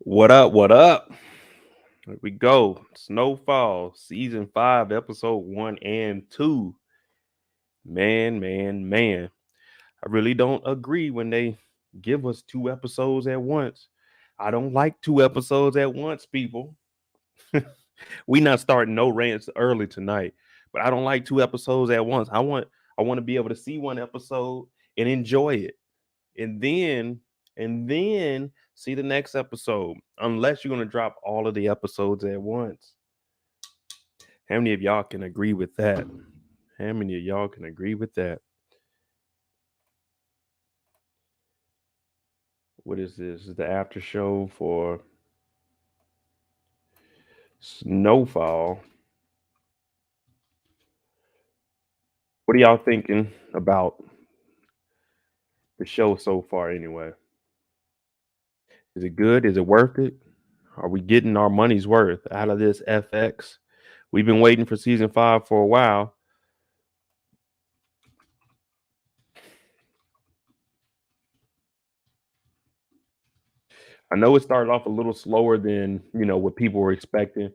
What up? What up? Here we go. Snowfall, season 5, episode 1 and 2. Man. I really don't agree when they give us 2 episodes at once. I don't like 2 episodes at once, people. We not starting no rants early tonight, but I don't like 2 episodes at once. I want to be able to see one episode and enjoy it. And then see the next episode, unless you're going to drop all of the episodes at once. How many of y'all can agree with that? How many of y'all can agree with that? What is this? This is the after show for Snowfall. What are y'all thinking about the show so far anyway? Is it good? Is it worth it? Are we getting our money's worth out of this FX? We've been waiting for season 5 for a while. I know it started off a little slower than what people were expecting,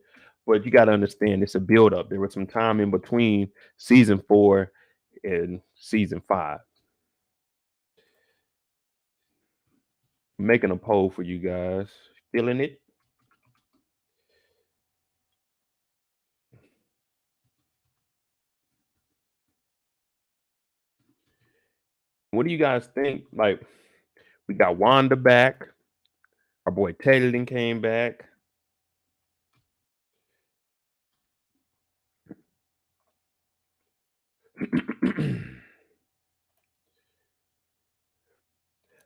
but you got to understand it's a build up. There was some time in between season 4 and season 5. I'm making a poll for you guys. Feeling it? What do you guys think? Like, we got Wanda back. Our boy Taylor came back.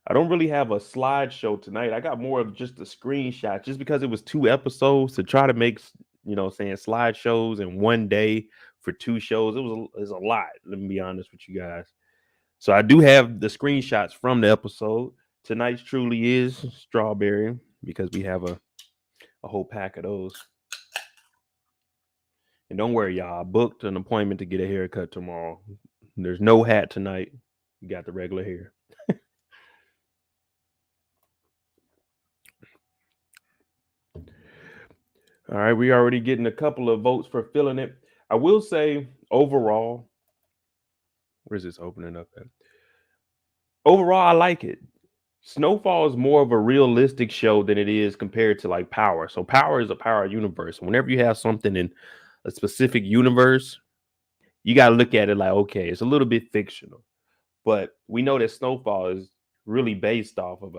I don't really have a slideshow tonight. I got more of just a screenshot, just because it was 2 episodes to try to make, saying slideshows in one day for 2 shows. It was a lot. Let me be honest with you guys. So I do have the screenshots from the episode. Tonight's truly is strawberry because we have a whole pack of those. And don't worry, y'all. I booked an appointment to get a haircut tomorrow. There's no hat tonight. You got the regular hair. All right, we already getting a couple of votes for filling it. I will say overall, where's this opening up at? Overall, I like it. Snowfall is more of a realistic show than it is compared to like Power. So Power is a power universe. Whenever you have something in a specific universe, you got to look at it like, okay, it's a little bit fictional. But we know that Snowfall is really based off of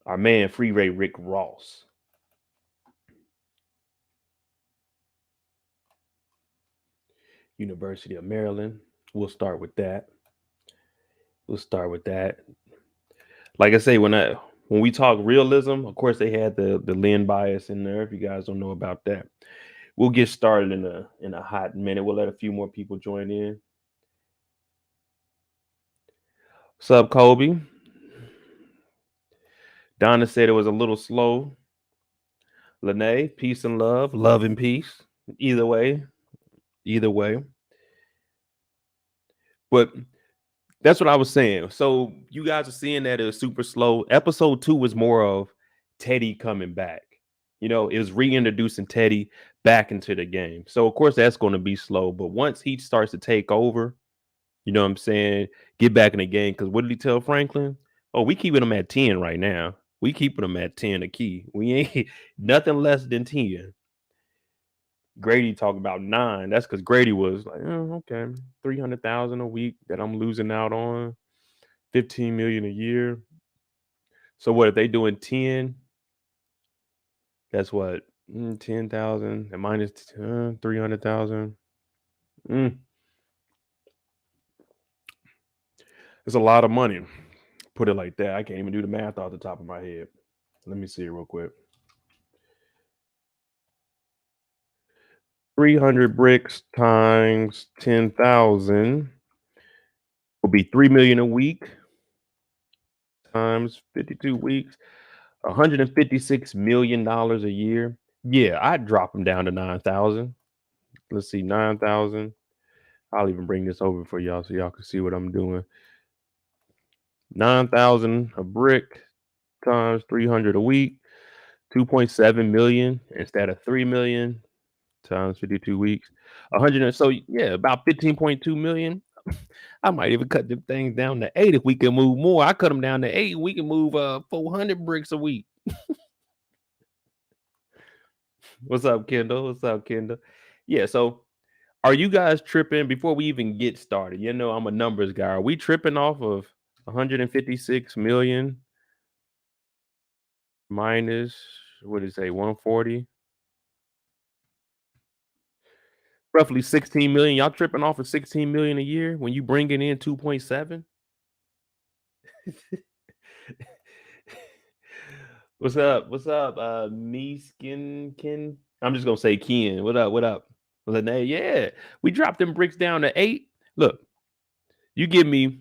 our man Free Ray Rick Ross. University of Maryland. We'll start with that. Like I say, when we talk realism, of course they had the Lynn bias in there. If you guys don't know about that, we'll get started in a hot minute. We'll let a few more people join in. What's up, Kobe? Donna said it was a little slow. Lene, peace and love, love and peace. Either way. But that's what I was saying. So you guys are seeing that it was super slow. Episode 2 was more of Teddy coming back. It was reintroducing Teddy back into the game. So of course that's going to be slow. But once he starts to take over, you know what I'm saying, get back in the game. Because what did he tell Franklin? Oh, we keeping him at 10 right now. We keeping him at 10 a key. We ain't nothing less than 10. Grady talked about 9. That's because Grady was like, oh, okay, 300,000 a week that I'm losing out on, 15 million a year. So what if they doing 10? That's what 10,000 and minus 300,000. It's a lot of money. Put it like that. I can't even do the math off the top of my head. Let me see it real quick. 300 bricks times 10,000 will be 3 million a week times 52 weeks, $156 million a year. Yeah, I'd drop them down to 9,000. Let's see, 9,000. I'll even bring this over for y'all so y'all can see what I'm doing. 9,000 a brick times 300 a week, 2.7 million instead of 3 million times 52 weeks. 100 and so yeah, about 15.2 million. I might even cut them things down to 8 if we can move more. I cut them down to 8. We can move 400 bricks a week. What's up, Kendall? What's up, Kendall? Yeah, so are you guys tripping before we even get started? You know, I'm a numbers guy. Are we tripping off of 156 million minus what did it say, 140? Roughly 16 million. Y'all tripping off of 16 million a year when you bringing in 2.7? What's up? What's up? Me skin kin. I'm just gonna say Ken. What up? What up? Lene, yeah. We dropped them bricks down to 8. Look, you give me,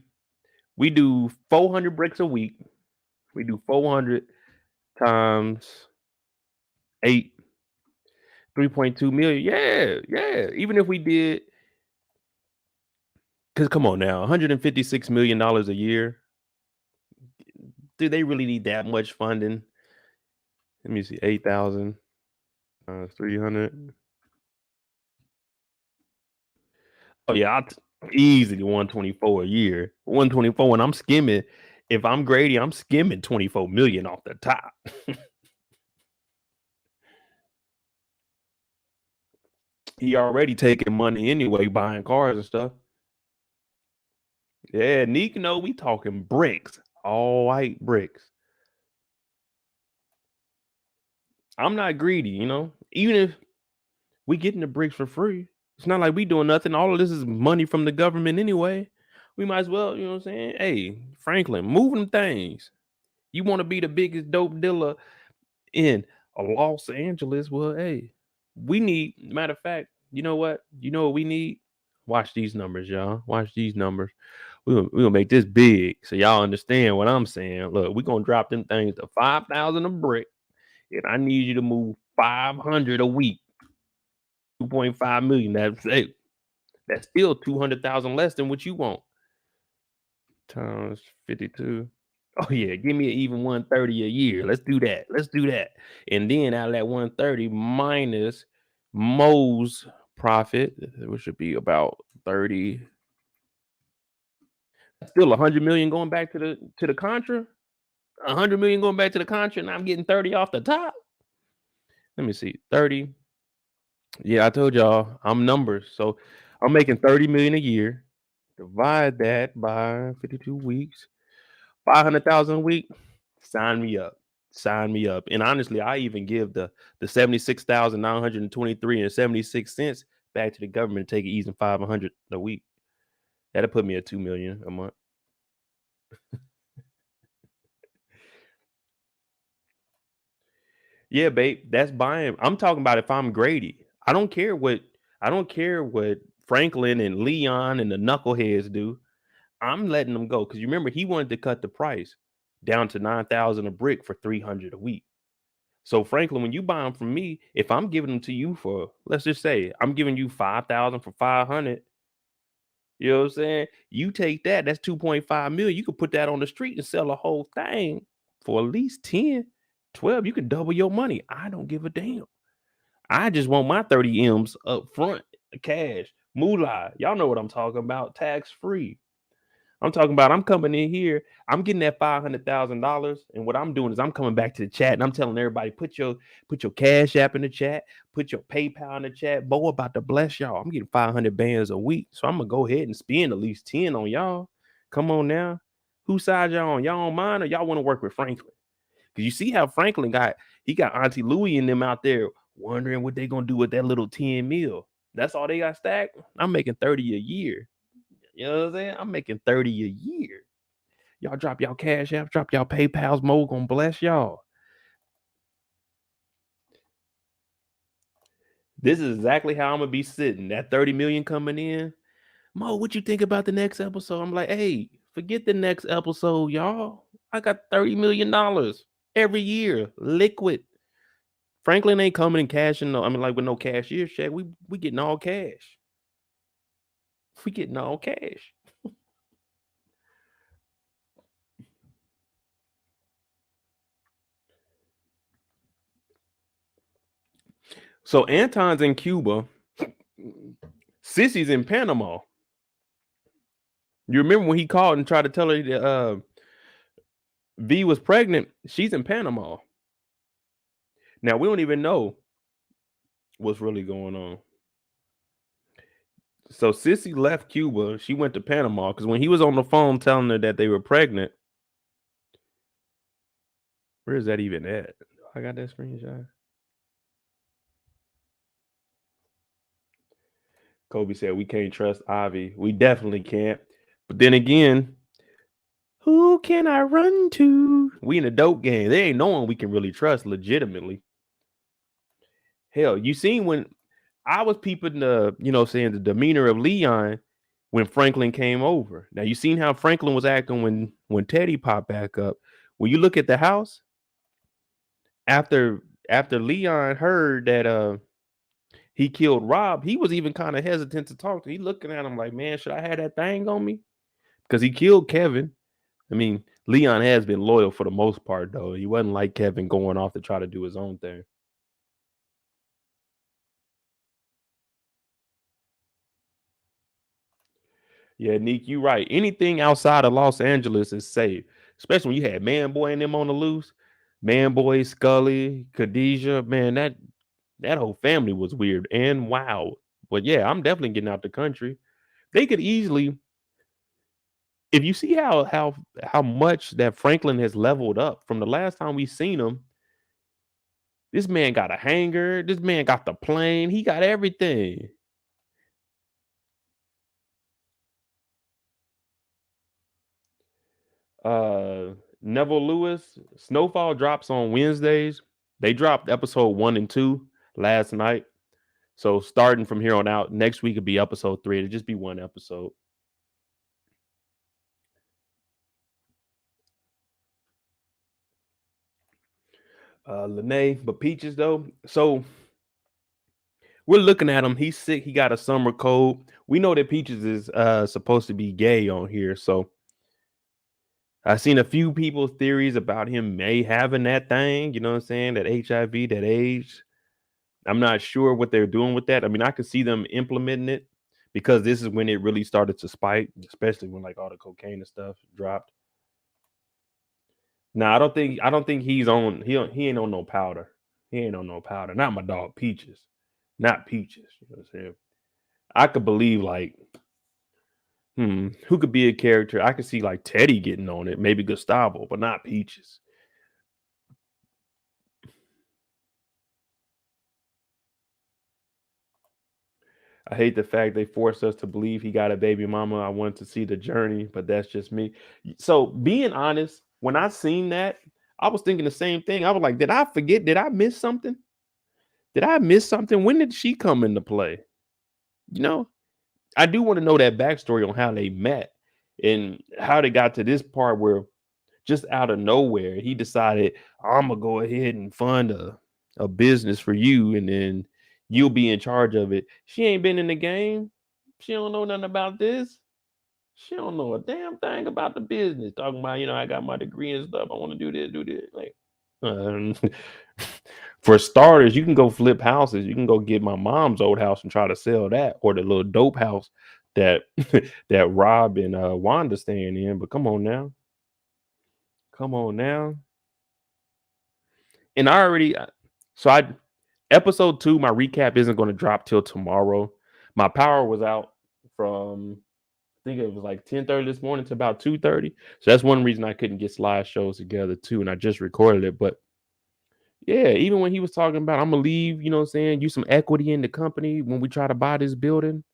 we do 400 bricks a week. We do 400 times 8, 3.2 million. Yeah, yeah. Even if we did, because come on now, $156 million a year. Do they really need that much funding? Let me see, 8,000 times 300. Oh yeah, easily 124 a year. 124, and I'm skimming. If I'm Grady, I'm skimming 24 million off the top. He already taking money anyway, buying cars and stuff. Yeah, Neek, know we talking bricks, all white bricks. I'm not greedy, you know. Even if we getting the bricks for free, it's not like we doing nothing. All of this is money from the government anyway. We might as well, you know what I'm saying? Hey, Franklin, moving things. You want to be the biggest dope dealer in Los Angeles? Well, hey, we need. Matter of fact, you know what? You know what we need? Watch these numbers, y'all. Watch these numbers. We'll make this big so y'all understand what I'm saying. Look, we're gonna drop them things to 5,000 a brick, and I need you to move 500 a week. 2.5 million. That's still 200,000 less than what you want. Times 52. Oh yeah, give me an even 130 a year. Let's do that. Let's do that. And then out of that 130 minus Mo's profit, which should be about 30. Still 100 million going back to the Contra. 100 million going back to the Contra, and I'm getting 30 off the top. Let me see. 30. Yeah, I told y'all I'm numbers. So I'm making 30 million a year. Divide that by 52 weeks. 500,000 a week. Sign me up. Sign me up. And honestly, I even give the 76,923 and 76 cents back to the government to take it easy 500 a week. That'll put me at 2 million a month. Yeah, babe, that's buying. I'm talking about if I'm Grady. I don't care what Franklin and Leon and the knuckleheads do. I'm letting them go because you remember he wanted to cut the price down to 9,000 a brick for 300 a week. So Franklin, when you buy them from me, if I'm giving them to you for, let's just say I'm giving you 5,000 for 500, you know what I'm saying? You take that, that's 2.5 million. You could put that on the street and sell the whole thing for at least 10, 12. You can double your money. I don't give a damn. I just want my 30 M's up front, cash, moolah. Y'all know what I'm talking about, tax free. I'm talking about I'm coming in here, I'm getting that $500,000, and what I'm doing is I'm coming back to the chat and I'm telling everybody put your cash app in the chat, put your PayPal in the chat. Bo about to bless y'all. I'm getting 500 bands a week, so I'm gonna go ahead and spend at least 10 on y'all. Come on now, whose side y'all on? Y'all on mine or y'all want to work with Franklin? Because you see how Franklin got Auntie Louie and them out there wondering what they gonna do with that little 10 mil. That's all they got stacked. I'm making 30 a year. You know what I'm saying? I'm making 30 a year. Y'all drop y'all cash apps, drop y'all PayPal's. Mo gonna bless y'all. This is exactly how I'm gonna be sitting. That 30 million coming in. Mo, what you think about the next episode? I'm like, hey, forget the next episode, y'all. I got $30 million every year, liquid. Franklin ain't coming and cashing. No, I mean, like with no cashier check. We getting all cash. We getting all cash. So Anton's in Cuba. Cissy's in Panama. You remember when he called and tried to tell her that V was pregnant? She's in Panama. Now we don't even know what's really going on. So Cissy left Cuba. She went to Panama because when he was on the phone telling her that they were pregnant, where is that even at? I got that screenshot. Kobe said we can't trust Ivy. We definitely can't. But then again, who can I run to? We in a dope game. There ain't no one we can really trust legitimately. Hell, you seen when I was peeping the, saying the demeanor of Leon when Franklin came over. Now you seen how Franklin was acting when Teddy popped back up. When you look at the house after Leon heard that he killed Rob, he was even kind of hesitant to talk to. He looking at him like, man, should I have that thing on me? Because he killed Kevin. I mean, Leon has been loyal for the most part, though. He wasn't like Kevin going off to try to do his own thing. Yeah, Nick, you right. Anything outside of Los Angeles is safe, especially when you had Man Boy and them on the loose. Man Boy, Scully, Khadijah, man, that whole family was weird and wild. But yeah, I'm definitely getting out the country. They could easily, if you see how much that Franklin has leveled up from the last time we seen him. This man got a hangar. This man got the plane. He got everything. Neville Lewis, Snowfall drops on Wednesdays. They dropped episode 1 and 2 last night. So starting from here on out, next week will be episode 3. It'll just be one episode. Lene, but Peaches though. So we're looking at him. He's sick. He got a summer cold. We know that Peaches is supposed to be gay on here. So I've seen a few people's theories about him may having that thing, you know what I'm saying? That HIV, that AIDS. I'm not sure what they're doing with that. I mean, I could see them implementing it because this is when it really started to spike, especially when like all the cocaine and stuff dropped. No, I don't think he's on he ain't on no powder. He ain't on no powder. Not my dog Peaches. Not Peaches. You know what I'm saying? I could believe like who could be a character? I could see like Teddy getting on it, maybe Gustavo, but not Peaches. I hate the fact they forced us to believe he got a baby mama. I wanted to see the journey, but that's just me. So being honest, when I seen that, I was thinking the same thing. I was like, did I forget? Did I miss something? Did I miss something? When did she come into play? You know, I do want to know that backstory on how they met and how they got to this part where just out of nowhere, he decided, I'm gonna go ahead and fund a business for you, and then you'll be in charge of it. She ain't been in the game. She don't know nothing about this. She don't know a damn thing about the business. Talking about, I got my degree and stuff. I want to do this, do this. Like, for starters, you can go flip houses. You can go get my mom's old house and try to sell that, or the little dope house that that Rob and Wanda staying in. But come on now. Come on now. And I already episode 2, my recap isn't going to drop till tomorrow. My power was out from I think it was like 10:30 this morning to about 2:30. So that's one reason I couldn't get slideshows together too. And I just recorded it. But yeah, even when he was talking about I'm gonna leave, you know what I'm saying, use some equity in the company when we try to buy this building.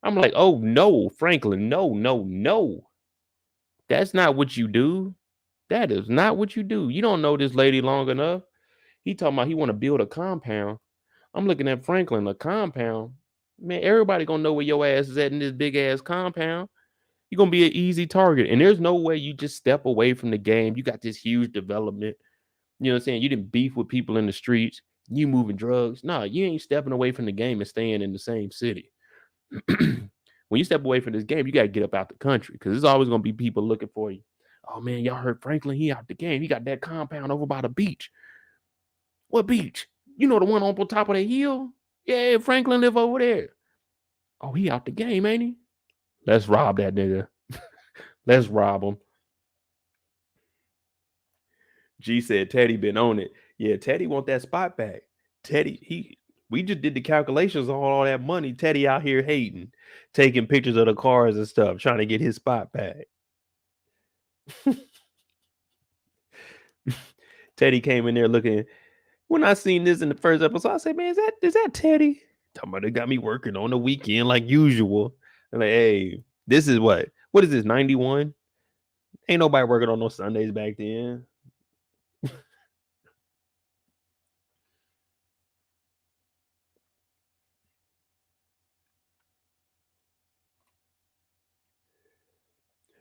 I'm like, oh no, Franklin, no. That's not what you do. That is not what you do. You don't know this lady long enough. He talking about he want to build a compound. I'm looking at Franklin, a compound. Man, everybody gonna know where your ass is at in this big ass compound. You're gonna be an easy target. And there's no way you just step away from the game. You got this huge development. You know what I'm saying? You didn't beef with people in the streets. You moving drugs. No, you ain't stepping away from the game and staying in the same city. When you step away from this game, you got to get up out the country because there's always going to be people looking for you. Oh, man, y'all heard Franklin? He out the game. He got that compound over by the beach. What beach? You know the one on top of the hill? Yeah, Franklin live over there. Oh, he out the game, ain't he? Let's rob that nigga. Let's rob him. G said Teddy been on it. Yeah, Teddy want that spot back. Teddy, we just did the calculations on all that money. Teddy out here hating, taking pictures of the cars and stuff, trying to get his spot back. Teddy came in there looking. When I seen this in the first episode, I said, "Man, is that Teddy?" Talking about, they got me working on the weekend like usual. I'm like, hey, this is what is this, 91? Ain't nobody working on no Sundays back then.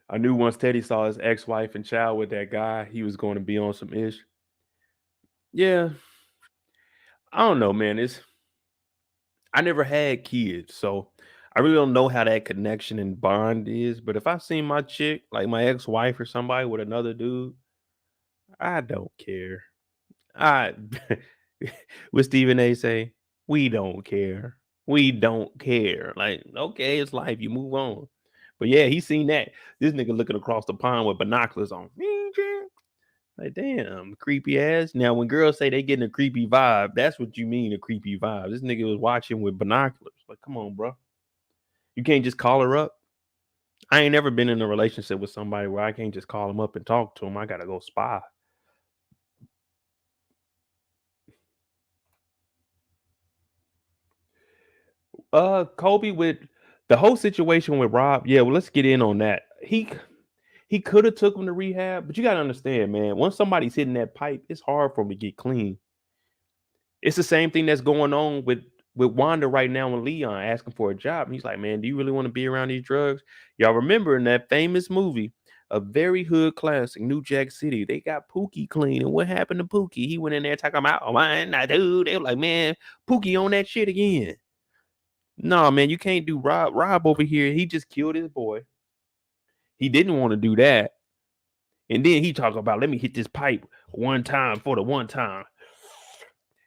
I knew once Teddy saw his ex-wife and child with that guy, he was going to be on some ish. Yeah, I don't know, man. I never had kids, so I really don't know how that connection and bond is. But if I seen my chick, like my ex-wife or somebody with another dude, I don't care. I what Stephen A say, we don't care. We don't care. Like, okay, it's life. You move on. But yeah, he seen that. This nigga looking across the pond with binoculars on. Like, damn, creepy ass. Now, when girls say they getting a creepy vibe, that's what you mean, a creepy vibe. This nigga was watching with binoculars. Like, come on, bro. You can't just call her up. I ain't never been in a relationship with somebody where I can't just call them up and talk to them. I gotta go spy. Kobe with the whole situation with Rob. Yeah, well, let's get in on that. He could have took him to rehab, but you gotta understand, man. Once somebody's hitting that pipe, it's hard for him to get clean. It's the same thing that's going on with Wanda right now and Leon asking for a job. And he's like, man, do you really want to be around these drugs? Y'all remember in that famous movie, a very hood classic, New Jack City, they got Pookie clean. And what happened to Pookie? He went in there talking about, oh, man, I do. They were like, man, Pookie on that shit again. No, man, you can't do Rob. Rob over here, he just killed his boy. He didn't want to do that. And then he talked about, let me hit this pipe one time for the one time.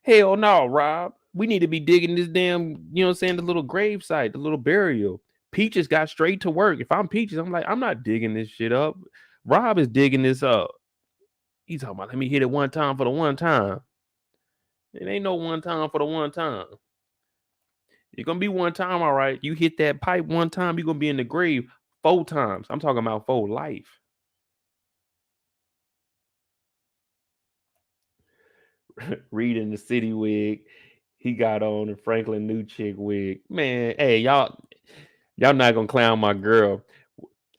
Hell no, Rob. We need to be digging this damn, you know what I'm saying, the little grave site, the little burial. Peaches got straight to work. If I'm Peaches, I'm like, I'm not digging this shit up. Rob is digging this up. He's talking about, let me hit it one time for the one time. It ain't no one time for the one time. It's gonna be one time, all right. You hit that pipe one time, you're gonna be in the grave 4 times. I'm talking about for life. Reading the city wig. He got on the Franklin New Chick wig. Man, hey, y'all not gonna clown my girl.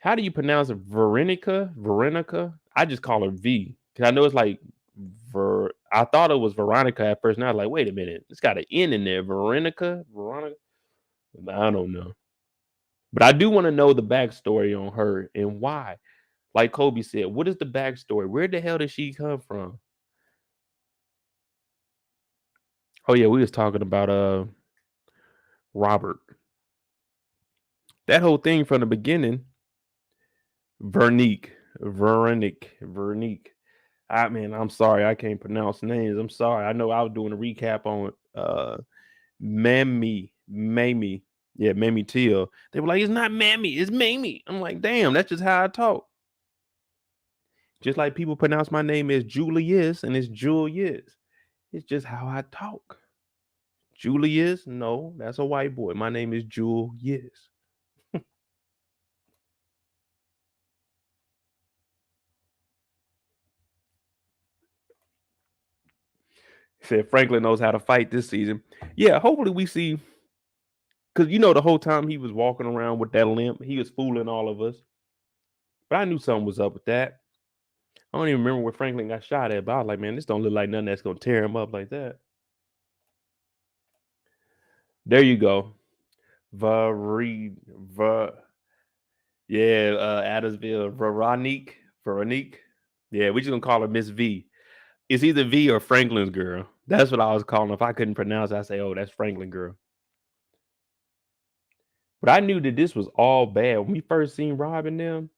How do you pronounce it? Veronica? I just call her V. Because I know it's like I thought it was Veronica at first. Now I was like, wait a minute. It's got an N in there. Veronica? I don't know. But I do want to know the backstory on her and why. Like Kobe said, what is the backstory? Where the hell did she come from? Oh yeah, we was talking about Robert. That whole thing from the beginning, Veronique. I'm sorry, I can't pronounce names. I'm sorry. I know I was doing a recap on Mamie. Yeah, Mamie Till. They were like, it's not Mammy, it's Mamie. I'm like, damn, that's just how I talk. Just like people pronounce my name as Julius and it's Julius. It's just how I talk. Julius? No, that's a white boy. My name is Julius. Said Franklin knows how to fight this season. Yeah, hopefully we see, because the whole time he was walking around with that limp, he was fooling all of us. But I knew something was up with that. I don't even remember where Franklin got shot at, but I was like, man, this don't look like nothing that's gonna tear him up like that. There you go. Adamsville, Veronique. Yeah, we just gonna call her Miss V. It's either V or Franklin's girl. That's what I was calling. If I couldn't pronounce it, I say, oh, that's Franklin girl. But I knew that this was all bad. When we first seen Rob and them,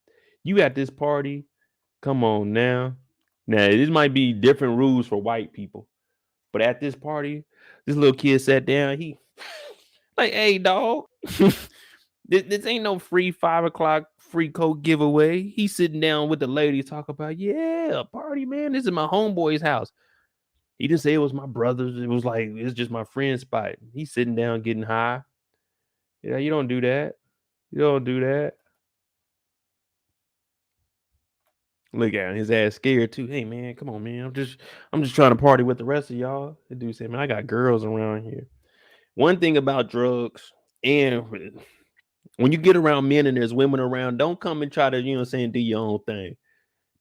you at this party. Come on now. Now, this might be different rules for white people. But at this party, this little kid sat down. He like, hey, dog, this ain't no free 5 o'clock free coke giveaway. He's sitting down with the ladies, talk about, yeah, a party, man. This is my homeboy's house. He didn't say it was my brother's. It was like, it's just my friend's spot. He's sitting down getting high. Yeah, you don't do that. You don't do that. Look at him, his ass scared too. Hey man, come on, man. I'm just trying to party with the rest of y'all. The dude said, man, I got girls around here. One thing about drugs, and when you get around men and there's women around, don't come and try to, you know what I'm saying, do your own thing.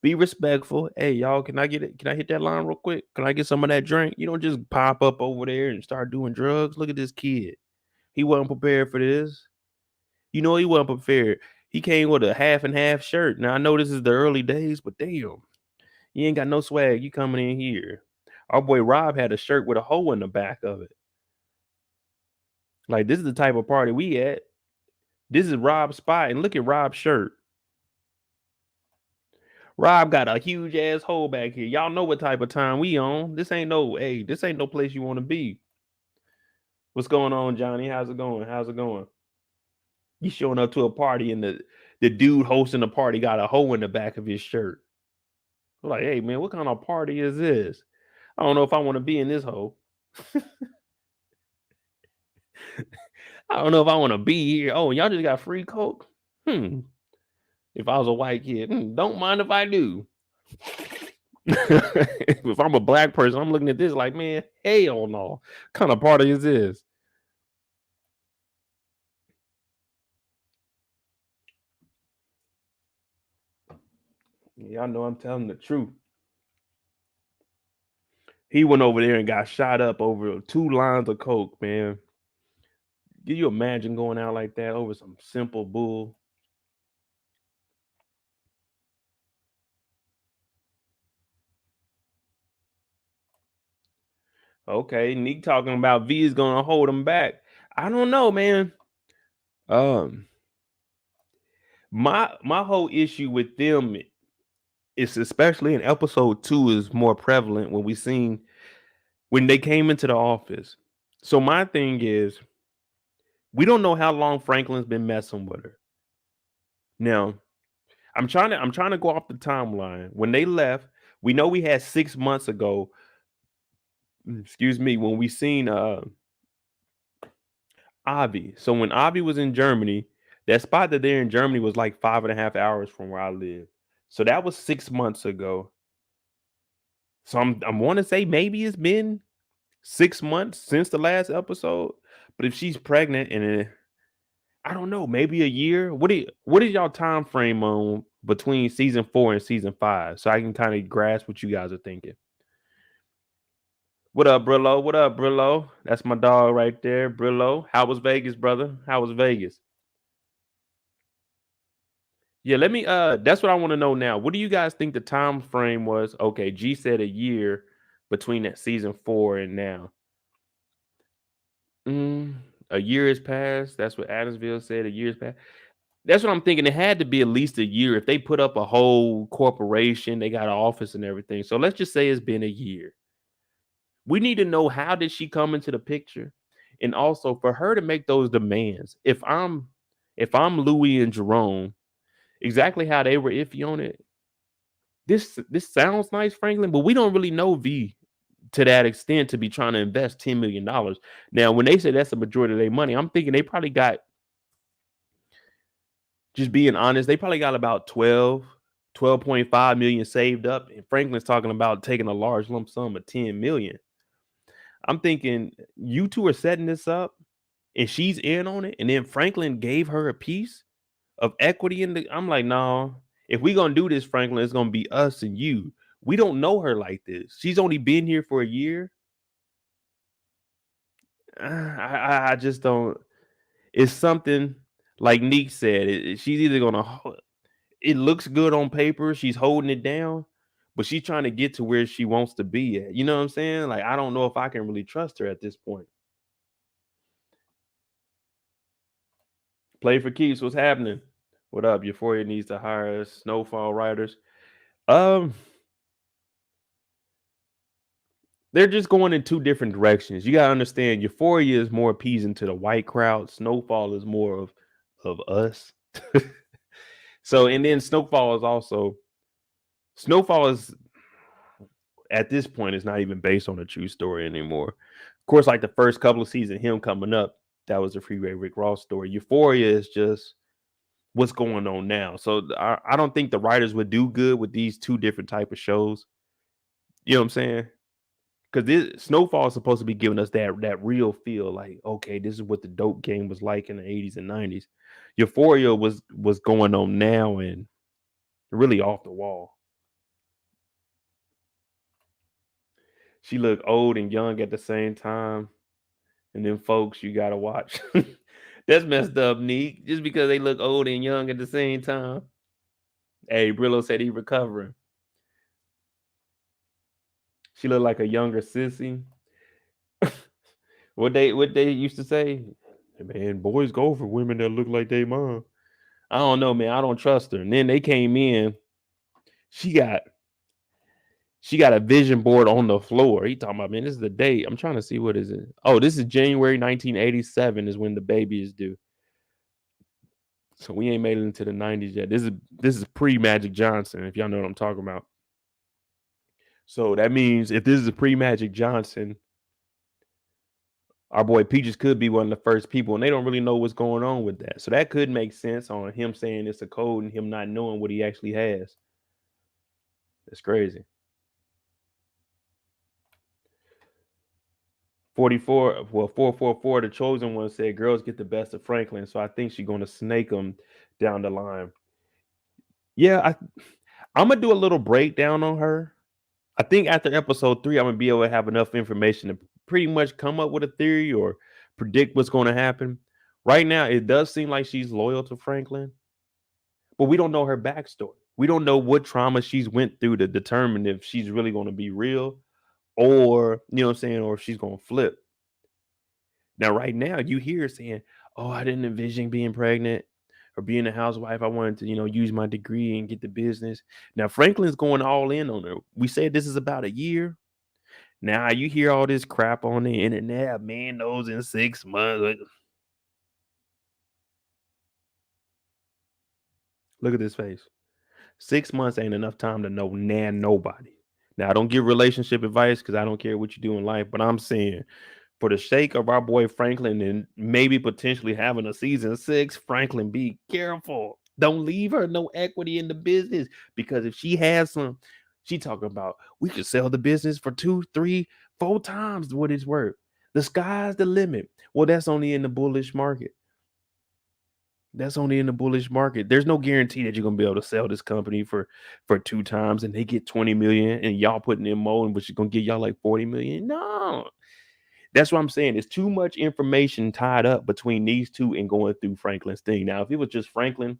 Be respectful. Hey, y'all, can I get it? Can I hit that line real quick? Can I get some of that drink? You don't just pop up over there and start doing drugs. Look at this kid. He wasn't prepared for this. You know, he wasn't prepared. He came with a half and half shirt. Now I know this is the early days, but damn, you ain't got no swag. You coming in here. Our boy Rob had a shirt with a hole in the back of it. Like, this is the type of party we at. This is Rob's spot, and look at Rob's shirt. Rob got a huge ass hole back here. Y'all know what type of time we on. This ain't no place you want to be. What's going on, Johnny? How's it going? How's it going? You showing up to a party and the dude hosting the party got a hole in the back of his shirt. Like, hey man, what kind of party is this? I don't know if I want to be in this hole. I don't know if I want to be here. Oh, y'all just got free coke? If I was a white kid, don't mind if I do. If I'm a black person, I'm looking at this like, man, hell no. What kind of party is this? Y'all know I'm telling the truth. He went over there and got shot up over 2 lines of coke, man. Can you imagine going out like that over some simple bull? Okay, Nick talking about V is gonna hold him back. I don't know, man. Um, my whole issue with them is, especially in episode 2, is more prevalent when we seen when they came into the office. So my thing is, we don't know how long Franklin's been messing with her. Now, I'm trying to go off the timeline. When they left, we know we had 6 months ago. Excuse me, when we seen Avi. So when Avi was in Germany, that spot that they're in Germany was like 5.5 hours from where I live. So that was 6 months ago. So I'm want to say maybe it's been 6 months since the last episode. But if she's pregnant and I don't know, maybe a year. What is y'all time frame on between season 4 and season 5? So I can kind of grasp what you guys are thinking. What up, Brillo? What up, Brillo? That's my dog right there, Brillo. How was Vegas, brother? How was Vegas? Yeah, let me that's what I want to know now. What do you guys think the time frame was? Okay, G said a year between that season 4 and now. A year has passed. That's what Adamsville said. A year has passed. That's what I'm thinking. It had to be at least a year if they put up a whole corporation, they got an office and everything. So let's just say it's been a year. We need to know, how did she come into the picture? And also for her to make those demands. If I'm Louis and Jerome, exactly how they were iffy on it. This sounds nice, Franklin, but we don't really know V to that extent to be trying to invest $10 million. Now, when they say that's the majority of their money, I'm thinking they probably got, just being honest, they probably got about 12.5 million saved up. And Franklin's talking about taking a large lump sum of 10 million. I'm thinking you two are setting this up and she's in on it. And then Franklin gave her a piece of equity in the. I'm like, no, if we're going to do this, Franklin, it's going to be us and you. We don't know her like this. She's only been here for a year. I just don't. It's something like Neek said. She's either going to. It looks good on paper. She's holding it down, but she's trying to get to where she wants to be at. You know what I'm saying? Like, I don't know if I can really trust her at this point. Play for keeps. What's happening? What up? Euphoria needs to hire Snowfall writers. Um, they're just going in two different directions. You gotta understand, Euphoria is more appeasing to the white crowd. Snowfall is more of us. So, and then Snowfall is at this point is not even based on a true story anymore. Of course, like the first couple of seasons, him coming up, that was a Freeway Rick Ross story. Euphoria is just what's going on now. So I don't think the writers would do good with these two different type of shows. You know what I'm saying? Because this Snowfall is supposed to be giving us that real feel, like, okay, this is what the dope game was like in the 80s and 90s. Euphoria was going on now and really off the wall. She looked old and young at the same time. And then folks, you gotta watch. That's messed up, Neek. Just because they look old and young at the same time. Hey, Brillo said he recovering. She looked like a younger Cissy. What they used to say? Hey, man, boys go for women that look like they mom. I don't know, man. I don't trust her. And then they came in. She got she got a vision board on the floor. He talking about, man, this is the date. I'm trying to see what is it. Oh, this is January 1987 is when the baby is due. So we ain't made it into the 90s yet. This is pre-Magic Johnson, if y'all know what I'm talking about. So that means if this is a pre-Magic Johnson, our boy Peaches could be one of the first people, and they don't really know what's going on with that. So that could make sense on him saying it's a code and him not knowing what he actually has. That's crazy. 44, well, 444, the chosen one said girls get the best of Franklin. So I think she's gonna snake him down the line. Yeah, I'm gonna do a little breakdown on her. I think after episode 3, I'm gonna be able to have enough information to pretty much come up with a theory or predict what's going to happen. Right now, it does seem like she's loyal to Franklin, but we don't know her backstory. We don't know what trauma she's went through to determine if she's really going to be real or, you know what I'm saying, or if she's going to flip. Now, right now, you hear her saying, "Oh, I didn't envision being pregnant or being a housewife. I wanted to, use my degree and get the business." Now, Franklin's going all in on her. We said this is about a year. Now you hear all this crap on the internet. A man knows in 6 months. Look at this face. 6 months ain't enough time to know nobody. Now, I don't give relationship advice because I don't care what you do in life, but I'm saying for the sake of our boy Franklin and maybe potentially having a season 6, Franklin, be careful. Don't leave her no equity in the business because if she has some, she talking about we could sell the business for 2, 3, 4 times what it's worth. The sky's the limit. Well, that's only in the bullish market. That's only in the bullish market. There's no guarantee that you're gonna be able to sell this company for 2 times and they get 20 million and y'all putting in more, but you're gonna get y'all like 40 million. No, that's what I'm saying. It's too much information tied up between these two and going through Franklin's thing. Now, if it was just Franklin,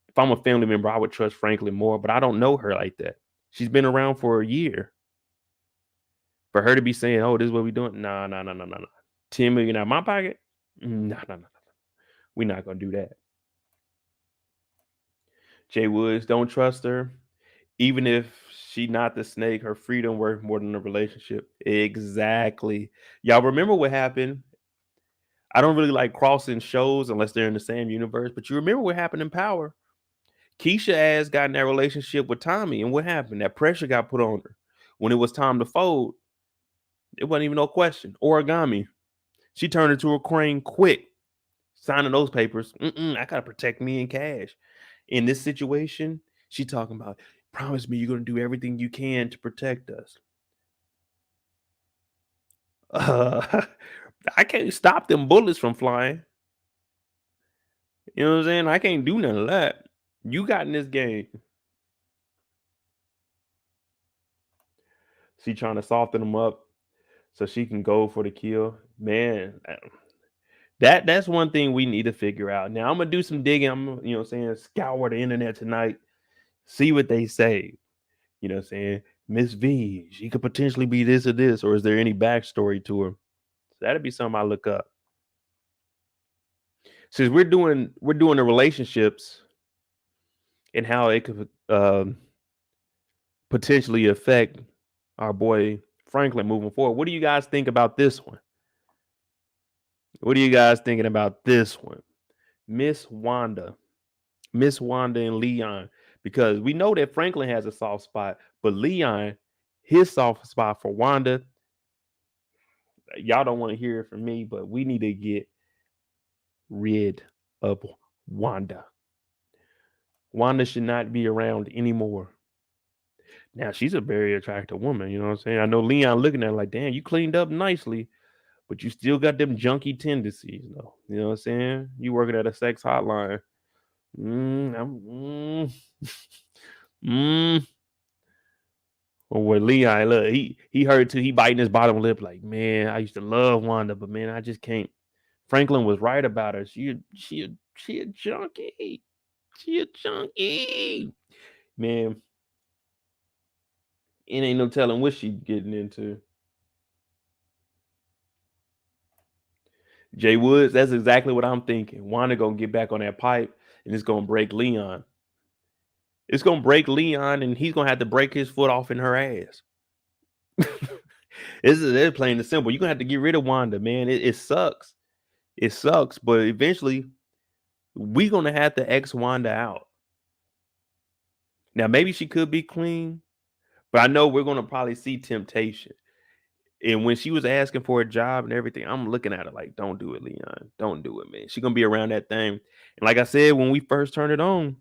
if I'm a family member, I would trust Franklin more, but I don't know her like that. She's been around for a year. For her to be saying, "Oh, this is what we doing," nah, nah, nah, nah, nah, nah. 10 million out of my pocket? Nah, nah, nah. We're not gonna do that. Jay Woods, don't trust her. Even if she not the snake, her freedom worth more than the relationship. Exactly. Y'all remember what happened? I don't really like crossing shows unless they're in the same universe, but you remember what happened in Power? Keisha ass got in that relationship with Tommy, and what happened? That pressure got put on her. When it was time to fold, it wasn't even no question. Origami. She turned into a crane quick, signing those papers. I gotta protect me in cash. In this situation, she talking about, promise me you're gonna do everything you can to protect us. I can't stop them bullets from flying. You know what I'm saying? I can't do none of that. You got in this game. She trying to soften them up so she can go for the kill. Man, that's one thing we need to figure out. Now I'm gonna do some digging. I'm scour the internet tonight, see what they say. You know what I'm saying? Miss V, she could potentially be this or this, or is there any backstory to her? So that'd be something I look up. Since we're doing the relationships and how it could potentially affect our boy Franklin moving forward. What do you guys think about this one? What are you guys thinking about this one? Miss Wanda. Miss Wanda and Leon. Because we know that Franklin has a soft spot, but Leon, his soft spot for Wanda, y'all don't want to hear it from me, but we need to get rid of Wanda. Wanda should not be around anymore. Now, she's a very attractive woman, you know what I'm saying? I know Leon looking at her like, damn, you cleaned up nicely, but you still got them junky tendencies, though. You know what I'm saying? You working at a sex hotline. Or with Leon, look, he heard too. He biting his bottom lip, like, man, I used to love Wanda, but man, I just can't. Franklin was right about her. She a junkie. She a junkie. Man, it ain't no telling what she getting into. Jay Woods, that's exactly what I'm thinking. Wanda gonna get back on that pipe and it's gonna break Leon. It's gonna break Leon, and he's gonna have to break his foot off in her ass. They're playing the simple. You're gonna have to get rid of Wanda, man. It sucks. It sucks, but eventually we're gonna have to X Wanda out. Now, maybe she could be clean, but I know we're gonna probably see temptation. And when she was asking for a job and everything, I'm looking at her like, don't do it, Leon. Don't do it, man. She's gonna be around that thing. And like I said, when we first turned it on,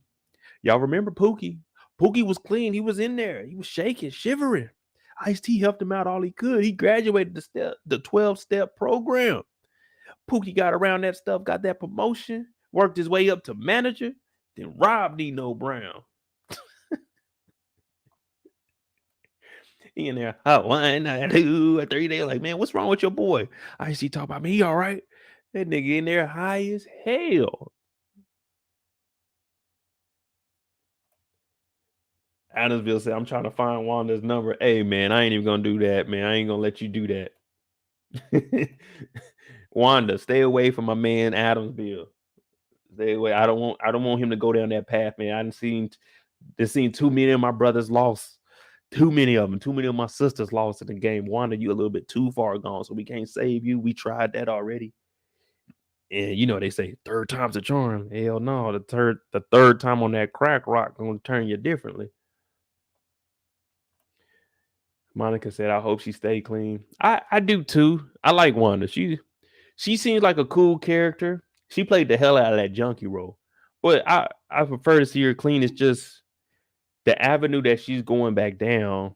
y'all remember Pookie? Pookie was clean. He was in there. He was shaking, shivering. Ice-T helped him out all he could. He graduated the 12-step program. Pookie got around that stuff, got that promotion, worked his way up to manager, then robbed Nino Brown. He in there, 1, 2, 3 days. Like, man, what's wrong with your boy? Ice-T talk about me, he all right? That nigga in there high as hell. Adamsville said, I'm trying to find Wanda's number. Hey, man, I ain't even gonna do that, man. I ain't gonna let you do that. Wanda, stay away from my man Adamsville. Stay away. I don't want him to go down that path, man. I done seen too many of my brothers lost. Too many of them. Too many of my sisters lost in the game. Wanda, you a little bit too far gone, so we can't save you. We tried that already. And you know they say third time's a charm. Hell no, the third time on that crack rock gonna turn you differently. Monica said, I hope she stay clean. I do too. I like Wanda. She seems like a cool character. She played the hell out of that junkie role. But I prefer to see her clean. It's just the avenue that she's going back down,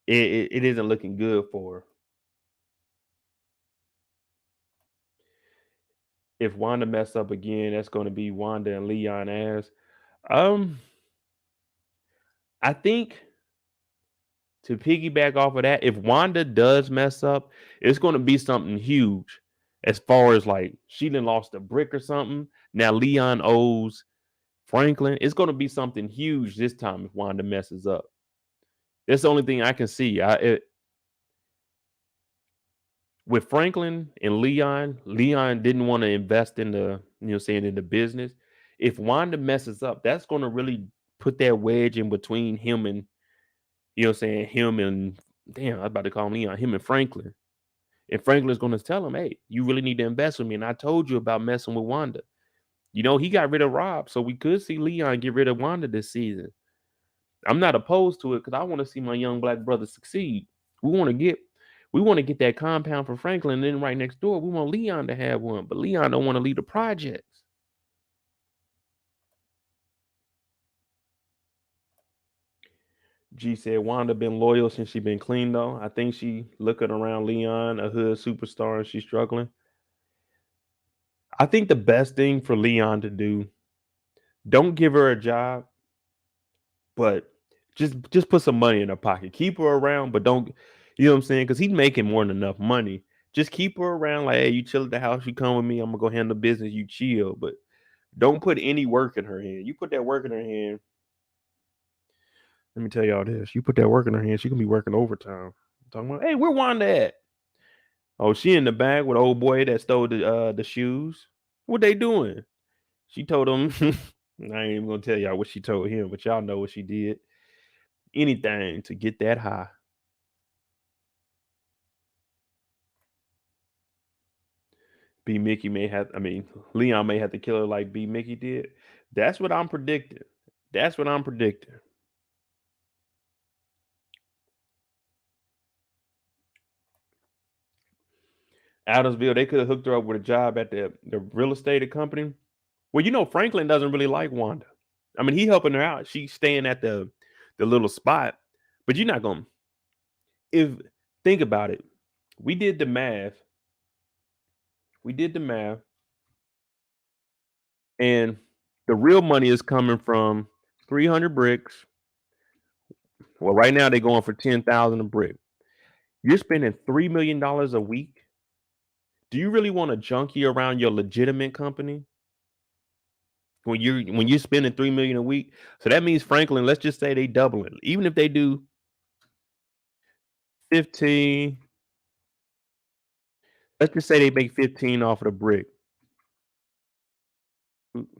it isn't looking good for her. If Wanda mess up again, that's going to be Wanda and Leon ass. I think to piggyback off of that, if Wanda does mess up, it's going to be something huge. As far as like she done lost a brick or something. Now Leon owes Franklin. It's going to be something huge this time if Wanda messes up. That's the only thing I can see. With Franklin and Leon didn't want to invest in the, in the business. If Wanda messes up, that's going to really put that wedge in between him and, him and, damn, I was about to call him Leon, him and Franklin. And Franklin's going to tell him, hey, you really need to invest with me. And I told you about messing with Wanda. He got rid of Rob, so we could see Leon get rid of Wanda this season. I'm not opposed to it because I want to see my young black brother succeed. We want to get that compound for Franklin, and then right next door, we want Leon to have one. But Leon don't want to lead the projects. G said Wanda been loyal since she been clean though. I think she looking around Leon, a hood superstar, and she's struggling. I think the best thing for Leon to do, don't give her a job, but just put some money in her pocket. Keep her around, but don't, you know what I'm saying? Because he's making more than enough money. Just keep her around. Like, hey, you chill at the house. You come with me. I'm gonna go handle business. You chill, but don't put any work in her hand. You put that work in her hand. Let me tell y'all this. You put that work in her hand, she gonna be working overtime. I'm talking about, hey, where Wanda at? Oh, she in the bag with the old boy that stole the shoes. What they doing? She told him. I ain't even gonna tell y'all what she told him, but y'all know what she did. Anything to get that high. B Mickey may have. I mean, Leon may have to kill her like B Mickey did. That's what I'm predicting. That's what I'm predicting. Adamsville, they could have hooked her up with a job at the real estate company. Well, Franklin doesn't really like Wanda. I mean, he helping her out. She's staying at the little spot, but you're not gonna. If think about it, we did the math. We did the math, and the real money is coming from 300 bricks. Well, right now they're going for 10,000 a brick. You're spending $3 million a week. Do you really want a junkie around your legitimate company when you're spending 3 million a week? So that means Franklin. Let's just say they double it. Even if they do 15, let's just say they make 15 off of the brick.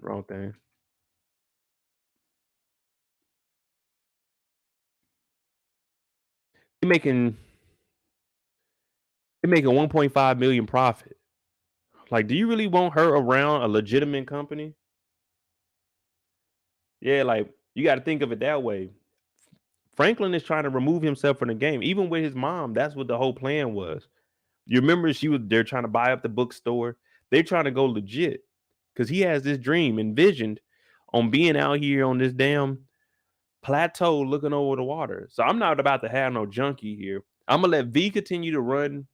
Wrong thing. They're making they're making 1.5 million profit. Like, do you really want her around a legitimate company? Yeah, like you got to think of it that way. Franklin is trying to remove himself from the game. Even with his mom, that's what the whole plan was. You remember they're trying to buy up the bookstore. They're trying to go legit because he has this dream envisioned on being out here on this damn plateau looking over the water. So I'm not about to have no junkie here. I'm gonna let V continue to run.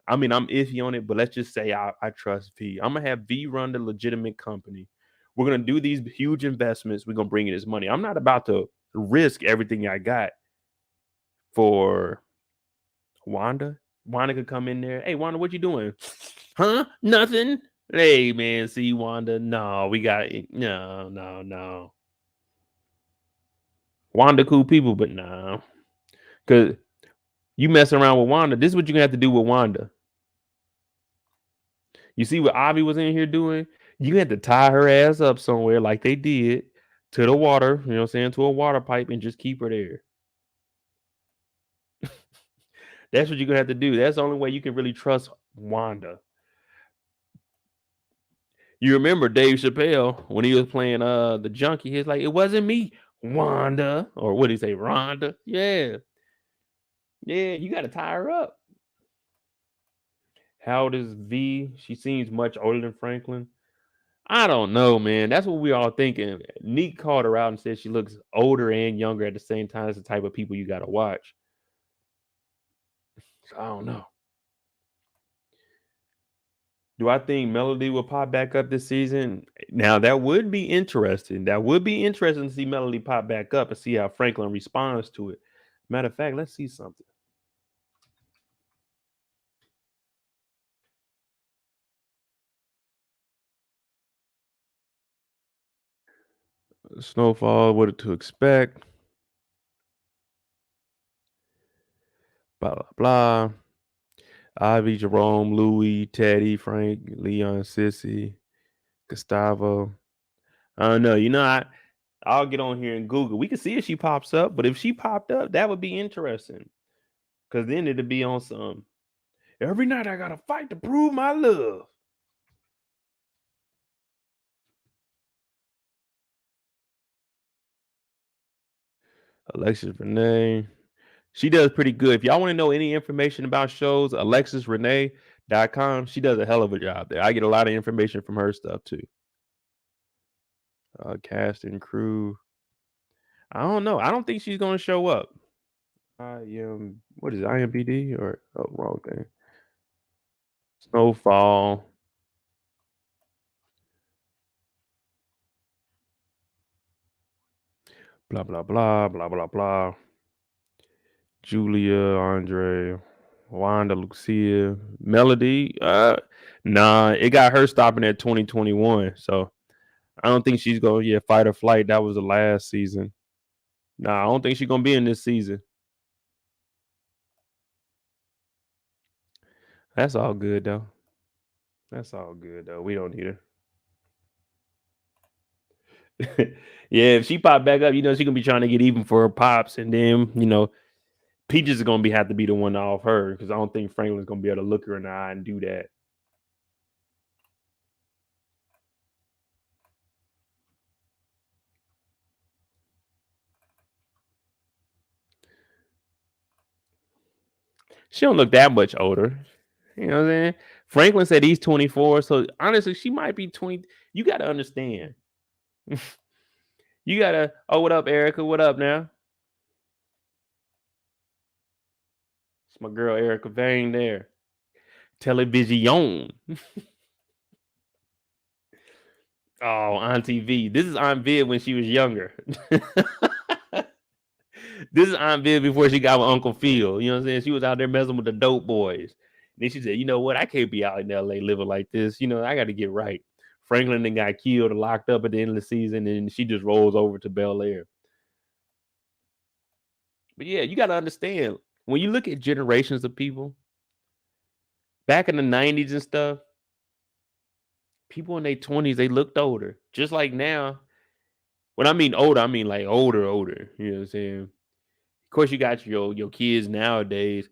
I mean, I'm iffy on it, but let's just say I trust V. I'm gonna have V run the legitimate company. We're gonna do these huge investments. We're gonna bring in this money. I'm not about to risk everything I got for Wanda. Wanda could come in there. Hey, Wanda, what you doing? Huh? Nothing. Hey, man. See, Wanda. No, we got no, no, no. Wanda cool people, but no. Cause you mess around with Wanda. This is what you're gonna have to do with Wanda. You see what Avi was in here doing? You had to tie her ass up somewhere like they did to the water, you know what I'm saying, to a water pipe and just keep her there. That's what you're gonna have to do. That's the only way you can really trust Wanda. You remember Dave Chappelle when he was playing the junkie, he's like, it wasn't me, Wanda. Or what did he say, Rhonda? Yeah. Yeah, you gotta tie her up. How old is V? She seems much older than Franklin. I don't know, man. That's what we all thinking. Neek called her out and said she looks older and younger at the same time. That's the type of people you gotta watch. So I don't know. Do I think Melody will pop back up this season? Now that would be interesting. That would be interesting to see Melody pop back up and see how Franklin responds to it. Matter of fact, let's see something. Snowfall, what to expect? Blah blah blah. Ivy, Jerome, Louis, Teddy, Frank, Leon, Cissy, Gustavo. I don't know. I'll get on here and Google. We can see if she pops up, but if she popped up, that would be interesting. Cause then it'd be on some. Every night I gotta fight to prove my love. Alexis Renee. She does pretty good. If y'all want to know any information about shows, AlexisRenee.com. She does a hell of a job there. I get a lot of information from her stuff too. Cast and crew. I don't know. I don't think she's gonna show up. I am what is it, IMBD or wrong thing. Snowfall. Blah blah blah blah blah blah. Julia, Andre, Wanda, Lucia, Melody. Nah, it got her stopping at 2021. So I don't think she's gonna fight or flight. That was the last season. Nah, I don't think she's gonna be in this season. That's all good though. That's all good though. We don't need her. Yeah, if she pop back up, she gonna be trying to get even for her pops, and then Peaches is gonna have to be the one to off her because I don't think Franklin's gonna be able to look her in the eye and do that. She don't look that much older. You know what I'm saying? Franklin said he's 24. So honestly, she might be 20. You gotta understand. You gotta, oh, what up, Erica? What up now? It's my girl Erica Vane there. Television. Oh, Auntie V. This is Aunt Viv when she was younger. This is Aunt Viv before she got with Uncle Phil. You know what I'm saying? She was out there messing with the dope boys. Then she said, you know what? I can't be out in LA living like this. You know, I got to get right. Franklin then got killed and locked up at the end of the season, and she just rolls over to Bel Air. But yeah, you got to understand when you look at generations of people back in the 90s and stuff, people in their 20s, they looked older. Just like now. When I mean older, I mean like older. You know what I'm saying? Of course, you got your kids nowadays.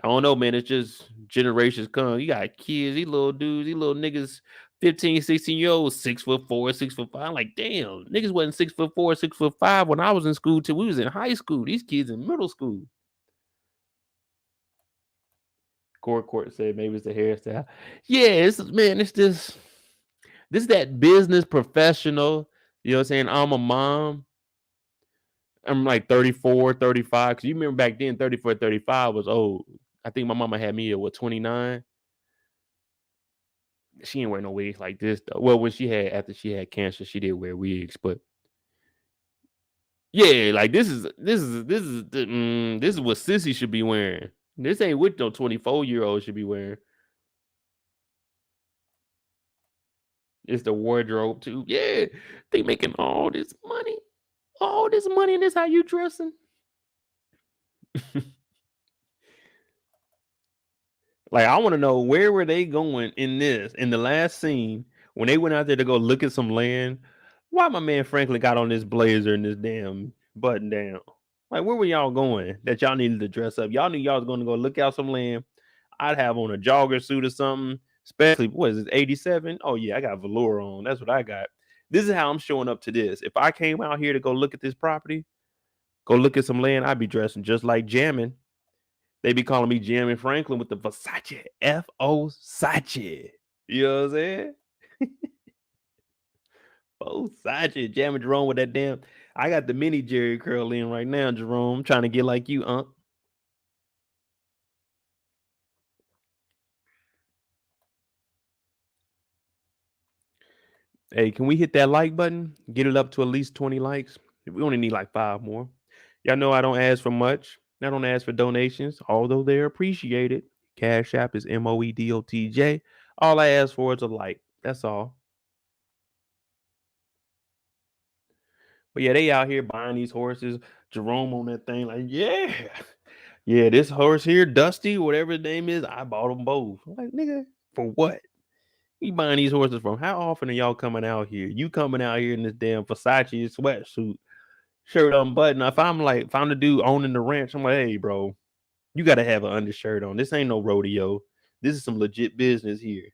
I don't know, man. It's just generations come. You got kids, these little dudes, these little niggas, 15, 16 year olds, 6'4", 6'5". I'm like, damn, niggas wasn't 6'4", 6'5" when I was in school till we was in high school. These kids in middle school. Court said maybe it's the hairstyle. Yeah, it's this that business professional. You know what I'm saying? I'm a mom. I'm like 34, 35. Because you remember back then, 34, 35 was old. I think my mama had me at, 29? She didn't wear no wigs like this, though. Well, after she had cancer, she did wear wigs. But yeah, like this is what Cissy should be wearing. This ain't what no 24-year-old should be wearing. It's the wardrobe too. Yeah, they making all this money. And this how you dressing. Like, I want to know, where were they going in the last scene when they went out there to go look at some land? Why my man Franklin got on this blazer and this damn button down? Like, where were y'all going that y'all needed to dress up? Y'all knew y'all was going to go look out some land. I'd have on a jogger suit or something, especially, what is it, 87? Oh, yeah, I got velour on. That's what I got. This is how I'm showing up to this. If I came out here to go look at this property, go look at some land, I'd be dressing just like jamming. They be calling me Jammin' Franklin with the Versace. F-O Sachi. You know what I'm saying? Versace. Jamming Jerome with that damn. I got the mini Jerry curl in right now, Jerome. I'm trying to get like you, Unc. Hey, can we hit that like button? Get it up to at least 20 likes. We only need like 5 more. Y'all know I don't ask for much. I don't ask for donations, although they're appreciated. Cash App is MOEDOTJ. All I ask for is a like. That's all. But yeah, they out here buying these horses. Jerome on that thing, like, yeah. Yeah, this horse here, Dusty, whatever his name is, I bought them both. I'm like, nigga, for what? You buying these horses from? How often are y'all coming out here? You coming out here in this damn Versace sweatsuit, shirt unbuttoned. If I'm the dude owning the ranch, I'm like, hey, bro, you gotta have an undershirt on. This ain't no rodeo. This is some legit business here.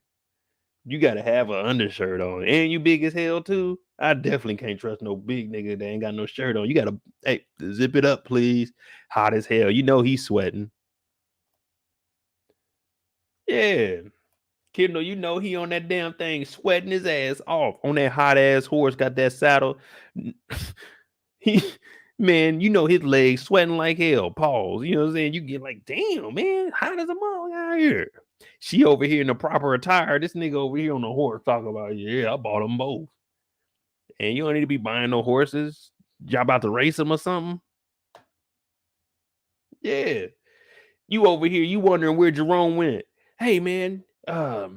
You gotta have an undershirt on. And you big as hell too. I definitely can't trust no big nigga that ain't got no shirt on. You gotta, hey, zip it up, please. Hot as hell. You know he's sweating. Yeah. Kendall, you know he on that damn thing, sweating his ass off on that hot ass horse, got that saddle. He, man, you know his legs sweating like hell. Pause. You know what I'm saying? You get like, damn, man, hot as a mother out here. She over here in the proper attire. This nigga over here on the horse talking about, yeah, I bought them both. And you don't need to be buying no horses. Y'all about to race them or something? Yeah. You over here, you wondering where Jerome went. Hey, man, yeah,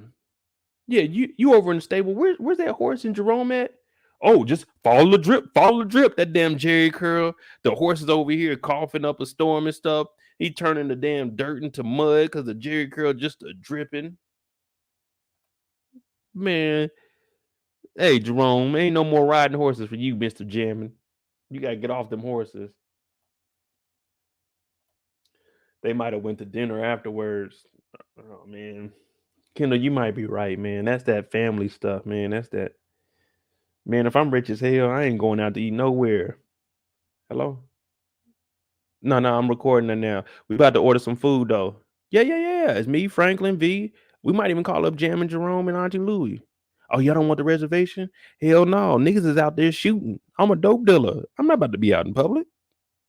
you over in the stable. Where's that horse and Jerome at? Oh, just follow the drip. That damn Jerry curl. The horse is over here coughing up a storm and stuff. He turning the damn dirt into mud because the Jerry curl just a dripping. Man, hey Jerome, ain't no more riding horses for you, Mister Jamming. You gotta get off them horses. They might have went to dinner afterwards. Oh man, Kendall, you might be right, man. That's that family stuff, man. That's that. Man, if I'm rich as hell, I ain't going out to eat nowhere. Hello? No, no, I'm recording it now. We about to order some food though. Yeah, yeah, yeah. It's me, Franklin V. We might even call up Jam and Jerome and Auntie Louie. Oh, y'all don't want the reservation? Hell no. Niggas is out there shooting. I'm a dope dealer. I'm not about to be out in public.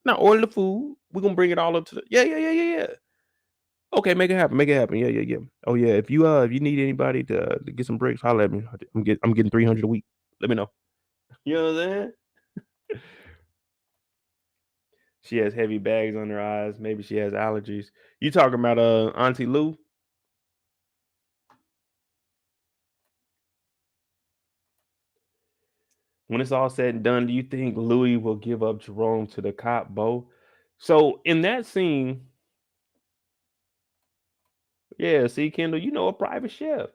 Now order the food. We're gonna bring it all up to the yeah. Okay, make it happen. Make it happen. Yeah. Oh yeah. If you need anybody to get some bricks, holler at me. I'm getting 300 a week. Let me know. You know what I'm saying? She has heavy bags on her eyes. Maybe she has allergies. You talking about Auntie Lou? When it's all said and done, do you think Louis will give up Jerome to the cop, Bo? So in that scene, yeah, see, Kendall, you know a private chef.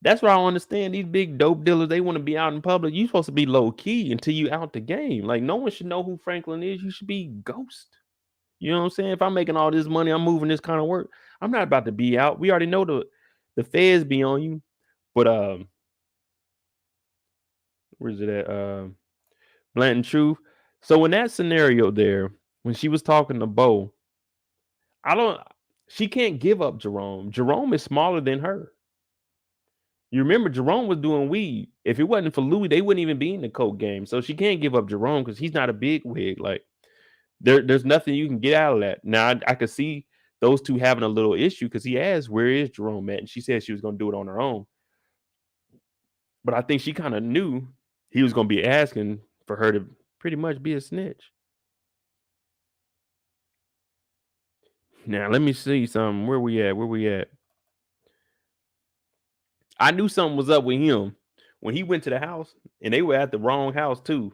That's why I don't understand these big dope dealers. They want to be out in public. You supposed to be low key until you out the game. Like no one should know who Franklin is. You should be ghost. You know what I'm saying? If I'm making all this money, I'm moving this kind of work. I'm not about to be out. We already know the feds be on you. But where's it at? Blunt and Truth. So in that scenario there, when she was talking to Bo, I don't she can't give up Jerome. Jerome is smaller than her. You remember Jerome was doing weed. If it wasn't for Louis, they wouldn't even be in the coke game. So she can't give up Jerome because he's not a big wig. Like there's nothing you can get out of that. Now I could see those two having a little issue because he asked where is Jerome at, and she said she was gonna do it on her own. But I think she kind of knew he was gonna be asking for her to pretty much be a snitch. Now let me see something. Where we at? Where we at? I knew something was up with him when he went to the house, and they were at the wrong house too.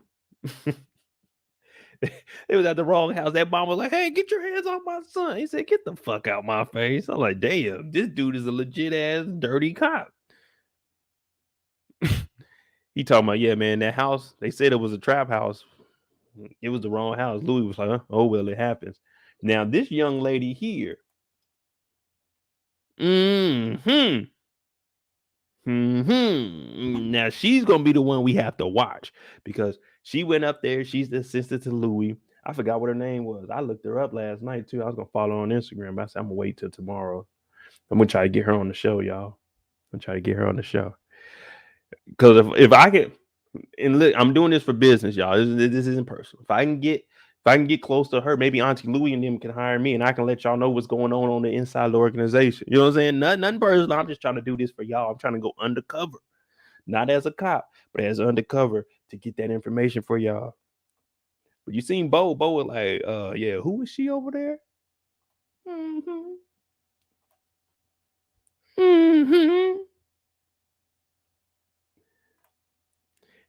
They was at the wrong house. That mom was like, "Hey, get your hands off my son." He said, "Get the fuck out my face." I'm like, "Damn, this dude is a legit ass dirty cop." He talking about, yeah, man, that house. They said it was a trap house. It was the wrong house. Louis was like, huh? "Oh well, it happens." Now this young lady here, hmm now she's gonna be the one we have to watch because she went up there. She's the assistant to Louis. I forgot what her name was. I looked her up last night too. I was gonna follow her on Instagram, but I said I'm gonna wait till tomorrow. I'm gonna try to get her on the show, y'all. I'm gonna try to get her on the show because if I can, and look, I'm doing this for business, y'all. This isn't personal. If I can get close to her, maybe Auntie Louie and them can hire me, and I can let y'all know what's going on the inside of the organization. You know what I'm saying? Nothing personal. I'm just trying to do this for y'all. I'm trying to go undercover, not as a cop, but as undercover to get that information for y'all. But you seen Bo? Bo was like, yeah, who is she over there? Mm-hmm. Mm-hmm.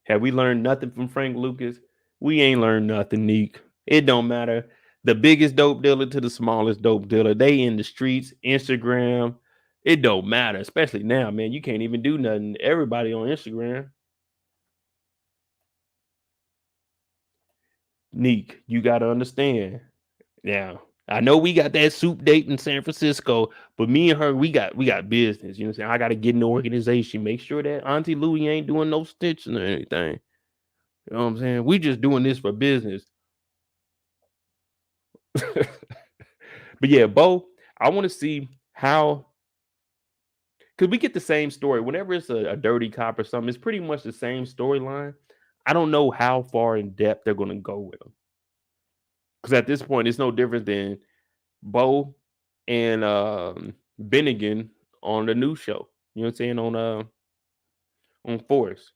Have we learned nothing from Frank Lucas? We ain't learned nothing, Neek. It don't matter. The biggest dope dealer to the smallest dope dealer. They in the streets, Instagram. It don't matter, especially now, man. You can't even do nothing. Everybody on Instagram. Neek, you gotta understand. Now, I know we got that soup date in San Francisco, but me and her, we got business. You know what I'm saying? I gotta get in the organization, make sure that Auntie Louie ain't doing no stitching or anything. You know what I'm saying? We just doing this for business. But yeah, Bo, I want to see how because we get the same story whenever it's a dirty cop or something. It's pretty much the same storyline. I don't know how far in depth they're going to go with them because at this point, it's no different than Bo and Bennigan on the new show. You know what I'm saying on Force.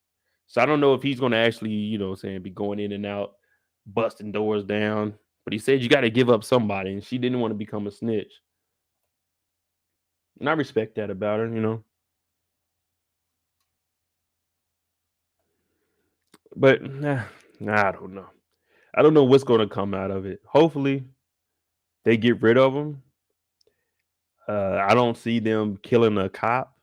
So I don't know if he's going to actually, you know, what I'm saying be going in and out, busting doors down. But he said you got to give up somebody, and she didn't want to become a snitch. And I respect that about her, you know. But I don't know. I don't know what's going to come out of it. Hopefully, they get rid of him. I don't see them killing a cop.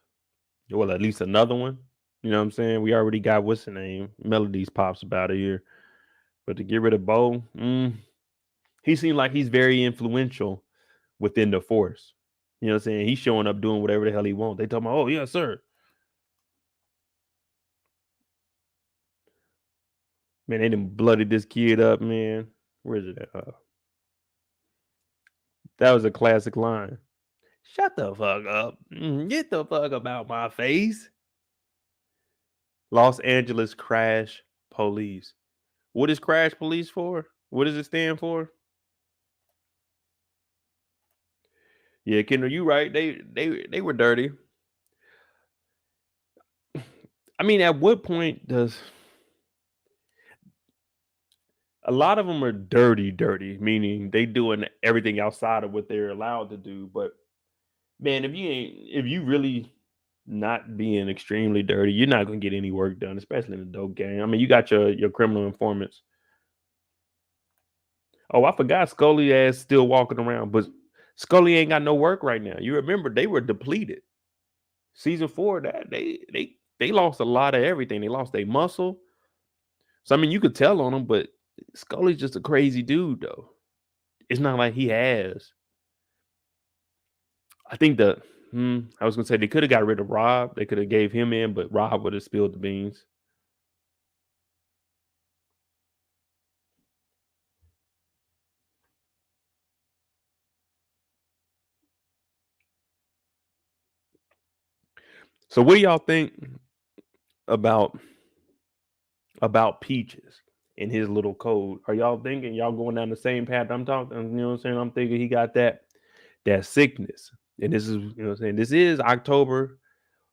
Well, at least another one. You know what I'm saying? We already got what's the name? Melody's pops about it here. But to get rid of Bo, he seemed like he's very influential within the force. You know what I'm saying? He's showing up doing whatever the hell he wants. They talking about, oh, yes, sir. Man, they done blooded this kid up, man. Where is it at? That was a classic line. Shut the fuck up. Get the fuck about my face. Los Angeles Crash Police. What is Crash Police for? What does it stand for? Yeah, Kendall, you right. They were dirty. I mean, at what point does a lot of them are dirty, meaning they doing everything outside of what they're allowed to do. But man, if you really not being extremely dirty, you're not gonna get any work done, especially in a dope game. I mean, you got your criminal informants. Oh, I forgot Scully ass still walking around, but Scully ain't got no work right now. You remember they were depleted. Season 4, that they lost a lot of everything. They lost their muscle. So I mean, you could tell on them, but Scully's just a crazy dude, though. It's not like he has. I think I was gonna say they could have got rid of Rob. They could have gave him in, but Rob would have spilled the beans. So what do y'all think about Peaches and his little code? Are y'all thinking y'all going down the same path I'm talking? You know what I'm saying? I'm thinking he got that sickness. And this is, you know what I'm saying? This is October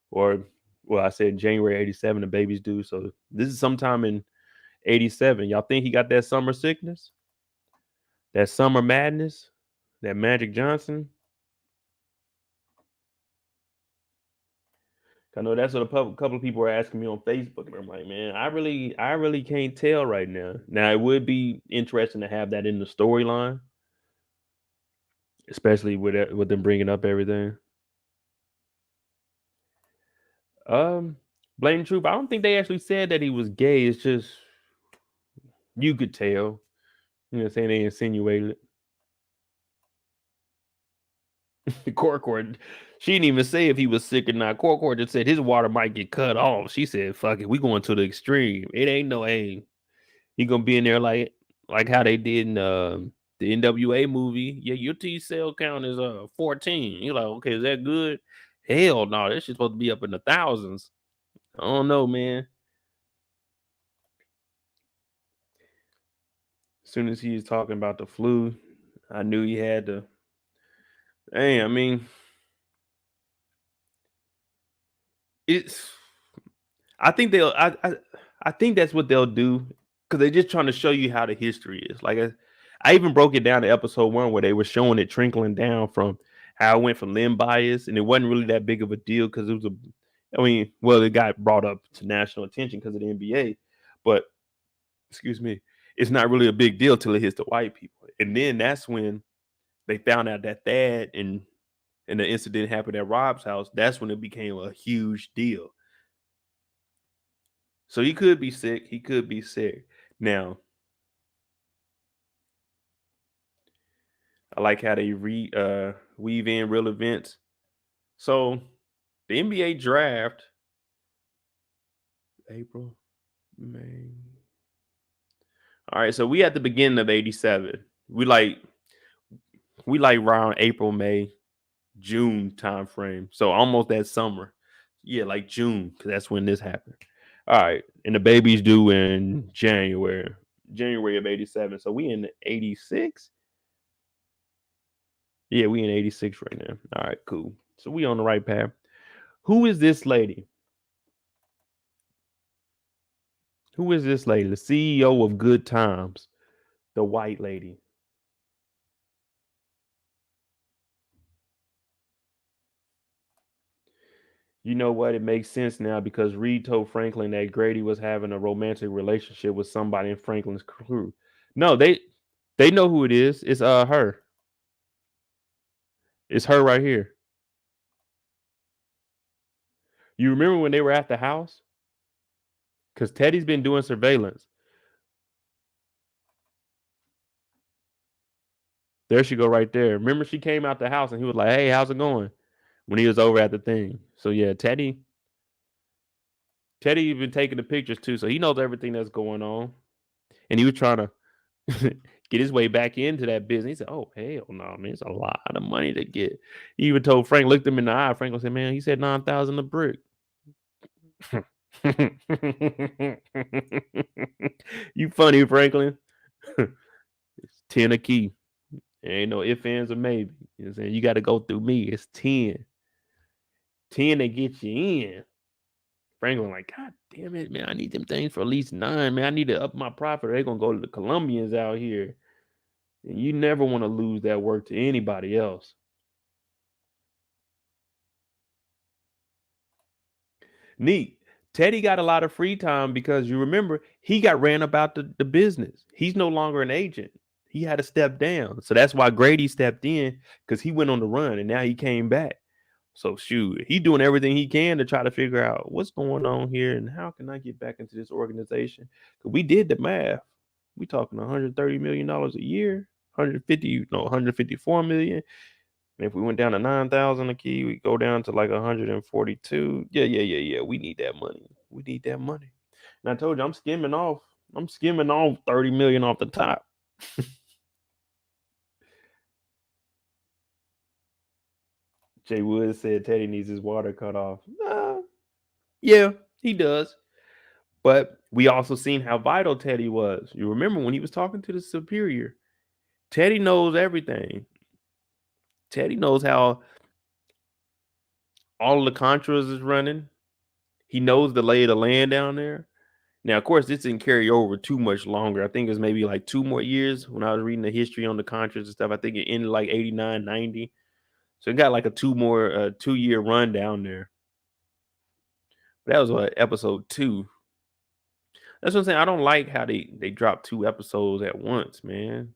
or well, I said January 87, the baby's due. So this is sometime in 87. Y'all think he got that summer sickness? That summer madness? That Magic Johnson? I know that's what a couple of people are asking me on Facebook, and I'm like, man, I really can't tell right now. Now it would be interesting to have that in the storyline, especially with them bringing up everything. Um, Blame Troop. I don't think they actually said that he was gay. It's just you could tell. You know what I'm saying? They insinuated it. Corcourt, she didn't even say if he was sick or not. Corcourt just said his water might get cut off. She said, "Fuck it, we going to the extreme. It ain't no aim. He gonna be in there like how they did in the NWA movie. Yeah, your T cell count is 14. You're like, okay, is that good? Hell no, that shit's supposed to be up in the thousands. I don't know, man. As soon as he was talking about the flu, I knew he had to. Hey, I mean, it's. I think they'll. I think that's what they'll do because they're just trying to show you how the history is. Like I even broke it down to episode 1 where they were showing it trickling down from how it went from limb bias, and it wasn't really that big of a deal because it was a. I mean, well, it got brought up to national attention because of the NBA, but excuse me, it's not really a big deal till it hits the white people, and then that's when they found out that and the incident happened at Rob's house. That's when it became a huge deal. So he could be sick. He could be sick. Now, I like how they weave in real events. So the NBA draft, April, May. All right, so we at the beginning of 87. We like around April, May, June time frame. So almost that summer. Yeah, like June, because that's when this happened. All right. And the baby's due in January of 87. So we in 86. Yeah, we in 86 right now. All right, cool. So we on the right path. Who is this lady? Who is this lady? The CEO of Good Times, the white lady. You know what? It makes sense now because Reed told Franklin that Grady was having a romantic relationship with somebody in Franklin's crew. No, they know who it is. It's her. It's her right here. You remember when they were at the house? Because Teddy's been doing surveillance. There she go right there. Remember she came out the house and he was like, "Hey, how's it going?" When he was over at the thing. So yeah, Teddy even taking the pictures too, so he knows everything that's going on. And he was trying to get his way back into that business. He said, "Oh hell no, man, it's a lot of money to get." He even told Frank, looked him in the eye. Franklin said, "Man, he said 9,000 a brick." You funny, Franklin. It's 10 a key. There ain't no ifs, ands, or maybe. You know what I'm saying? You got to go through me. It's 10. 10 to get you in. Franklin, like, God damn it, man. I need them things for at least 9, man. I need to up my profit. They're going to go to the Colombians out here. And you never want to lose that work to anybody else. Neat. Teddy got a lot of free time because you remember he got ran about the business. He's no longer an agent. He had to step down. So that's why Grady stepped in, because he went on the run and now he came back. So shoot, he doing everything he can to try to figure out what's going on here and how can I get back into this organization? Because we did the math. We talking $130 million a year, 154 million. And if we went down to 9,000 a key, we go down to like 142. Yeah. We need that money. We need that money. And I told you, I'm skimming off 30 million off the top. Jay Woods said Teddy needs his water cut off. Yeah, he does. But we also seen how vital Teddy was. You remember when he was talking to the superior. Teddy knows everything. Teddy knows how all of the Contras is running. He knows the lay of the land down there. Now, of course, this didn't carry over too much longer. I think it was maybe like 2 more years when I was reading the history on the Contras and stuff. I think it ended like 89, 90. So it got like a 2-year run down there. But that was what, episode 2. That's what I'm saying. I don't like how they drop 2 episodes at once, man.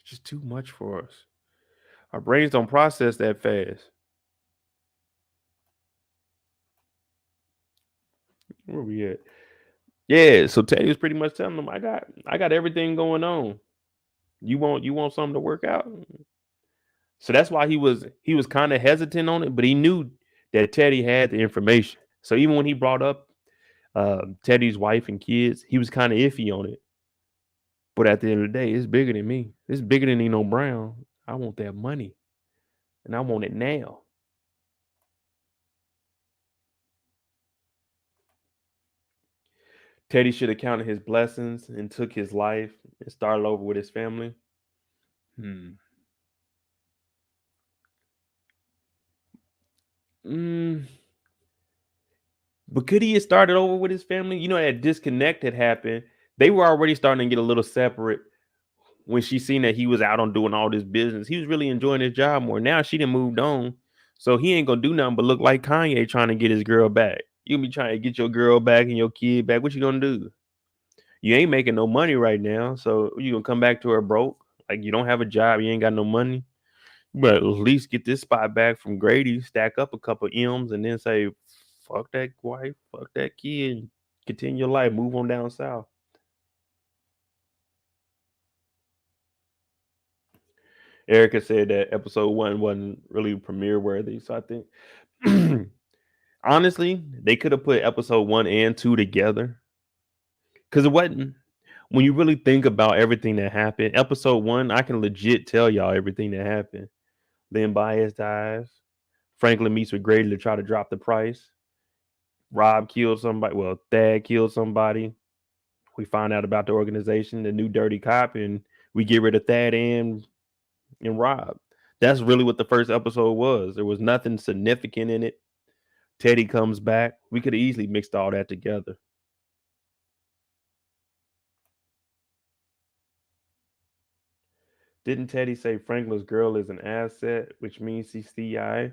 It's just too much for us. Our brains don't process that fast. Where we at? Yeah, so Teddy was pretty much telling them, I got everything going on. You want something to work out? So that's why he was kind of hesitant on it, but he knew that Teddy had the information. So even when he brought up Teddy's wife and kids, he was kind of iffy on it. But at the end of the day, it's bigger than me. It's bigger than Nino Brown. I want that money, and I want it now. Teddy should have counted his blessings and took his life and started over with his family. Hmm. But could he have started over with his family? You know, that disconnect had happened. They were already starting to get a little separate when she seen that he was out on doing all this business. He was really enjoying his job more. Now she done moved on. So he ain't gonna do nothing but look like Kanye trying to get his girl back. You be trying to get your girl back and your kid back. What you gonna do? You ain't making no money right now. So you gonna come back to her broke? Like you don't have a job, you ain't got no money. But at least get this spot back from Grady, stack up a couple M's, and then say, fuck that wife, fuck that kid, continue your life, move on down south. Erica said that episode 1 wasn't really premiere worthy. So I think honestly, they could have put episode 1 and 2 together. Because it wasn't, when you really think about everything that happened, episode 1, I can legit tell y'all everything that happened. Then Baez dies. Franklin meets with Grady to try to drop the price. Rob killed somebody. Well, Thad killed somebody. We find out about the organization, the new dirty cop, and we get rid of Thad and Rob. That's really what the first episode was. There was nothing significant in it. Teddy comes back. We could have easily mixed all that together. Didn't Teddy say Franklin's girl is an asset, which means he's CI?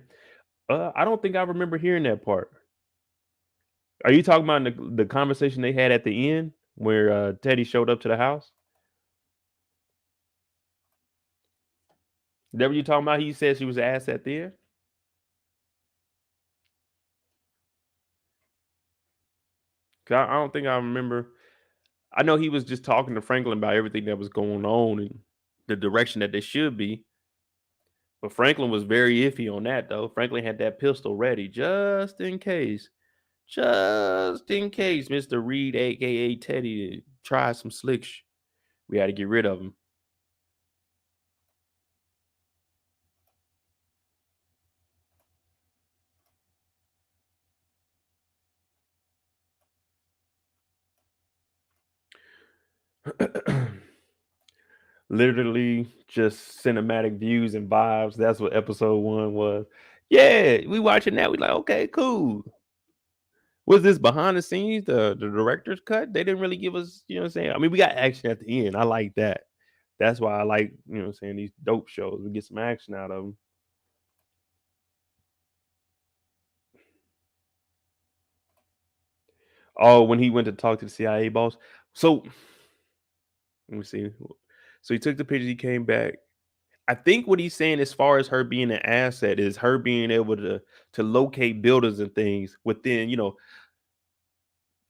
I don't think I remember hearing that part. Are you talking about the conversation they had at the end where Teddy showed up to the house? Is that what you talking about? He said she was an asset there? Cause I don't think I remember. I know he was just talking to Franklin about everything that was going on and the direction that they should be. But Franklin was very iffy on that, though. Franklin had that pistol ready just in case. Just in case Mr. Reed, aka Teddy, tries some slick. We had to get rid of him. Literally just cinematic views and vibes. That's what episode 1 was. Yeah, we watching that. We like, okay, cool. Was this behind the scenes, the director's cut? They didn't really give us, you know what I'm saying? I mean, we got action at the end. I like that. That's why I like, you know what I'm saying, these dope shows. We get some action out of them. Oh, when he went to talk to the CIA boss. So let me see. So he took the pictures, he came back. I think what he's saying as far as her being an asset is her being able to locate buildings and things within, you know,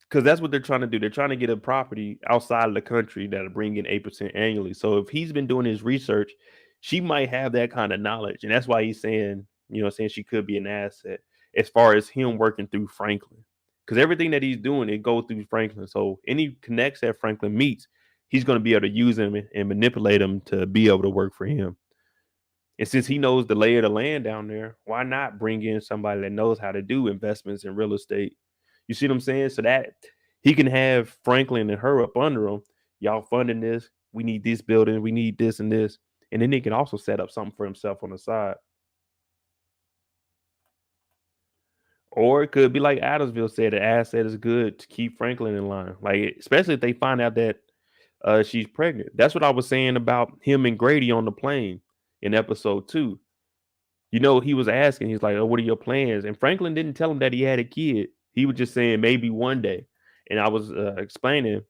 because that's what they're trying to do. They're trying to get a property outside of the country that'll bring in 8% annually. So if he's been doing his research, she might have that kind of knowledge. And that's why he's saying, you know, saying she could be an asset as far as him working through Franklin. Because everything that he's doing, it goes through Franklin. So any connects that Franklin meets, he's going to be able to use them and manipulate them to be able to work for him. And since he knows the lay of the land down there, why not bring in somebody that knows how to do investments in real estate? You see what I'm saying? So that he can have Franklin and her up under him. Y'all funding this. We need this building. We need this and this. And then he can also set up something for himself on the side. Or it could be like Adamsville said, the asset is good to keep Franklin in line. Like, especially if they find out that she's pregnant. That's what I was saying about him and Grady on the plane in episode 2. You know, he was asking, he's like, oh, what are your plans? And Franklin didn't tell him that he had a kid. He was just saying maybe one day. And I was explaining,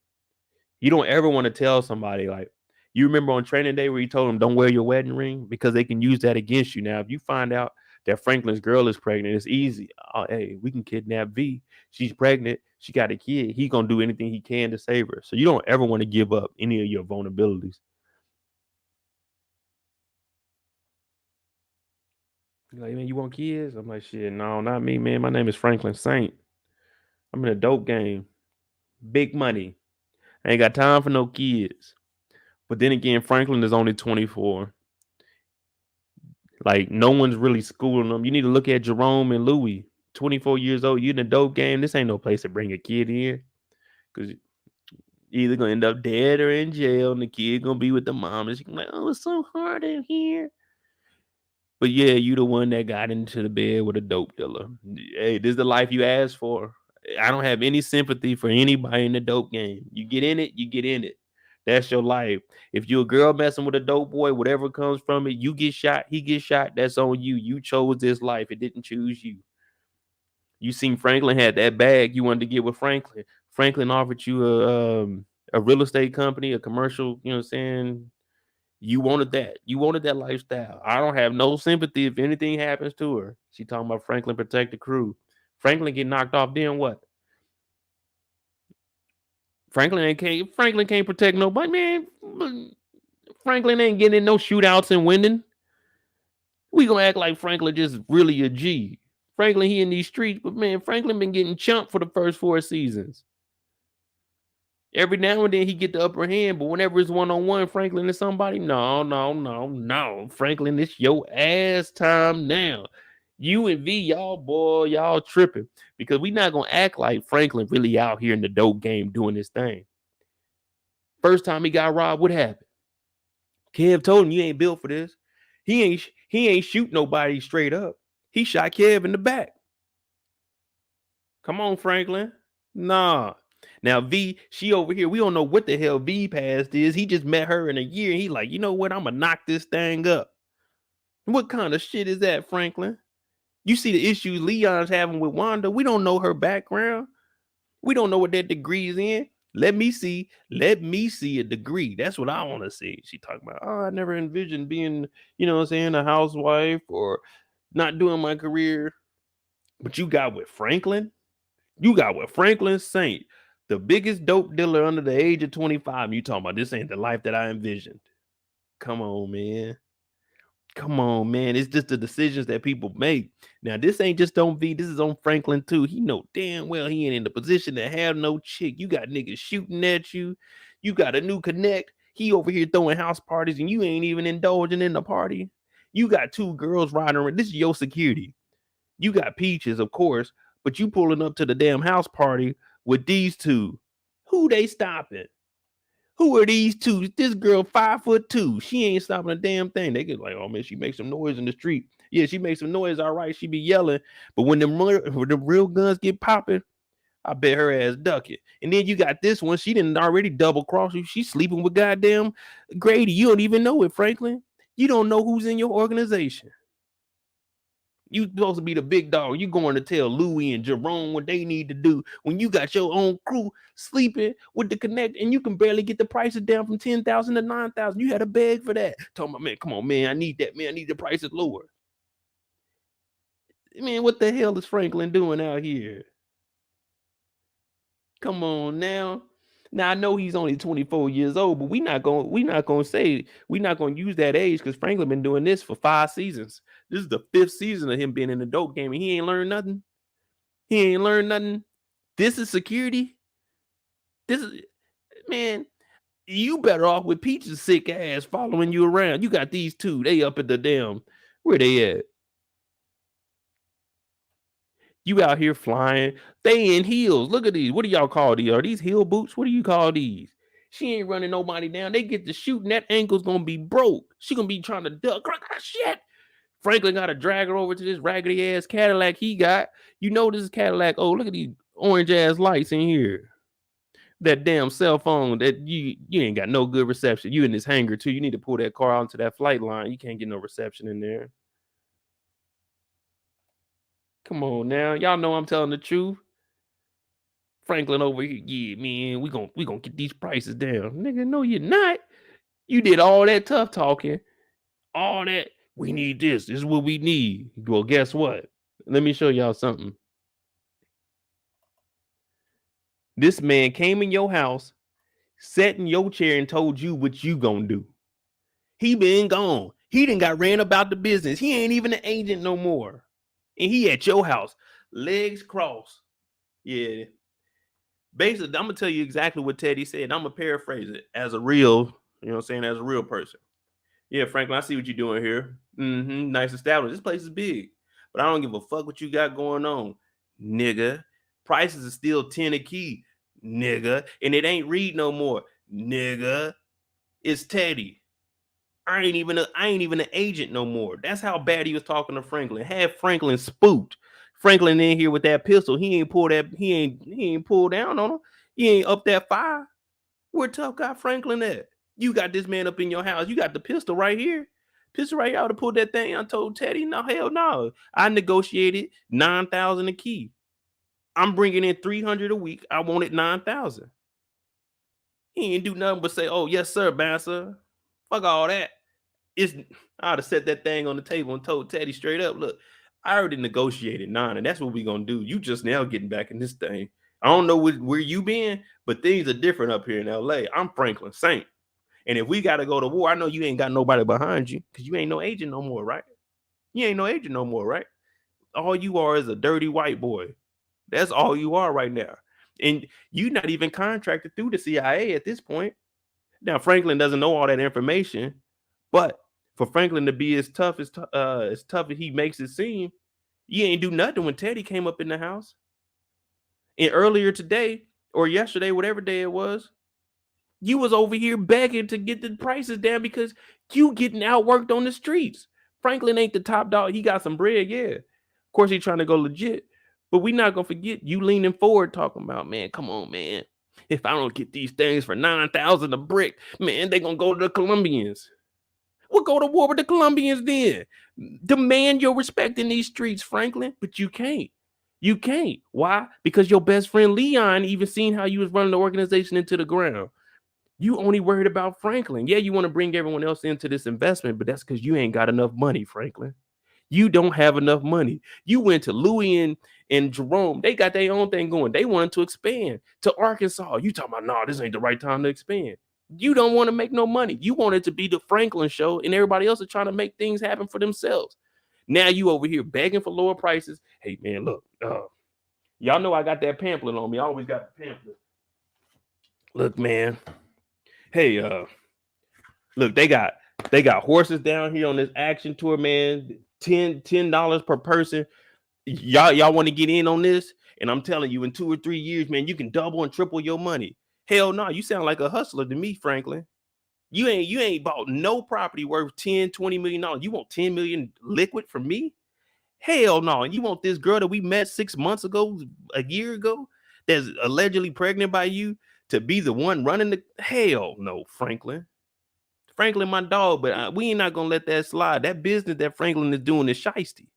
you don't ever want to tell somebody, like, you remember on training day where you told them don't wear your wedding ring because they can use that against you. Now, if you find out that Franklin's girl is pregnant, it's easy. Oh, hey, we can kidnap V. She's pregnant. She got a kid. He's going to do anything he can to save her. So you don't ever want to give up any of your vulnerabilities. Like, man, you want kids? I'm like, shit, no, not me, man. My name is Franklin Saint. I'm in a dope game. Big money. I ain't got time for no kids. But then again, Franklin is only 24. Like, no one's really schooling them. You need to look at Jerome and Louis. 24 years old. You in a dope game. This ain't no place to bring a kid in. Because you're either going to end up dead or in jail. And the kid going to be with the mom. And she's like, oh, it's so hard in here. But yeah, you the one that got into the bed with a dope dealer. Hey, this is the life you asked for. I don't have any sympathy for anybody in the dope game. You get in it, you get in it. That's your life. If you're a girl messing with a dope boy, whatever comes from it, you get shot, he gets shot. That's on you. You chose this life. It didn't choose you. You seen Franklin had that bag you wanted to get with Franklin. Franklin offered you a real estate company, a commercial, you know what I'm saying? You wanted that. You wanted that lifestyle. I don't have no sympathy if anything happens to her. She talking about Franklin protect the crew. Franklin get knocked off, then what? Franklin can't protect nobody, man. Franklin ain't getting in no shootouts and winning. We gonna act like Franklin just really a G. Franklin, he in these streets, but man, Franklin been getting chumped for the first 4 seasons. Every now and then he get the upper hand, but whenever it's one-on-one, Franklin is somebody. No. Franklin, it's your ass time now. You and V, y'all tripping. Because we not gonna act like Franklin really out here in the dope game doing this thing. First time he got robbed, what happened? Kev told him you ain't built for this. He ain't shoot nobody straight up. He shot Kev in the back. Come on, Franklin. Nah. Now V, she over here. We don't know what the hell V past is. He just met her in a year. And he like, you know what? I'm gonna knock this thing up. What kind of shit is that, Franklin? You see the issues Leon's having with Wanda. We don't know her background. We don't know what that degree's in. Let me see a degree. That's what I want to see. She talking about, oh, I never envisioned being, you know what I'm saying, a housewife or not doing my career. But you got with Franklin. You got with Franklin Saint, the biggest dope dealer under the age of 25. You talking about this ain't the life that I envisioned. Come on, man. Come on, man. It's just the decisions that people make. Now, this ain't just on V. This is on Franklin too. He know damn well he ain't in the position to have no chick. You got niggas shooting at you. You got a new connect. He over here throwing house parties and you ain't even indulging in the party. You got two girls riding around. This is your security. You got Peaches, of course, but you pulling up to the damn house party with these two. Who they stopping? Who are these two? This girl 5'2". She ain't stopping a damn thing. They get like, oh man, she makes some noise in the street. Yeah, she makes some noise. All right, she be yelling. But when the real guns get popping, I bet her ass duck it. And then you got this one. She didn't already double cross you. She's sleeping with goddamn Grady. You don't even know it, Franklin. You don't know who's in your organization. You supposed to be the big dog. You going to tell Louie and Jerome what they need to do when you got your own crew sleeping with the connect and you can barely get the prices down from 10,000 to 9,000. You had to beg for that. Talking about, man, come on, man, I need that, man. I need the prices lower. Man, what the hell is Franklin doing out here? Come on now. Now I know he's only 24 years old, but we're not gonna use that age because Franklin been doing this for 5 seasons. This is the 5th season of him being in the dope game, and he ain't learned nothing. He ain't learned nothing. This is security. This is, man, you better off with Peach's sick ass following you around. You got these two. They up at the damn, where they at? You out here flying. They in heels. Look at these. What do y'all call these? Are these heel boots? What do you call these? She ain't running nobody down. They get to shooting. That ankle's gonna be broke. She gonna be trying to duck. Shit. Franklin got to drag her over to this raggedy ass Cadillac he got. You know this is Cadillac. Oh, look at these orange ass lights in here. That damn cell phone that you ain't got no good reception. You in this hangar too. You need to pull that car onto that flight line. You can't get no reception in there. Come on now. Y'all know I'm telling the truth. Franklin over here, yeah, man, we gonna get these prices down. Nigga, no, you're not. You did all that tough talking. All that. We need this. This is what we need. Well, guess what? Let me show y'all something. This man came in your house, sat in your chair, and told you what you gonna do. He been gone. He done got ran about the business. He ain't even an agent no more. And he at your house, legs crossed. Yeah. Basically, I'm gonna tell you exactly what Teddy said. I'm gonna paraphrase it as a real, you know what I'm saying, as a real person. Yeah, Franklin, I see what you're doing here. Nice establishment. This place is big, but I don't give a fuck what you got going on, nigga. Prices are still 10 a key, nigga, and it ain't Reed no more, nigga. It's Teddy. I ain't even an agent no more. That's how bad he was talking to Franklin. Had Franklin spooked. Franklin in here with that pistol. He ain't pulled down on him. He ain't up that fire. Where tough guy Franklin at? You got this man up in your house. You got the pistol right here. Pistol right here. I would have pulled that thing. I told Teddy, no, hell no. I negotiated 9,000 a key. I'm bringing in 300 a week. I wanted 9,000. He ain't do nothing but say, oh, yes, sir, bouncer. Fuck all that. I'd have set that thing on the table and told Teddy straight up, look, I already negotiated 9, and that's what we're going to do. You just now getting back in this thing. I don't know where you been, but things are different up here in L.A. I'm Franklin Saint. And if we got to go to war, I know you ain't got nobody behind you because you ain't no agent no more, right? You ain't no agent no more, right? All you are is a dirty white boy. That's all you are right now. And you're not even contracted through the CIA at this point. Now, Franklin doesn't know all that information, but for Franklin to be as tough as he makes it seem, you ain't do nothing when Teddy came up in the house. And earlier today or yesterday, whatever day it was, you was over here begging to get the prices down because you getting outworked on the streets. Franklin ain't the top dog. He got some bread, yeah. Of course, he's trying to go legit. But we not going to forget you leaning forward talking about, man, come on, man. If I don't get these things for 9,000 a brick, man, they going to go to the Colombians. We'll go to war with the Colombians then. Demand your respect in these streets, Franklin, but you can't. You can't. Why? Because your best friend Leon even seen how you was running the organization into the ground. You only worried about Franklin. Yeah, you want to bring everyone else into this investment, but that's because you ain't got enough money, Franklin. You don't have enough money. You went to Louis and Jerome. They got their own thing going. They wanted to expand to Arkansas. You talking about, no, this ain't the right time to expand. You don't want to make no money. You want it to be the Franklin show, and everybody else is trying to make things happen for themselves. Now you over here begging for lower prices. Hey man, look, y'all know I got that pamphlet on me. I always got the pamphlet. Look, man. Hey, look, they got horses down here on this action tour, man. $10 per person. Y'all want to get in on this? And I'm telling you, in 2 or 3 years, man, you can double and triple your money. Hell no, you sound like a hustler to me, Franklin. You ain't bought no property worth 10, $20 million. You want 10 million liquid from me? Hell no. And you want this girl that we met 6 months ago, a year ago, that's allegedly pregnant by you to be the one running the hell no, Franklin. Franklin, my dog, but we ain't not gonna let that slide. That business that Franklin is doing is shiesty.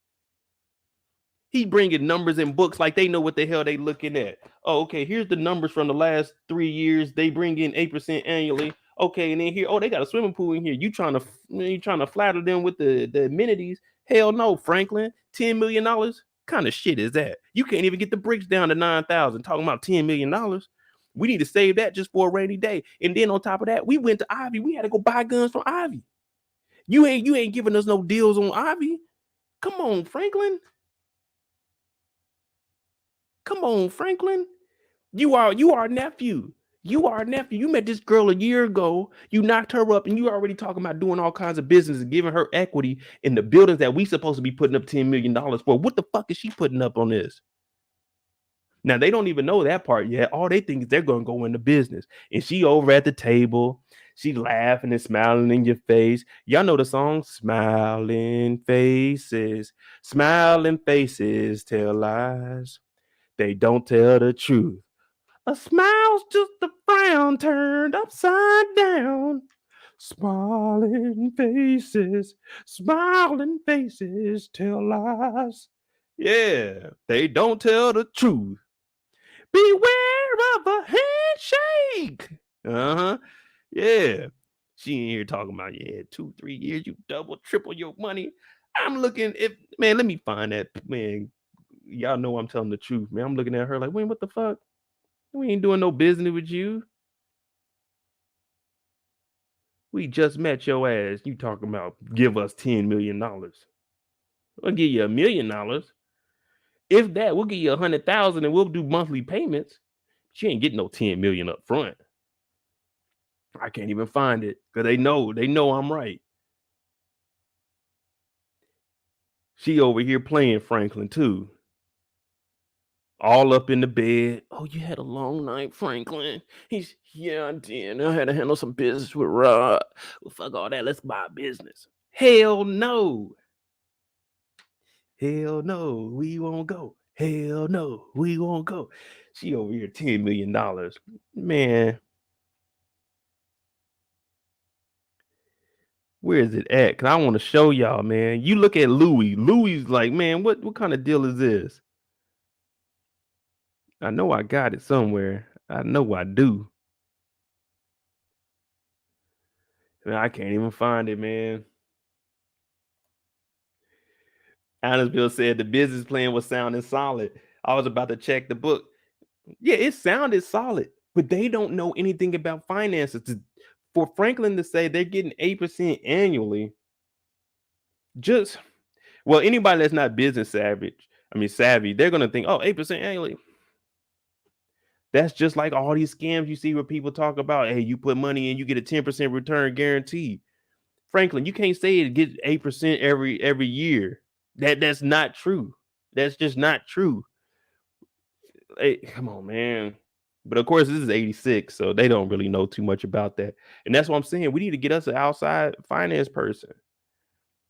He bringing numbers in books like they know what the hell they looking at. Oh, okay, here's the numbers from the last 3 years. They bring in 8% annually. Okay, and then here, oh, they got a swimming pool in here. You trying to flatter them with the amenities? Hell no, Franklin. $10 million? Kind of shit is that? You can't even get the bricks down to 9,000. Talking about $10 million. We need to save that just for a rainy day. And then on top of that, we went to Ivy. We had to go buy guns from Ivy. You ain't giving us no deals on Ivy. Come on, Franklin. Come on, Franklin. You are a nephew. You are a nephew. You met this girl a year ago. You knocked her up, and you already talking about doing all kinds of business and giving her equity in the buildings that we supposed to be putting up $10 million for. What the fuck is she putting up on this? Now, they don't even know that part yet. All they think is they're going to go into business. And she over at the table. She laughing and smiling in your face. Y'all know the song, Smiling Faces. Smiling faces tell lies. They don't tell the truth. A smile's just a frown turned upside down. Smiling faces tell lies. Yeah, they don't tell the truth. Beware of a handshake. Yeah. She ain't here talking about, 2, 3 years, you double, triple your money. I'm looking, man, let me find that, man. Y'all know I'm telling the truth, man. I'm looking at her like, wait, what the fuck? We ain't doing no business with you. We just met your ass. You talking about give us $10 million. I'll give you $1 million. If that, we'll give you 100,000 and we'll do monthly payments. She ain't getting no 10 million up front. I can't even find it because they know I'm right. She over here playing Franklin too. All up in the bed. Oh, you had a long night, Franklin. Yeah, I did. I had to handle some business with Rod. Well, fuck all that. Let's buy business. Hell no. Hell no, we won't go. Hell no, we won't go. She over here $10 million. Man. Where is it at? Because I want to show y'all, man. You look at Louis. Louis like, man, what kind of deal is this? I know I got it somewhere. I know I do. Man, I can't even find it, man. Adamsville said the business plan was sounding solid. I was about to check the book. Yeah, it sounded solid, but they don't know anything about finances. For Franklin to say they're getting 8% annually, anybody that's not business savvy, they're gonna think, oh, 8% annually. That's just like all these scams you see where people talk about, hey, you put money in, you get a 10% return guaranteed. Franklin, you can't say it gets 8% every year. That's not true. That's just not true. Hey, come on, man. But of course, this is 86, so they don't really know too much about that. And that's what I'm saying. We need to get us an outside finance person.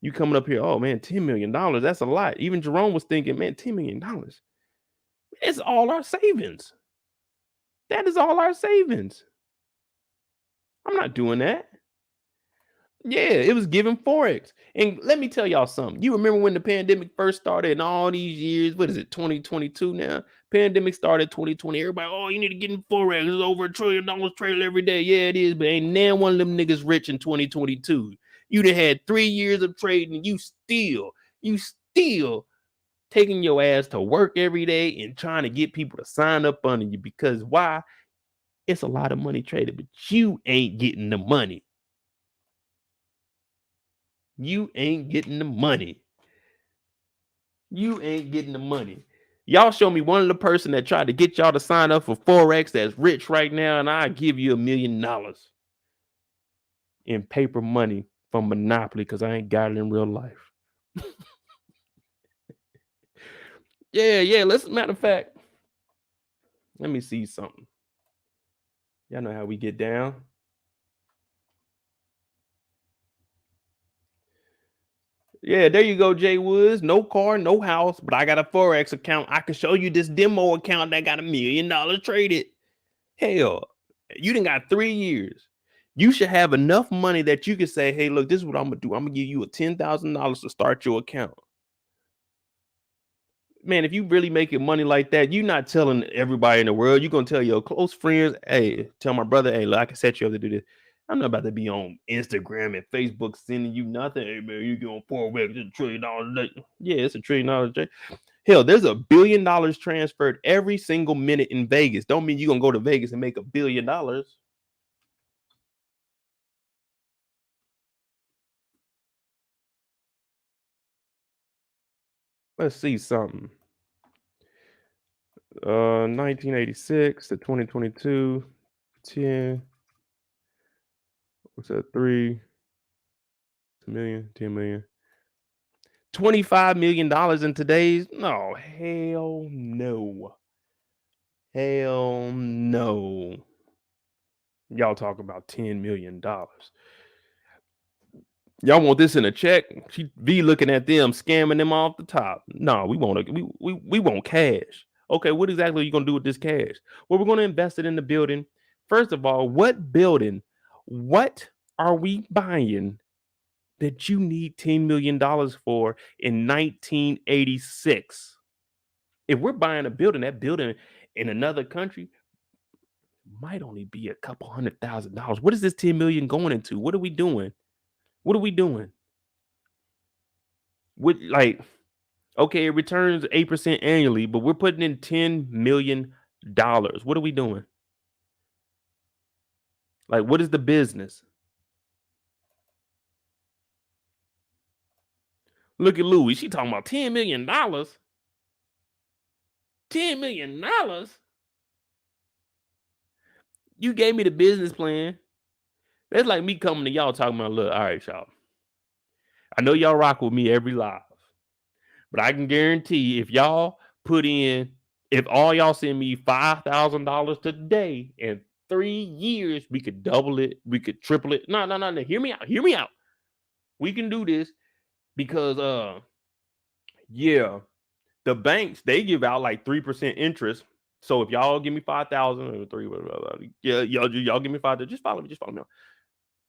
You coming up here, oh man, $10 million. That's a lot. Even Jerome was thinking, man, $10 million. It's all our savings. That is all our savings. I'm not doing that. Yeah, it was giving Forex. And let me tell y'all something. You remember when the pandemic first started and all these years, what is it, 2022 now? Pandemic started 2020. Everybody, oh, you need to get in Forex. It's over $1 trillion traded every day. Yeah, it is, but ain't now one of them niggas rich in 2022. You done had 3 years of trading and you still taking your ass to work every day and trying to get people to sign up under you. Because why? It's a lot of money traded, but you ain't getting the money. You ain't getting the money. You ain't getting the money. Y'all show me one of the person that tried to get y'all to sign up for Forex that's rich right now, and I give you $1 million in paper money from Monopoly because I ain't got it in real life. Yeah. Let's, matter of fact, let me see something. Y'all know how we get down. Yeah, there you go, Jay Woods. No car, no house, but I got a Forex account. I can show you this demo account that got $1 million traded. Hell, you done got 3 years. You should have enough money that you can say, hey, look, this is what I'm gonna do. I'm gonna give you a $10,000 to start your account. Man, if you really making money like that, you're not telling everybody in the world. You're gonna tell your close friends, hey, tell my brother, hey, look, I can set you up to do this. I'm not about to be on Instagram and Facebook sending you nothing. Hey man, you going $4 $1 trillion. Yeah, it's $1 trillion. Hell, there's $1 billion transferred every single minute in Vegas. Don't mean you're gonna go to Vegas and make $1 billion. Let's see something. 1986 to 2022, 10. What's that? 3 million, 10 million. $25 million in today's. No, hell no. Hell no. Y'all talk about $10 million. Y'all want this in a check? She be looking at them, scamming them off the top. No, we want cash. Okay, what exactly are you gonna do with this cash? Well, we're gonna invest it in the building. First of all, what building? What are we buying that you need $10 million for in 1986? If we're buying a building, that building in another country might only be a couple $100,000. What is this 10 million going into? What are we doing? What are we doing? With like, okay, it returns 8% annually, but we're putting in $10 million. What are we doing? Like, what is the business? Look at Louis. She talking about $10 million. $10 million. You gave me the business plan. That's like me coming to y'all talking about, look, all right, y'all. I know y'all rock with me every live, but I can guarantee if y'all put in, if all y'all send me $5,000 today, in 3 years, we could double it, we could triple it. No. Hear me out. Hear me out. We can do this because yeah, the banks, they give out like 3% interest. So if y'all give me 5,000 or 3, yeah, y'all give me 5,000, just follow me.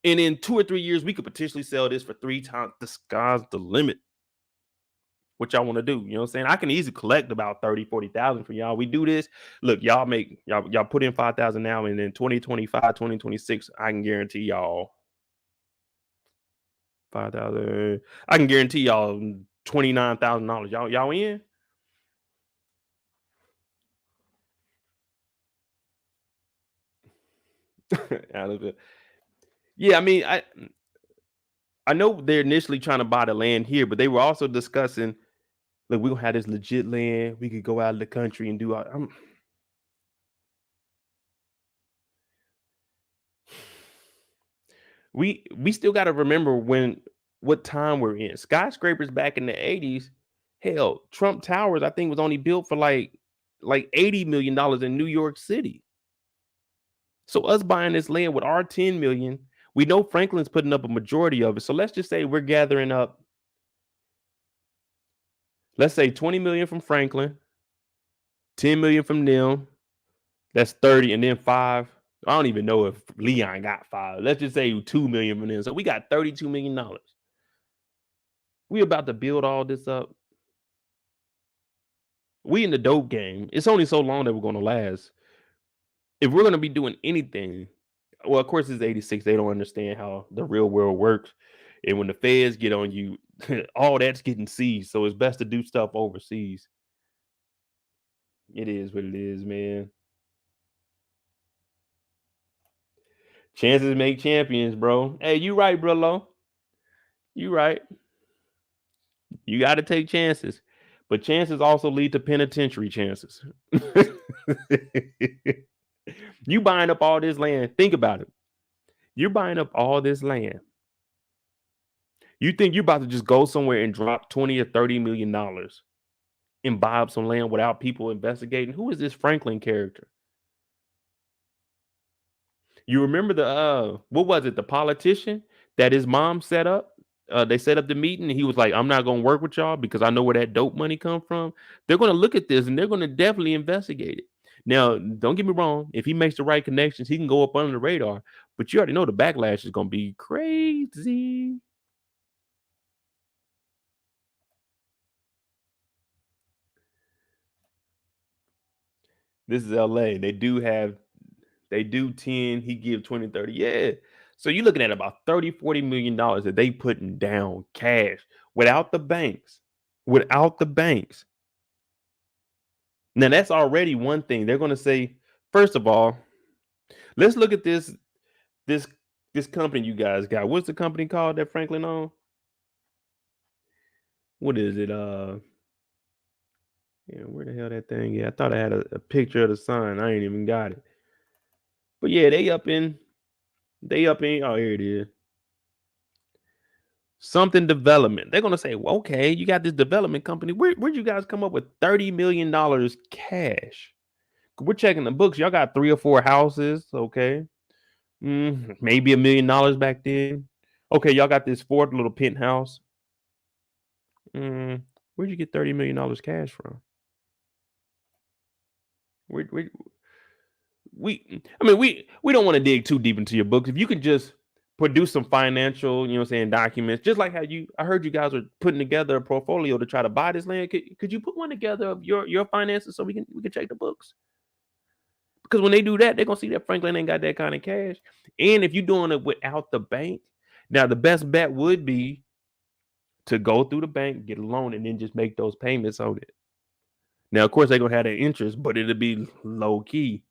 And in 2 or 3 years, we could potentially sell this for 3 times. The sky's the limit. What y'all want to do? You know what I'm saying? I can easily collect about 30, 40,000 for y'all. We do this. Look, y'all put in 5,000 now, and then 2025, 2026, I can guarantee y'all 5,000. I can guarantee y'all $29,000. Y'all in? Out of it. Yeah, I mean, I know they're initially trying to buy the land here, but they were also discussing, look, we're gonna have this legit land. We could go out of the country and do all. We still got to remember what time we're in. Skyscrapers back in the 80s, hell, Trump Towers I think was only built for like $80 million in New York City. So us buying this land with our 10 million, we know Franklin's putting up a majority of it. So let's just say we're gathering up, let's say 20 million from Franklin, 10 million from them. That's 30, and then 5. I don't even know if Leon got 5. Let's just say 2 million from them. So we got $32 million. We about to build all this up. We in the dope game. It's only so long that we're gonna last. If we're gonna be doing anything, well, of course it's 86. They don't understand how the real world works. And when the feds get on you, all that's getting seized. So it's best to do stuff overseas. It is what it is, man. Chances make champions, bro. Hey, you right, bro. Lo. You right. You got to take chances, but chances also lead to penitentiary chances. You buying up all this land. Think about it. You're buying up all this land. You think you're about to just go somewhere and drop 20 or 30 million dollars and buy up some land without people investigating? Who is this Franklin character? You remember the what was it? The politician that his mom set up? They set up the meeting and he was like, I'm not gonna work with y'all because I know where that dope money come from. They're gonna look at this and they're gonna definitely investigate it. Now, don't get me wrong, if he makes the right connections, he can go up under the radar, but you already know the backlash is gonna be crazy. This is LA. They do 10, he give 20, 30. Yeah. So you're looking at about 30, 40 million dollars that they putting down cash without the banks. Without the banks. Now that's already one thing. They're gonna say, first of all, let's look at this this company you guys got. What's the company called that Franklin owned? What is it? Yeah, where the hell that thing? Yeah, I thought I had a picture of the sign. I ain't even got it. But yeah, they up in, oh, here it is. Something development. They're gonna say, well, okay, you got this development company. Where'd you guys come up with $30 million cash? We're checking the books. Y'all got 3 or 4 houses, okay. Maybe $1 million back then. Okay, y'all got this fourth little penthouse. Where'd you get $30 million cash from? Where we don't want to dig too deep into your books. If you can just produce some financial, documents, just like how I heard you guys are putting together a portfolio to try to buy this land. Could you put one together of your finances so we can check the books? Because when they do that, they're gonna see that Franklin ain't got that kind of cash. And if you're doing it without the bank, now the best bet would be to go through the bank, get a loan, and then just make those payments on it. Now, of course, they're gonna have that interest, but it'll be low key.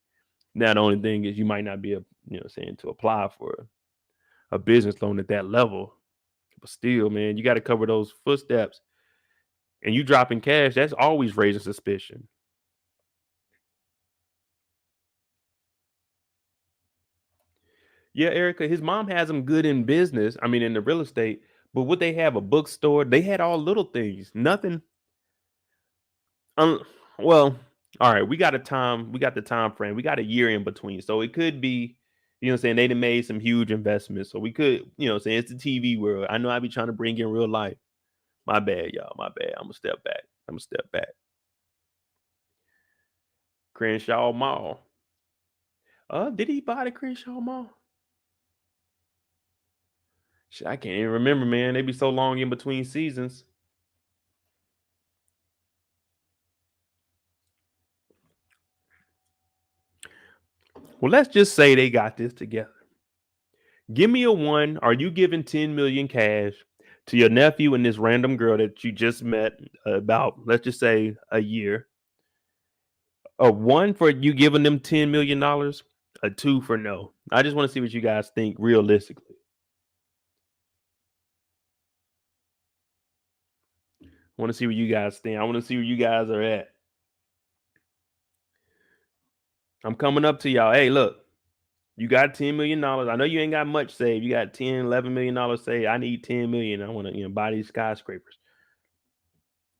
Now, the only thing is you might not be able, to apply for a business loan at that level. But still, man, you got to cover those footsteps. And you dropping cash, that's always raising suspicion. Yeah, Erica, his mom has him good in business. I mean, in the real estate. But would they have a bookstore? They had all little things. Nothing. Well, all right. We got the time frame. We got a year in between. So it could be, they done made some huge investments. So we could, say it's the TV world. I know I be trying to bring in real life. My bad, y'all. My bad. I'm gonna step back. Crenshaw Mall. Did he buy the Crenshaw Mall? Shit, I can't even remember, man. They be so long in between seasons. Well, let's just say they got this together. Give me a one. Are you giving 10 million cash to your nephew and this random girl that you just met about, let's just say, a year? A one for you giving them $10 million, a two for no. I just want to see what you guys think realistically. I want to see what you guys think. I want to see where you guys are at. I'm coming up to y'all. Hey, look, you got $10 million. I know you ain't got much saved. You got 10, $11 million saved. I need 10 million. I want to, buy these skyscrapers.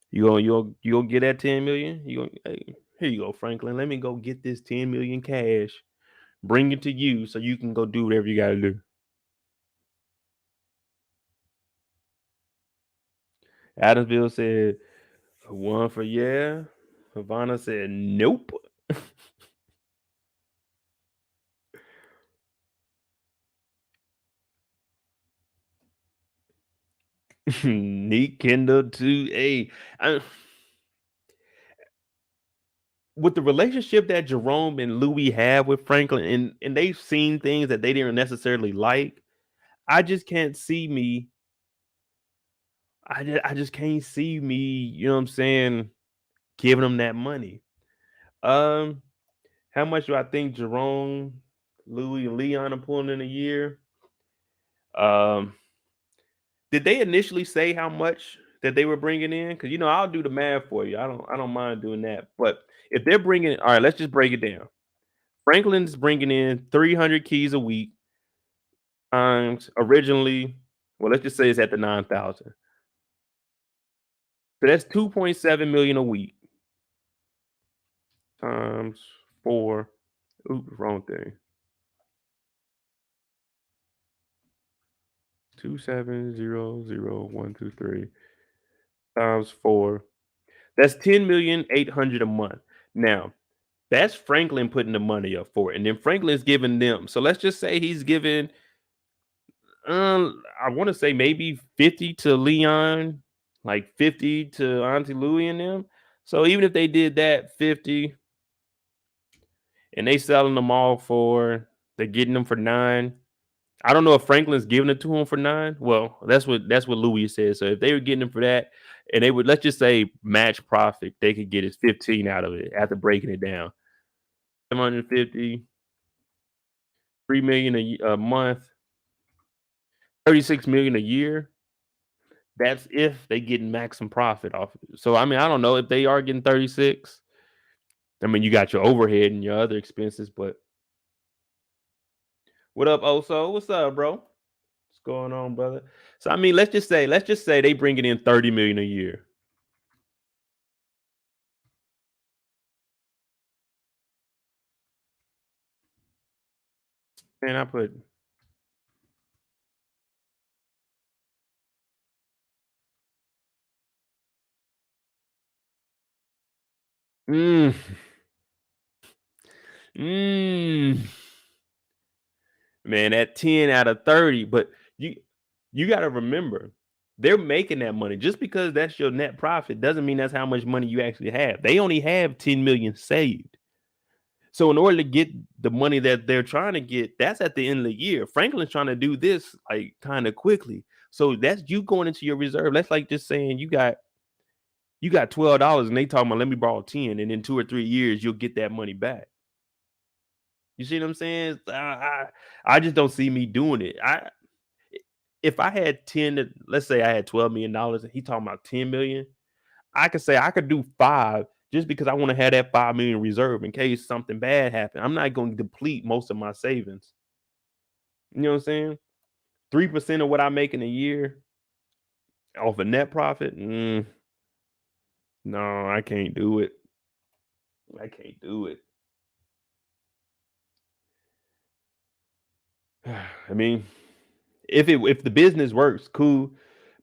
You gonna get that 10 million? Hey, here you go, Franklin. Let me go get this 10 million cash. Bring it to you so you can go do whatever you gotta do. Adamsville said one for yeah. Havana said nope. Neat Kendall too. Hey, with the relationship that Jerome and Louis have with Franklin, and they've seen things that they didn't necessarily like. I just can't see me. I just can't see me. You know what I'm saying? Giving them that money. Um, how much do I think Jerome? Louis and Leon are pulling in a year. Um, did they initially say how much that they were bringing in? Because I'll do the math for you. I don't mind doing that. But if they're bringing, all right, let's just break it down. Franklin's bringing in 300 keys a week times originally. Well, let's just say it's at the 9,000. So that's 2.7 million a week times four. Oops, wrong thing. 2700123 times four. That's 10,800,000 a month. Now, that's Franklin putting the money up for it, and then Franklin's giving them. So let's just say he's giving, I want to say maybe 50 to Leon, like 50 to Auntie Louie and them. So even if they did that 50, and they selling them all they're getting them for 9. I don't know if Franklin's giving it to him for 9. Well, that's what Louis said. So if they were getting him for that, and they would, let's just say, match profit, they could get his 15 out of it after breaking it down. 750, 3 million a month, 36 million a year. That's if they getting maximum profit off of it. So I mean, I don't know if they are getting 36. I mean, you got your overhead and your other expenses, but what up, Oso? What's up, bro? What's going on, brother? So I mean, let's just say they bring it in 30 million a year. And I put mm, mm, man, at 10 out of 30, but you got to remember, they're making that money. Just because that's your net profit doesn't mean that's how much money you actually have. They only have 10 million saved. So in order to get the money that they're trying to get, that's at the end of the year. Franklin's trying to do this like kind of quickly. So that's you going into your reserve. That's like just saying you got $12 and they talking about let me borrow 10, and in 2 or 3 years you'll get that money back. You see what I'm saying? I just don't see me doing it. If I had 10, let's say I had $12 million and he talking about 10 million, I could say I could do 5 just because I want to have that 5 million reserve in case something bad happened. I'm not going to deplete most of my savings. You know what I'm saying? 3% of what I make in a year off a net profit. No, I can't do it. I can't do it. I mean, if the business works, cool.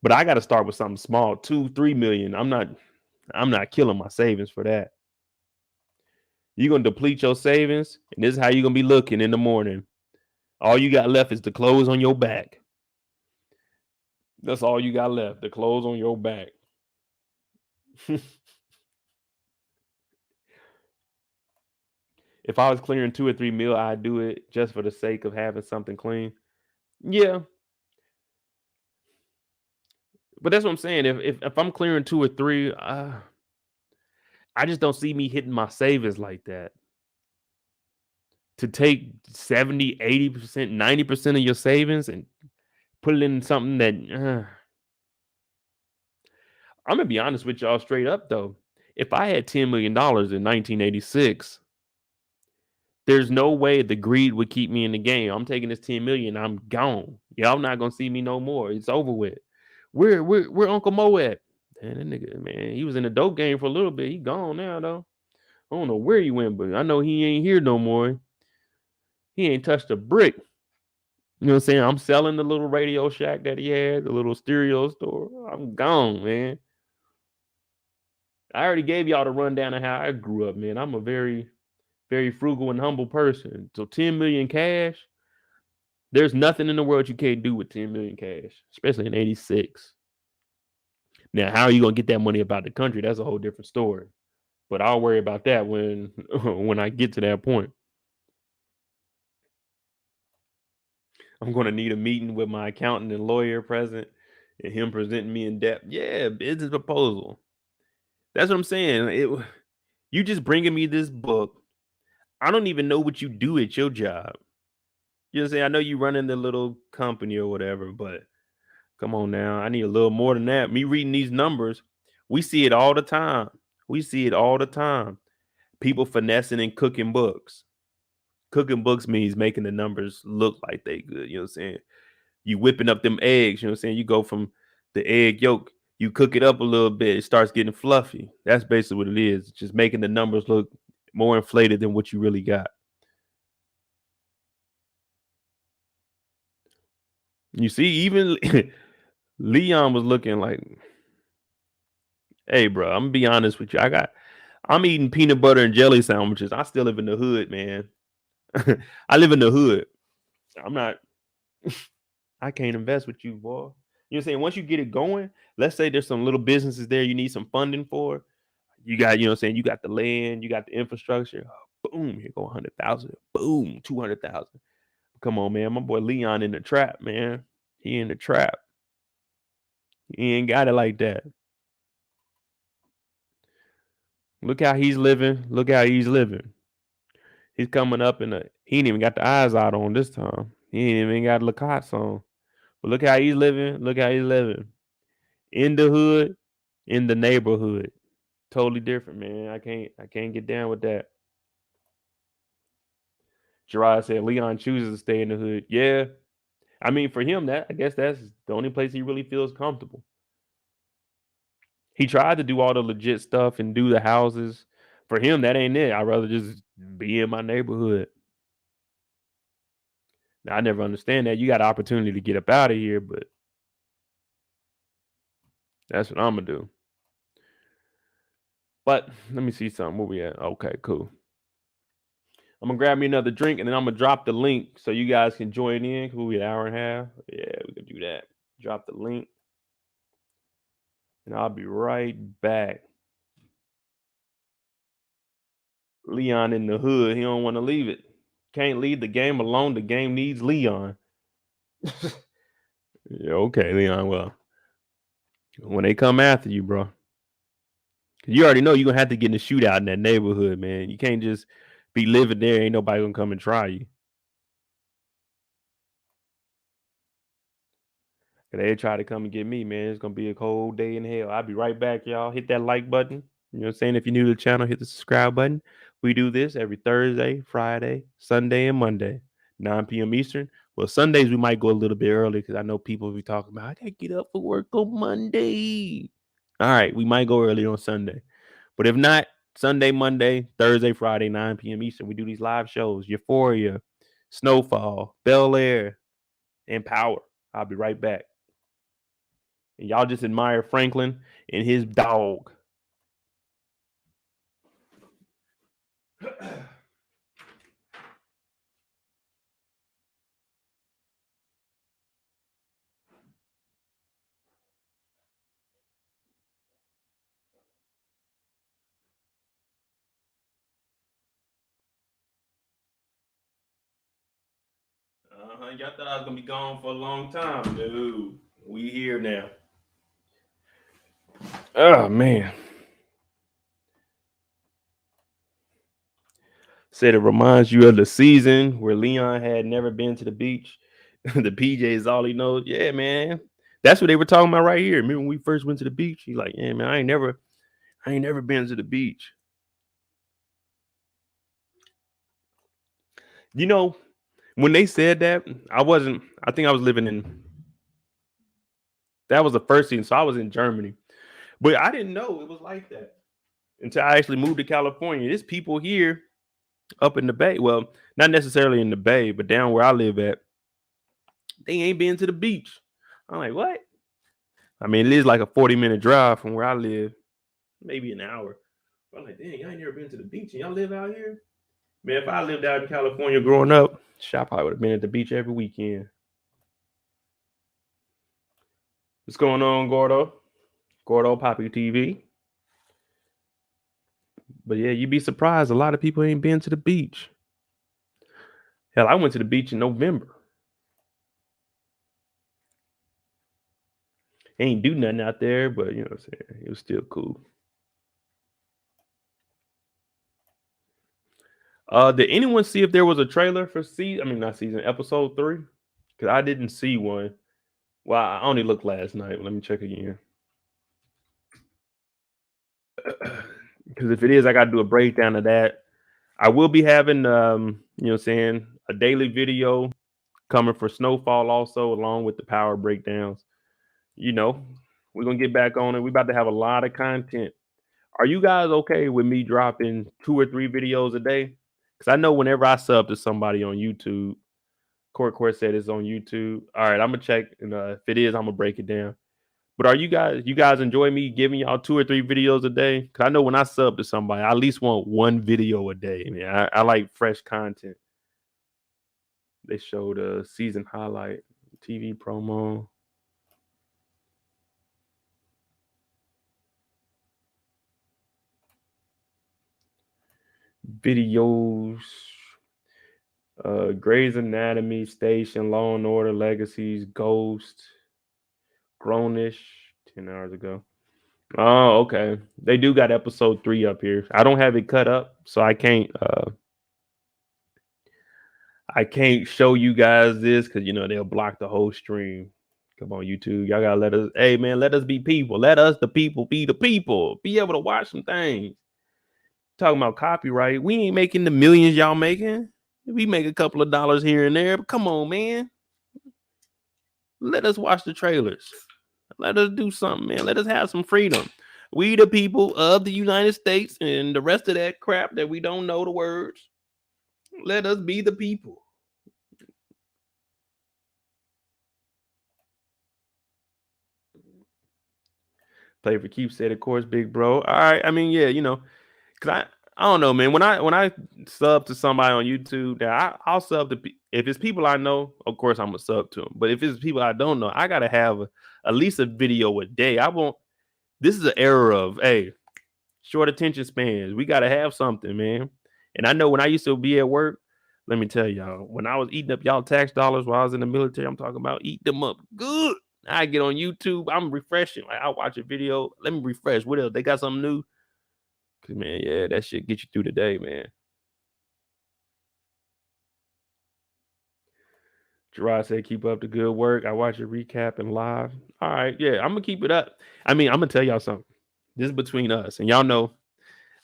But I got to start with something small, 2-3 million. I'm not killing my savings for that. You're gonna deplete your savings, and this is how you're gonna be looking in the morning. All you got left is the clothes on your back. That's all you got left, the clothes on your back. If I was clearing 2 or 3 mil, I'd do it just for the sake of having something clean. Yeah, but that's what I'm saying. If I'm clearing 2 or 3, I just don't see me hitting my savings like that. To take 70, 80%, 90% of your savings and put it in something that I'm gonna be honest with y'all straight up though. If I had $10 million in 1986, there's no way the greed would keep me in the game. I'm taking this 10 million, I'm gone. Y'all not gonna see me no more. It's over with. Where Uncle Mo at? Man, that nigga, man, he was in the dope game for a little bit. He gone now though. I don't know where he went, but I know he ain't here no more. He ain't touched a brick. You know what I'm saying? I'm selling the little Radio Shack that he had, the little stereo store. I'm gone, man. I already gave y'all the rundown of how I grew up, man. I'm a very, very frugal and humble person. So 10 million cash, there's nothing in the world you can't do with 10 million cash, especially in 86. Now, how are you gonna get that money about the country? That's a whole different story. But I'll worry about that when when I get to that point. I'm gonna need a meeting with my accountant and lawyer present and him presenting me in depth. Yeah, business proposal. That's what I'm saying. You just bringing me this book. I don't even know what you do at your job. You know what I'm saying? I know you running the little company or whatever, but come on now. I need a little more than that. Me reading these numbers, we see it all the time. We see it all the time. People finessing and cooking books. Cooking books means making the numbers look like they good. You know what I'm saying? You whipping up them eggs. You know what I'm saying? You go from the egg yolk, you cook it up a little bit, it starts getting fluffy. That's basically what it is. Just making the numbers look more inflated than what you really got. You see, even Leon was looking like, hey, bro, I'm gonna be honest with you. I'm eating peanut butter and jelly sandwiches. I still live in the hood, man. I live in the hood. I'm not, I can't invest with you, boy. You know what I'm saying? Once you get it going, let's say there's some little businesses there you need some funding for. You got, you know what I'm saying? You got the land, you got the infrastructure. Boom, here go 100,000. Boom, 200,000. Come on, man. My boy Leon in the trap, man. He in the trap. He ain't got it like that. Look how he's living. Look how he's living. He's coming up he ain't even got the eyes out on this time. He ain't even got Lacoste on. But look how he's living. Look how he's living. In the hood, in the neighborhood. Totally different, man. I can't get down with that. Gerard said Leon chooses to stay in the hood. Yeah. I mean, for him, I guess that's the only place he really feels comfortable. He tried to do all the legit stuff and do the houses. For him, that ain't it. I'd rather just be in my neighborhood. Now, I never understand that. You got an opportunity to get up out of here, but that's what I'm gonna do. But let me see something. Where we at? Okay, cool. I'm gonna grab me another drink and then I'm gonna drop the link so you guys can join in. We'll be an hour and a half. Yeah, we can do that. Drop the link. And I'll be right back. Leon in the hood. He don't want to leave it. Can't leave the game alone. The game needs Leon. Yeah, okay, Leon. Well, when they come after you, bro, you already know you're gonna have to get in a shootout in that neighborhood, man. You can't just be living there. Ain't nobody gonna come and try you. If they try to come and get me, man, it's gonna be a cold day in hell. I'll be right back, y'all. Hit that like button. You know what I'm saying? If you're new to the channel, hit the subscribe button. We do this every Thursday, Friday, Sunday, and Monday, 9 p.m. Eastern. Well, Sundays we might go a little bit early because I know people will be talking about I gotta get up for work on Monday. All right, we might go early on Sunday. But if not, Sunday, Monday, Thursday, Friday, 9 p.m. Eastern, we do these live shows. Euphoria, Snowfall, Bel Air, and Power. I'll be right back. And y'all just admire Franklin and his dog. Y'all thought I was gonna be gone for a long time. No, we here now. Oh man. Said it reminds you of the season where Leon had never been to the beach. The PJ is all he knows. Yeah, man. That's what they were talking about right here. Remember when we first went to the beach? He's like, yeah, man, I ain't never been to the beach. You know, when they said that, I think I was living that was the first season. So I was in Germany. But I didn't know it was like that until I actually moved to California. There's people here up in the Bay. Well, not necessarily in the Bay, but down where I live at, they ain't been to the beach. I'm like, what? I mean, it is like a 40-minute drive from where I live, maybe an hour. But I'm like, dang, y'all ain't never been to the beach and y'all live out here? Man, if I lived out in California growing up, I probably would have been at the beach every weekend. What's going on, Gordo? Gordo Poppy TV. But yeah, you'd be surprised. A lot of people ain't been to the beach. Hell, I went to the beach in November. Ain't do nothing out there, but you know what I'm saying? It was still cool. Did anyone see if there was a trailer for not season, episode 3? Because I didn't see one. Well, I only looked last night. Let me check again. Because if it is, I got to do a breakdown of that. I will be having, a daily video coming for Snowfall also, along with the power breakdowns. You know, we're gonna get back on it. We're about to have a lot of content. Are you guys okay with me dropping 2 or 3 videos a day? Because I know whenever I sub to somebody on YouTube, Court said it's on YouTube. All right, I'm gonna check, and if it is, I'm gonna break it down. But are you guys enjoy me giving y'all 2 or 3 videos a day? Because I know when I sub to somebody, I at least want 1 video a day. I mean, I like fresh content. They showed a season highlight, TV promo. Videos, Grey's Anatomy, Station, Law and Order, Legacies, Ghost, Grownish, 10 hours ago. Oh, okay. They do got episode 3 up here. I don't have it cut up, so I can't show you guys this because they'll block the whole stream. Come on, YouTube. Y'all gotta let us be people. Let us the people be the people. Be able to watch some things. Talking about copyright. We ain't making the millions y'all making. We make a couple of dollars here and there, but come on, man. Let us watch the trailers. Let us do something, man. Let us have some freedom. We the people of the United States and the rest of that crap that we don't know the words. Let us be the people. Play for keeps, said, of course, big bro. All right. I mean, yeah, because I don't know, man. When I sub to somebody on YouTube, that I'll sub to. If it's people I know, of course I'm a sub to them. But if it's people I don't know, I gotta have at least a video a day. I won't. This is an era of short attention spans. We gotta have something, man. And I know when I used to be at work, let me tell y'all, when I was eating up y'all tax dollars while I was in the military, I'm talking about eat them up good. I get on YouTube, I'm refreshing. Like I watch a video, let me refresh. What else? They got something new? Cause man, yeah, that shit get you through the day, man. Gerard said, keep up the good work. I watch your recap and live. All right, yeah, I'm gonna keep it up. I mean, I'm gonna tell y'all something. This is between us, and y'all know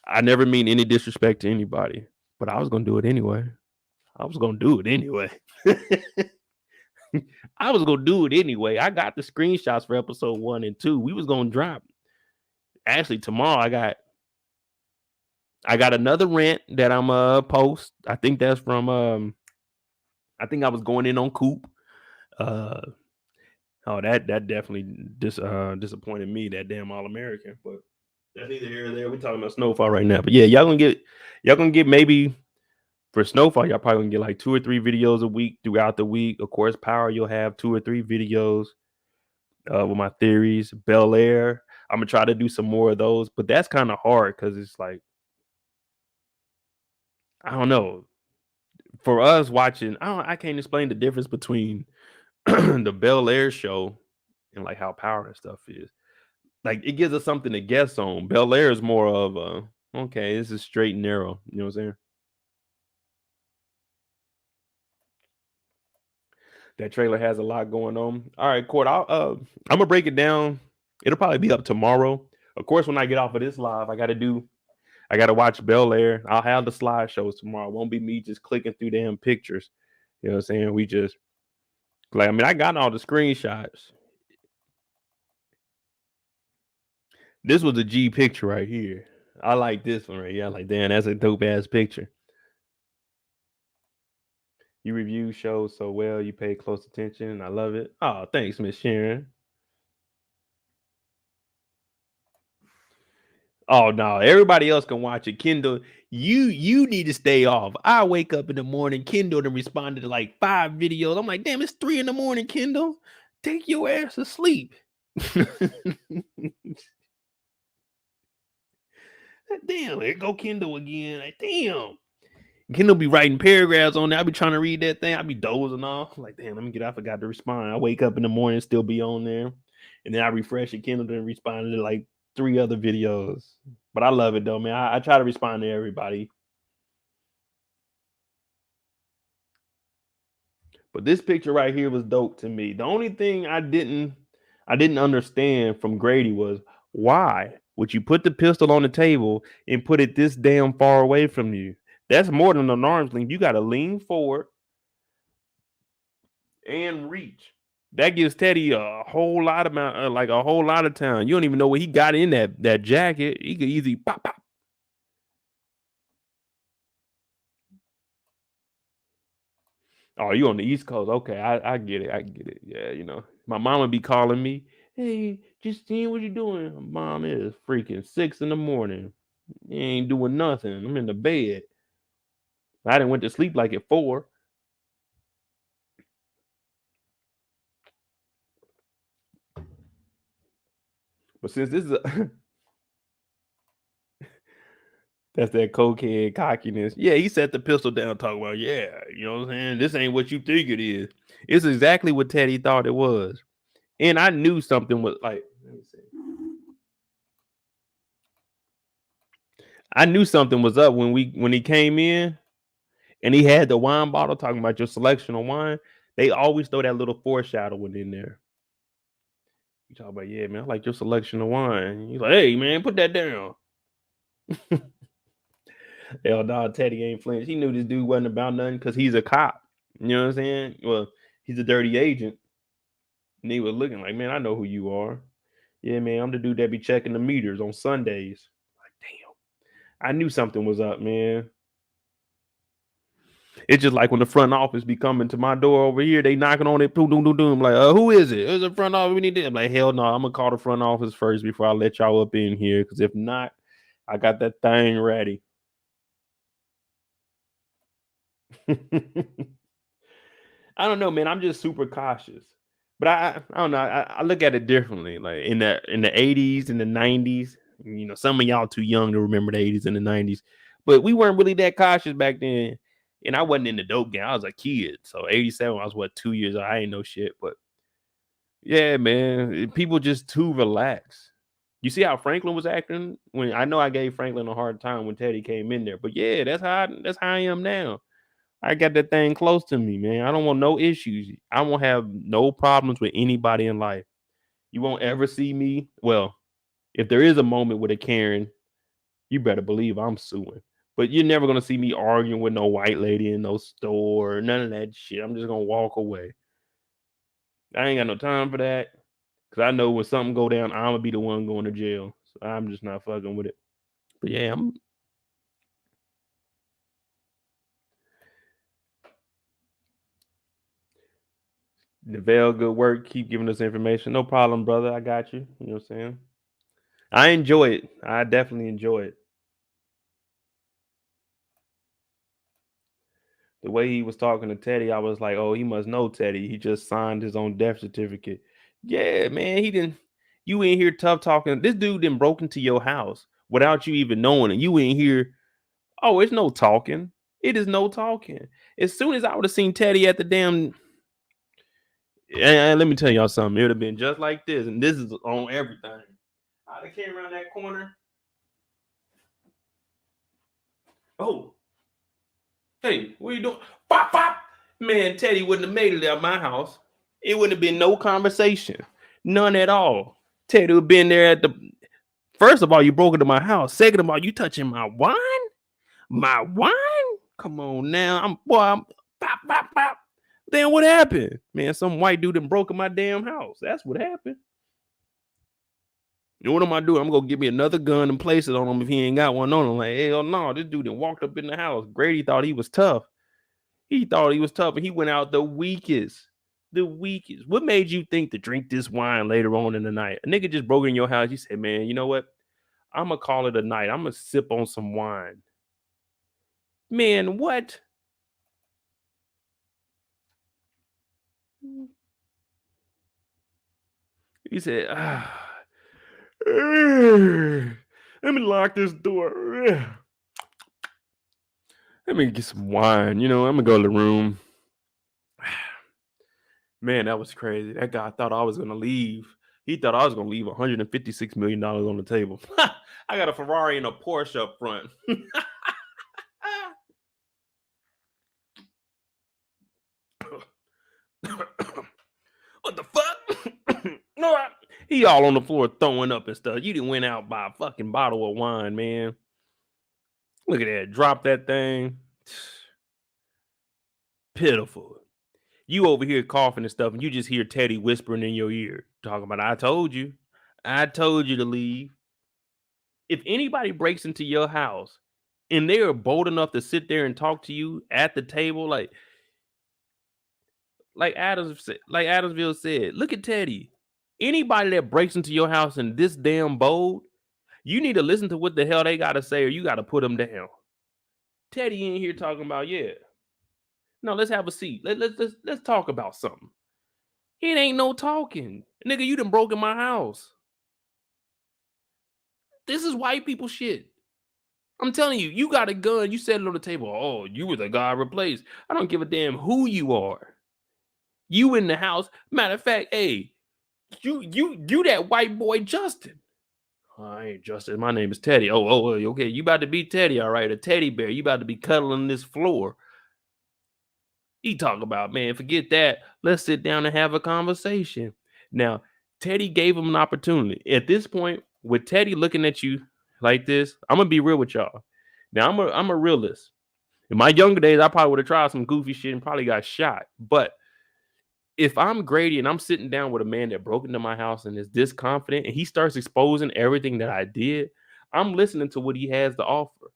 I never mean any disrespect to anybody, but I was gonna do it anyway. I was gonna do it anyway. I was gonna do it anyway. I got the screenshots for episode 1 and 2. We was gonna drop. Actually, tomorrow I got another rant that I'm post. I think that's from I think I was going in on Coop. That definitely disappointed me, that damn All American. But that's neither here or there. We're talking about Snowfall right now. But yeah, y'all gonna get maybe for Snowfall, y'all probably gonna get like 2 or 3 videos a week throughout the week. Of course, Power, you'll have 2 or 3 videos with my theories. Bel Air, I'm gonna try to do some more of those, but that's kind of hard because it's like I don't know. For us watching, I can't explain the difference between the Bel Air show and like how Power and stuff is. Like it gives us something to guess on. Bel Air is more of okay, this is straight and narrow. You know what I'm saying? That trailer has a lot going on. All right, Court. I'm gonna break it down. It'll probably be up tomorrow. Of course, when I get off of this live, I gotta watch Bel Air. I'll have the slideshows tomorrow. It won't be me just clicking through damn pictures. You know what I'm saying? We just I got all the screenshots. This was a G picture right here. I like this one right here. I like, damn, that's a dope ass picture. You review shows so well. You pay close attention. I love it. Oh, thanks, Miss Sharon. Oh no, everybody else can watch it. Kendall, you need to stay off. I wake up in the morning. Kendall to responded to like 5 videos. I'm like, damn, it's 3 in the morning. Kendall, take your ass to sleep. Damn, there go Kendall again. Like, damn. Kendall be writing paragraphs on there. I be trying to read that thing. I be dozing off. Like, damn, let me get. I forgot to respond. I wake up in the morning, still be on there, and then I refresh it. Kendall then responded to like 3 other videos. But I love it though, man. I try to respond to everybody. But this picture right here was dope to me. The only thing I didn't understand from Grady was why would you put the pistol on the table and put it this damn far away from you? That's more than an arm's length. You got to lean forward and reach. That gives Teddy a whole lot of like a whole lot of time. You don't even know what he got in that jacket. He could easily pop pop. Oh, you on the East Coast? Okay, I get it. I get it. Yeah, you know, my mama be calling me. Hey, Justine, what you doing? Mom, it is freaking 6 in the morning. You ain't doing nothing. I'm in the bed. I didn't went to sleep like at 4. But since this is that's that cokehead cockiness. Yeah, he set the pistol down, talking about, yeah, you know what I'm saying? This ain't what you think it is. It's exactly what Teddy thought it was. And I knew something was like, let me see. I knew something was up when he came in and he had the wine bottle talking about your selection of wine. They always throw that little foreshadowing in there. You talk about, yeah, man, I like your selection of wine. He's like, hey, man, put that down. Hell no, Teddy ain't flinched. He knew this dude wasn't about nothing because he's a cop. You know what I'm saying? Well, he's a dirty agent. And he was looking like, man, I know who you are. Yeah, man, I'm the dude that be checking the meters on Sundays. Like, damn. I knew something was up, man. It's just like when the front office be coming to my door over here, they knocking on it, boom, boom, boom, boom. Like, who is it? It's the front office. We need it. I'm like, hell no, I'm gonna call the front office first before I let y'all up in here. Because if not, I got that thing ready. I don't know, man. I'm just super cautious. But I don't know. I look at it differently. Like in the 80s and the 90s, you know, some of y'all too young to remember the 80s and the 90s. But we weren't really that cautious back then. And I wasn't in the dope game. I was a kid. So 87, I was what, 2 years old. I ain't know shit. But yeah, man. People just too relaxed. You see how Franklin was acting when I know I gave Franklin a hard time when Teddy came in there. But yeah, that's how I am now. I got that thing close to me, man. I don't want no issues. I won't have no problems with anybody in life. You won't ever see me. Well, if there is a moment with a Karen, you better believe I'm suing. But you're never gonna see me arguing with no white lady in no store, none of that shit. I'm just gonna walk away. I ain't got no time for that. Cause I know when something go down, I'm gonna be the one going to jail. So I'm just not fucking with it. But yeah, I'm Neville, good work. Keep giving us information. No problem, brother. I got you. You know what I'm saying? I enjoy it. I definitely enjoy it. The way he was talking to Teddy, I was like, oh, he must know Teddy. He just signed his own death certificate. Yeah, man. He didn't. You in here tough talking. This dude didn't broke into your house without you even knowing it. You in here. Oh, it's no talking. It is no talking. As soon as I would have seen Teddy at the damn. And let me tell y'all something. It would have been just like this. And this is on everything. I came around that corner. Oh, hey, what you doing? Pop, pop. Man, Teddy wouldn't have made it out my house. It wouldn't have been no conversation. None at all. Teddy would have been there at the. First of all, you broke into my house. Second of all, you touching my wine? My wine? Come on now. I'm pop, pop, pop. Then what happened? Man, some white dude that broke in my damn house. That's what happened. You know what am I doing? I'm gonna give me another gun and place it on him if he ain't got one on him. Like, hell no, this dude done walked up in the house. Grady thought he was tough. He thought he was tough, and he went out the weakest. The weakest. What made you think to drink this wine later on in the night? A nigga just broke in your house. You said, man, you know what? I'm gonna call it a night. I'm gonna sip on some wine. Man, what? He said, let me lock this door. Let me get some wine. You know, I'm gonna go to the room. Man, that was crazy. That guy thought I was gonna leave. He thought I was gonna leave $156 million on the table. I got a Ferrari and a Porsche up front. He all on the floor throwing up and stuff. You didn't went out by a fucking bottle of wine, man. Look at that. Drop that thing. Pitiful. You over here coughing and stuff, and you just hear Teddy whispering in your ear, talking about, I told you. I told you to leave. If anybody breaks into your house and they are bold enough to sit there and talk to you at the table, like Adamsville said, look at Teddy. Anybody that breaks into your house and this damn bold, you need to listen to what the hell they gotta say, or you gotta put them down. Teddy in here talking about, yeah. No, let's have a seat. Let's talk about something. It ain't no talking. Nigga, you done broken my house. This is white people shit. I'm telling you, you got a gun, you set it on the table. Oh, you were the guy I replaced. I don't give a damn who you are. You in the house. Matter of fact, hey, you that white boy Justin. I ain't Justin. My name is Teddy. Oh, okay. You about to be Teddy, all right? A teddy bear. You about to be cuddling this floor. He talk about, man, forget that. Let's sit down and have a conversation. Now, Teddy gave him an opportunity. At this point, with Teddy looking at you like this, I'm gonna be real with y'all. Now, I'm a realist. In my younger days, I probably would have tried some goofy shit and probably got shot. But if I'm Grady and I'm sitting down with a man that broke into my house and is this confident and he starts exposing everything that I did, I'm listening to what he has to offer.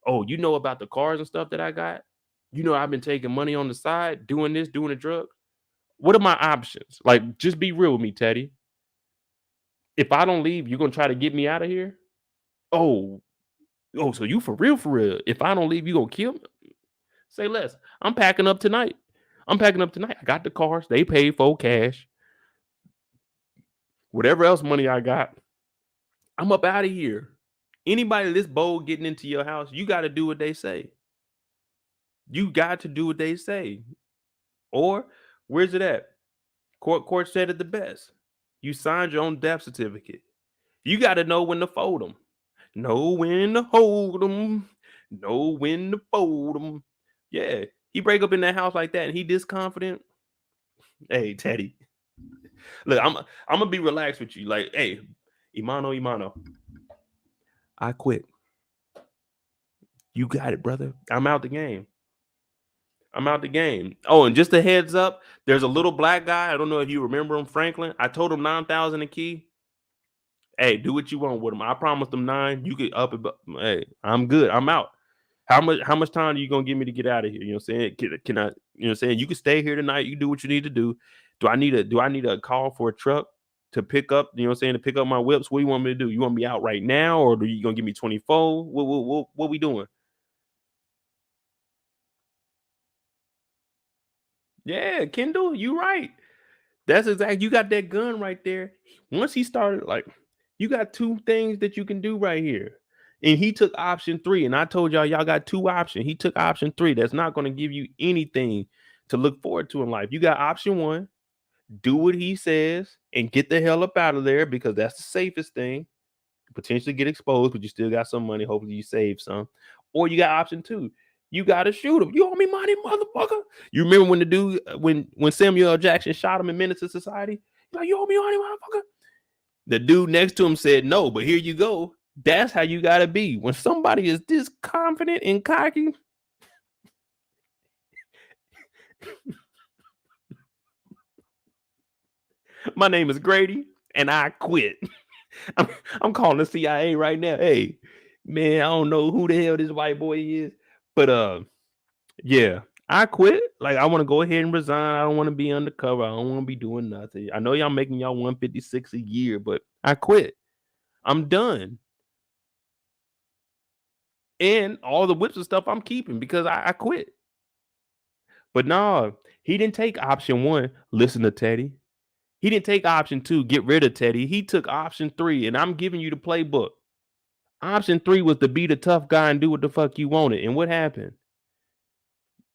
Oh, you know about the cars and stuff that I got? You know, I've been taking money on the side, doing this, doing a drug. What are my options? Like, just be real with me, Teddy. If I don't leave, you're gonna try to get me out of here? Oh, so you for real, for real. If I don't leave, you gonna kill me? Say less. I'm packing up tonight. I got the cars. They paid for cash. Whatever else money I got, I'm up out of here. Anybody this bold getting into your house, you got to do what they say. You got to do what they say. Or where's it at? Court said it the best. You signed your own death certificate. You got to know when to fold them. Know when to hold them. Know when to fold them. Yeah. He break up in that house like that and he this confident. Hey, Teddy. Look, I'm gonna be relaxed with you. Like, hey, Imano. I quit. You got it, brother. I'm out the game. Oh, and just a heads up, there's a little black guy. I don't know if you remember him, Franklin. I told him 9,000 a key. Hey, do what you want with him. I promised him 9. You could up it. Hey, I'm good. I'm out. How much time are you gonna give me to get out of here? You know what I'm saying? Can I, you know what I'm saying? You can stay here tonight. You do what you need to do. Do I need a call for a truck to pick up, you know what I'm saying, to pick up my whips? What do you want me to do? You want me out right now, or are you gonna give me 24? What we doing? Yeah, Kendall, you right. That's exactly, you got that gun right there. Once he started, like, you got 2 things that you can do right here. And he took option 3. And I told y'all got 2 options. He took option 3. That's not going to give you anything to look forward to in life. You got option 1, do what he says and get the hell up out of there, because that's the safest thing. Potentially get exposed, but you still got some money. Hopefully you save some. Or you got option 2. You gotta shoot him. You owe me money, motherfucker. You remember when the dude, when Samuel L. Jackson shot him in Menace to Society? He's like, you owe me money, motherfucker. The dude next to him said no, but here you go. That's how you gotta be. When somebody is this confident and cocky. My name is Grady, and I quit. I'm calling the CIA right now. Hey, man, I don't know who the hell this white boy is, but yeah, I quit. Like, I want to go ahead and resign. I don't want to be undercover. I don't want to be doing nothing. I know y'all making y'all 156 a year, but I quit. I'm done. And all the whips and stuff I'm keeping because I quit. But no, he didn't take option 1, listen to Teddy. He didn't take option 2, get rid of Teddy. He took option 3, and I'm giving you the playbook. Option 3 was to be the tough guy and do what the fuck you wanted. And what happened?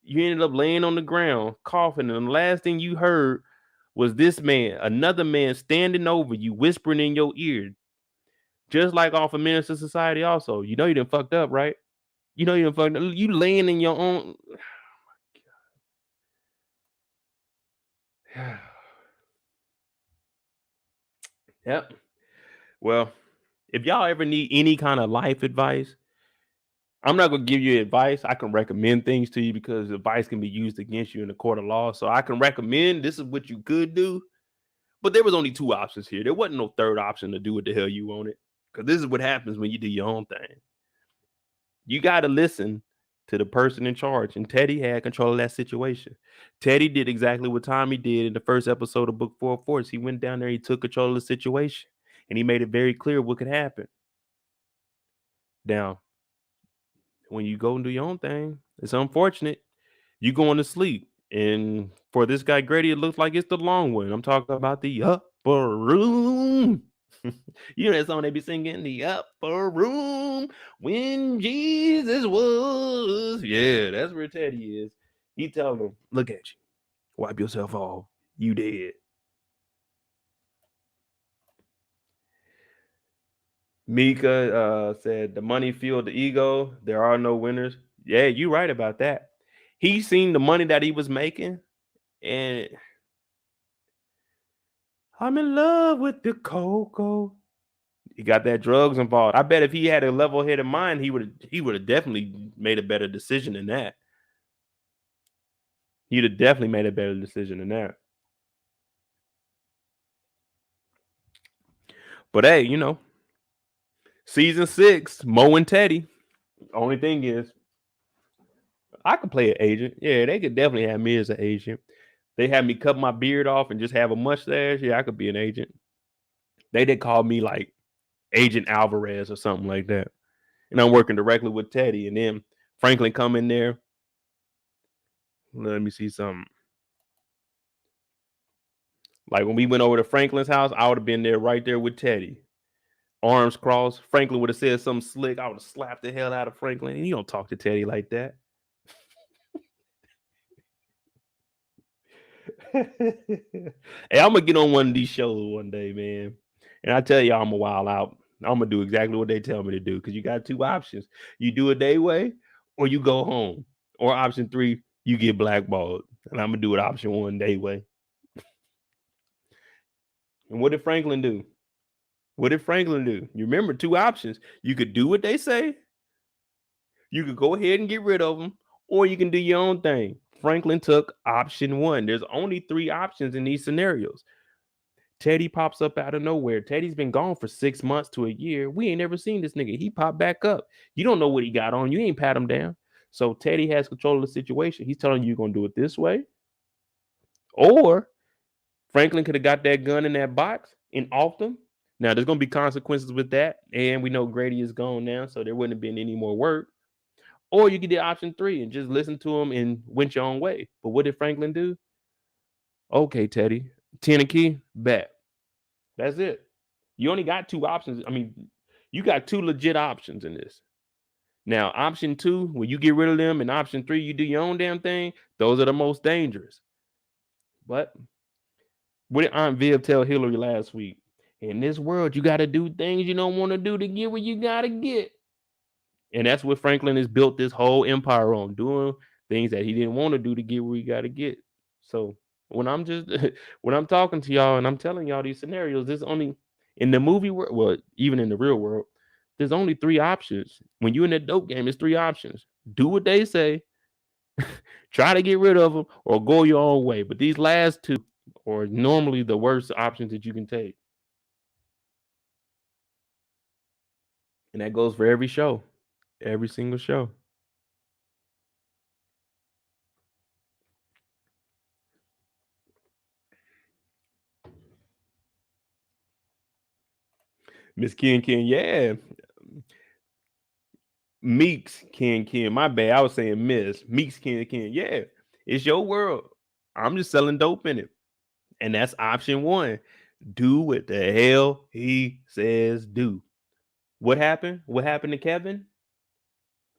You ended up laying on the ground, coughing, and the last thing you heard was this man, another man standing over you, whispering in your ear, just like off of Menace to Society also. You know you done fucked up, right? You know you done fucked up. You laying in your own. Yep. Well, if y'all ever need any kind of life advice, I'm not gonna give you advice. I can recommend things to you because advice can be used against you in the court of law. So I can recommend this is what you could do. But there was only two options here. There wasn't no third option to do what the hell you wanted. Because this is what happens when you do your own thing. You got to listen to the person in charge. And Teddy had control of that situation. Teddy did exactly what Tommy did in the first episode of Book 4 of Force. He went down there, he took control of the situation, and he made it very clear what could happen. Now, when you go and do your own thing, it's unfortunate. You going to sleep. And for this guy Grady, it looks like it's the long one. I'm talking about the upper room. You know that song they be singing, the upper room when Jesus was. Yeah, that's where Teddy is. He telling him, look at you. Wipe yourself off. You dead. Mika said the money fueled the ego. There are no winners. Yeah, you right about that. He seen the money that he was making, and I'm in love with the cocoa. He got that drugs involved. I bet if he had a level-headed mind, he would have definitely made a better decision than that. He'd have definitely made a better decision than that. But hey, season 6, Mo and Teddy. Only thing is, I could play an agent. Yeah, they could definitely have me as an agent. They had me cut my beard off and just have a mustache. Yeah, I could be an agent. They did call me like Agent Alvarez or something like that. And I'm working directly with Teddy. And then Franklin come in there. Let me see something. Like when we went over to Franklin's house, I would have been there right there with Teddy. Arms crossed. Franklin would have said something slick. I would have slapped the hell out of Franklin. And you don't talk to Teddy like that. Hey, I'm gonna get on one of these shows one day, man. And I tell y'all I'm a wild out. I'm gonna do exactly what they tell me to do because you got two options. You do it their way or you go home. Or option 3, you get blackballed. And I'm gonna do it option 1 their way. And what did Franklin do? What did Franklin do? You remember 2 options. You could do what they say, you could go ahead and get rid of them, or you can do your own thing. Franklin took option 1. There's only 3 options in these scenarios. Teddy pops up out of nowhere. Teddy's been gone for 6 months to a year. We ain't never seen this nigga. He popped back up. You don't know what he got on. You ain't pat him down. So Teddy has control of the situation. He's telling you you're going to do it this way. Or Franklin could have got that gun in that box and offed him. Now, there's going to be consequences with that. And we know Grady is gone now, so there wouldn't have been any more work. Or you could do option 3 and just listen to him and went your own way. But what did Franklin do? Okay, Teddy. 10 a key, bet. That's it. You only got 2 options. I mean, you got 2 legit options in this. Now, option 2, when you get rid of them, and option 3, you do your own damn thing, those are the most dangerous. But what did Aunt Viv tell Hillary last week? In this world, you got to do things you don't want to do to get what you got to get. And that's what Franklin has built this whole empire on, doing things that he didn't want to do to get where he got to get. So when I'm just when I'm talking to y'all and I'm telling y'all these scenarios, there's only in the movie world, well, even in the real world, there's only 3 options. When you're in that dope game, it's 3 options. Do what they say, try to get rid of them, or go your own way. But these last 2 are normally the worst options that you can take. And that goes for every show, every single show. Miss Ken, yeah. Meeks Ken. My bad. I was saying Miss Meeks Ken. Yeah, it's your world. I'm just selling dope in it. And that's option 1. Do what the hell he says do. What happened? What happened to Kevin?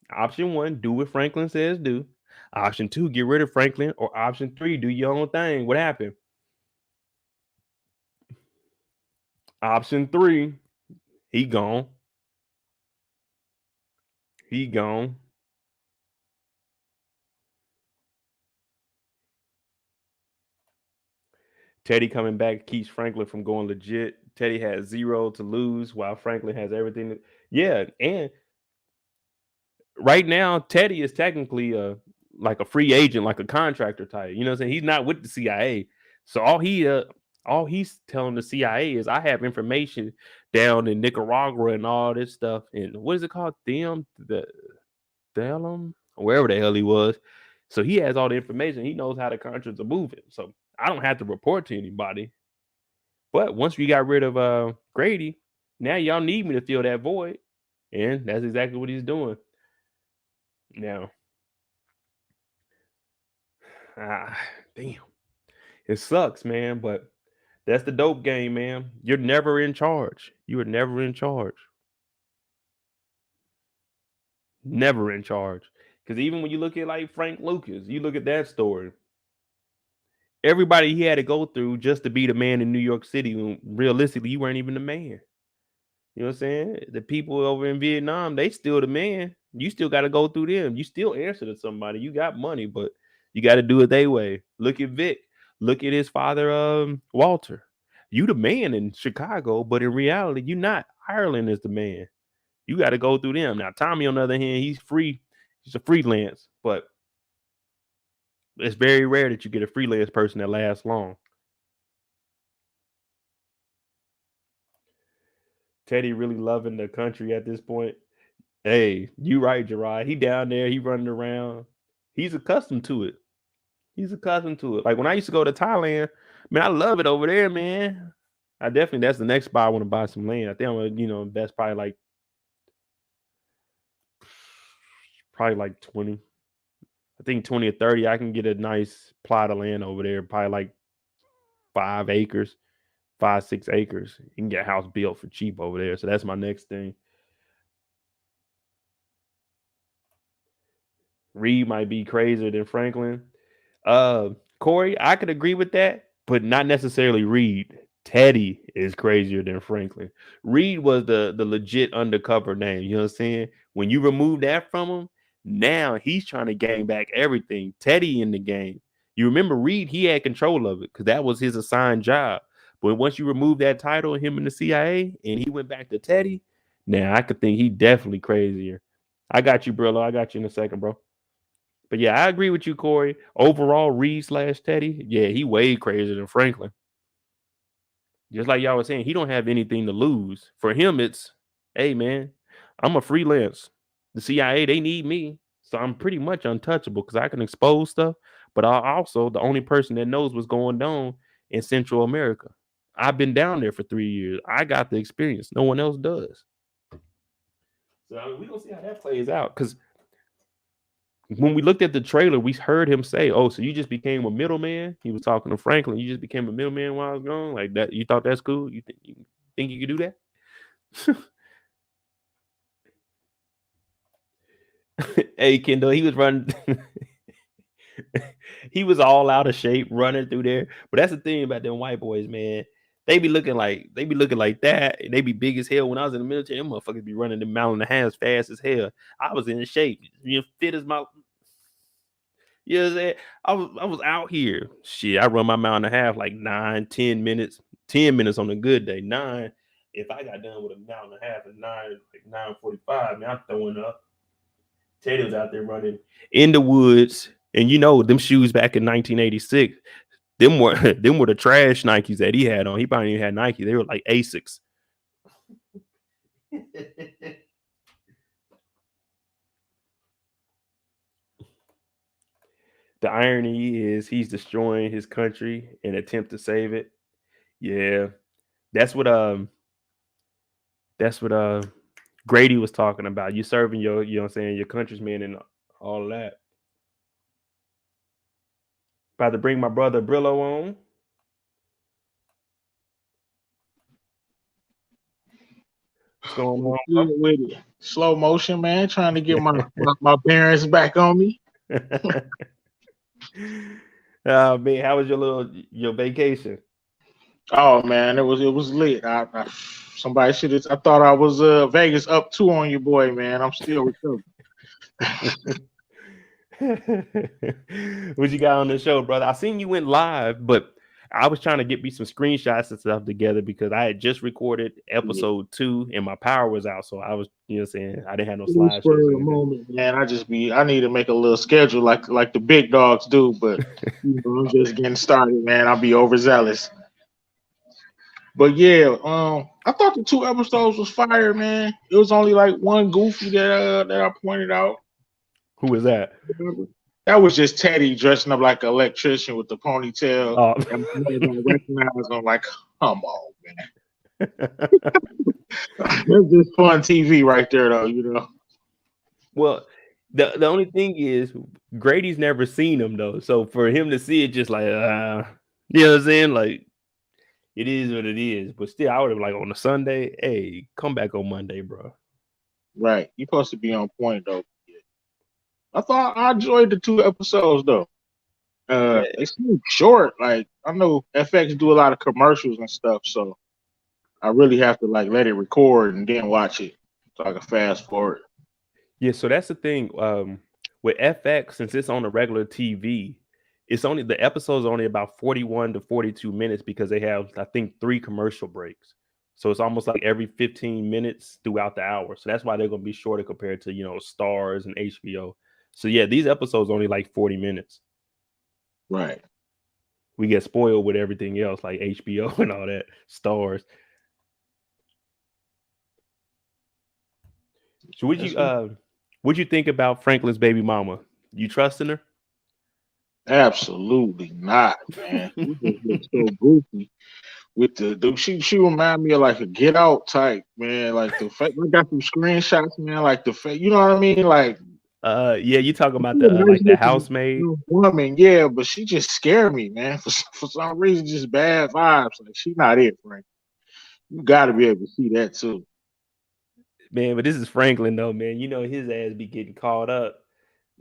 Option 1, do what Franklin says do. Option 2, get rid of Franklin. Or option 3, do your own thing. What happened? Option 3, he gone. He gone. Teddy coming back keeps Franklin from going legit. Teddy has 0 to lose, while Franklin has everything. Yeah, and right now Teddy is technically like a free agent, like a contractor type. You know what I'm saying? He's not with the CIA, so all he's telling the CIA is, I have information down in Nicaragua and all this stuff. And what is it called? The wherever the hell he was. So he has all the information. He knows how the contracts are moving. So I don't have to report to anybody. But once we got rid of Grady, now y'all need me to fill that void. And that's exactly what he's doing. Now, damn. It sucks, man, but that's the dope game, man. You're never in charge. You are never in charge. Never in charge. Because even when you look at like Frank Lucas, you look at that story. Everybody he had to go through just to be the man in New York City, when realistically, you weren't even the man. You know what I'm saying? The people over in Vietnam, they still the man. You still got to go through them. You still answer to somebody. You got money, but you got to do it their way. Look at Vic. Look at his father, Walter. You the man in Chicago, but in reality, you're not. Ireland is the man. You got to go through them. Now, Tommy, on the other hand, he's free. He's a freelance, but it's very rare that you get a freelance person that lasts long. Teddy really loving the country at this point. Hey, you right, Gerard. He down there. He running around. He's accustomed to it. He's accustomed to it. Like when I used to go to Thailand, man, I love it over there, man. That's the next spot I want to buy some land. I think I'm gonna, invest probably like 20. I think 20 or 30. I can get a nice plot of land over there, probably like 5 acres, 5, 6 acres. You can get a house built for cheap over there. So that's my next thing. Reed might be crazier than Franklin. Corey, I could agree with that, but not necessarily Reed. Teddy is crazier than Franklin. Reed was the legit undercover name. You know what I'm saying? When you remove that from him, now he's trying to gain back everything. Teddy in the game. You remember Reed, he had control of it because that was his assigned job. But once you remove that title, him in the CIA, and he went back to Teddy, now I could think he definitely crazier. I got you, Brillo. I got you in a second, bro. But yeah, I agree with you, Corey. Overall, Reed / Teddy, yeah, he way crazier than Franklin. Just like y'all was saying, he don't have anything to lose. For him, it's, hey, man, I'm a freelance. The CIA, they need me. So I'm pretty much untouchable because I can expose stuff. But I'm also the only person that knows what's going on in Central America. I've been down there for 3 years. I got the experience. No one else does. So I mean, we're going to see how that plays out. Because when we looked at the trailer, we heard him say, "Oh, so you just became a middleman?" He was talking to Franklin. You just became a middleman while I was gone, like that. You thought that's cool? You think you could do that? Hey, Kendall, he was running. He was all out of shape running through there. But that's the thing about them white boys, man. They be looking like that. And they be big as hell. When I was in the military, them motherfuckers be running the mile and a half fast as hell. I was in shape, fit as my. You know what I'm saying? I was out here. Shit, I run my mile and a half like 9, 10 minutes. 10 minutes on a good day. 9. If I got done with a mile and a half at 9:45, man, I'm throwing up. Teddy was out there running in the woods, and them shoes back in 1986. Them were the trash Nikes that he had on. He probably even had Nike. They were like Asics. The irony is he's destroying his country in an attempt to save it. Yeah. That's what Grady was talking about. You serving your, you know what I'm saying, your countrymen and all of that. About to bring my brother Brillo on. What's going on? With it. Slow motion, man. Trying to get my parents back on me. Man, how was your vacation? Oh man, it was lit. Somebody should have. I thought I was Vegas up 2 on you, boy, man. I'm still recovering. What you got on the show, brother? I seen you went live, but I was trying to get me some screenshots and stuff together because I had just recorded episode 2 and my power was out. So I was, saying I didn't have no slideshows. For a moment, man, I need to make a little schedule like the big dogs do, but I'm just getting started, man. I'll be overzealous. But yeah, I thought the 2 episodes was fire, man. It was only like one goofy that I pointed out. Who was that? That was just Teddy dressing up like an electrician with the ponytail. Oh. And I don't recognize him. Like, come on, man. That's just fun TV right there, though. Well, the only thing is Grady's never seen him though, so for him to see it, just like, you know what I'm saying? Like, it is what it is. But still, I would have like on a Sunday, hey, come back on Monday, bro. Right, you're supposed to be on point though. I thought I enjoyed the 2 episodes though. They seem short. Like, I know FX do a lot of commercials and stuff, so I really have to like let it record and then watch it so I can fast forward. Yeah, so that's the thing. With FX, since it's on a regular TV, it's only the episode's only about 41 to 42 minutes because they have, I think, 3 commercial breaks. So it's almost like every 15 minutes throughout the hour. So that's why they're gonna be shorter compared to Stars and HBO. So yeah, these episodes only like 40 minutes. Right. We get spoiled with everything else like HBO and all that, Stars. So what'd you think about Franklin's baby mama? You trusting her? Absolutely not, man. She just looks so goofy with the she remind me of like a Get Out type, man. Like the fact I got some screenshots, man. Like the fact, you know what I mean? Like, yeah, you talking about the housemaid woman, yeah, but she just scared me, man. For some reason, just bad vibes. Like, she's not it, Frank. You got to be able to see that too. Man, but this is Franklin though, man. His ass be getting caught up.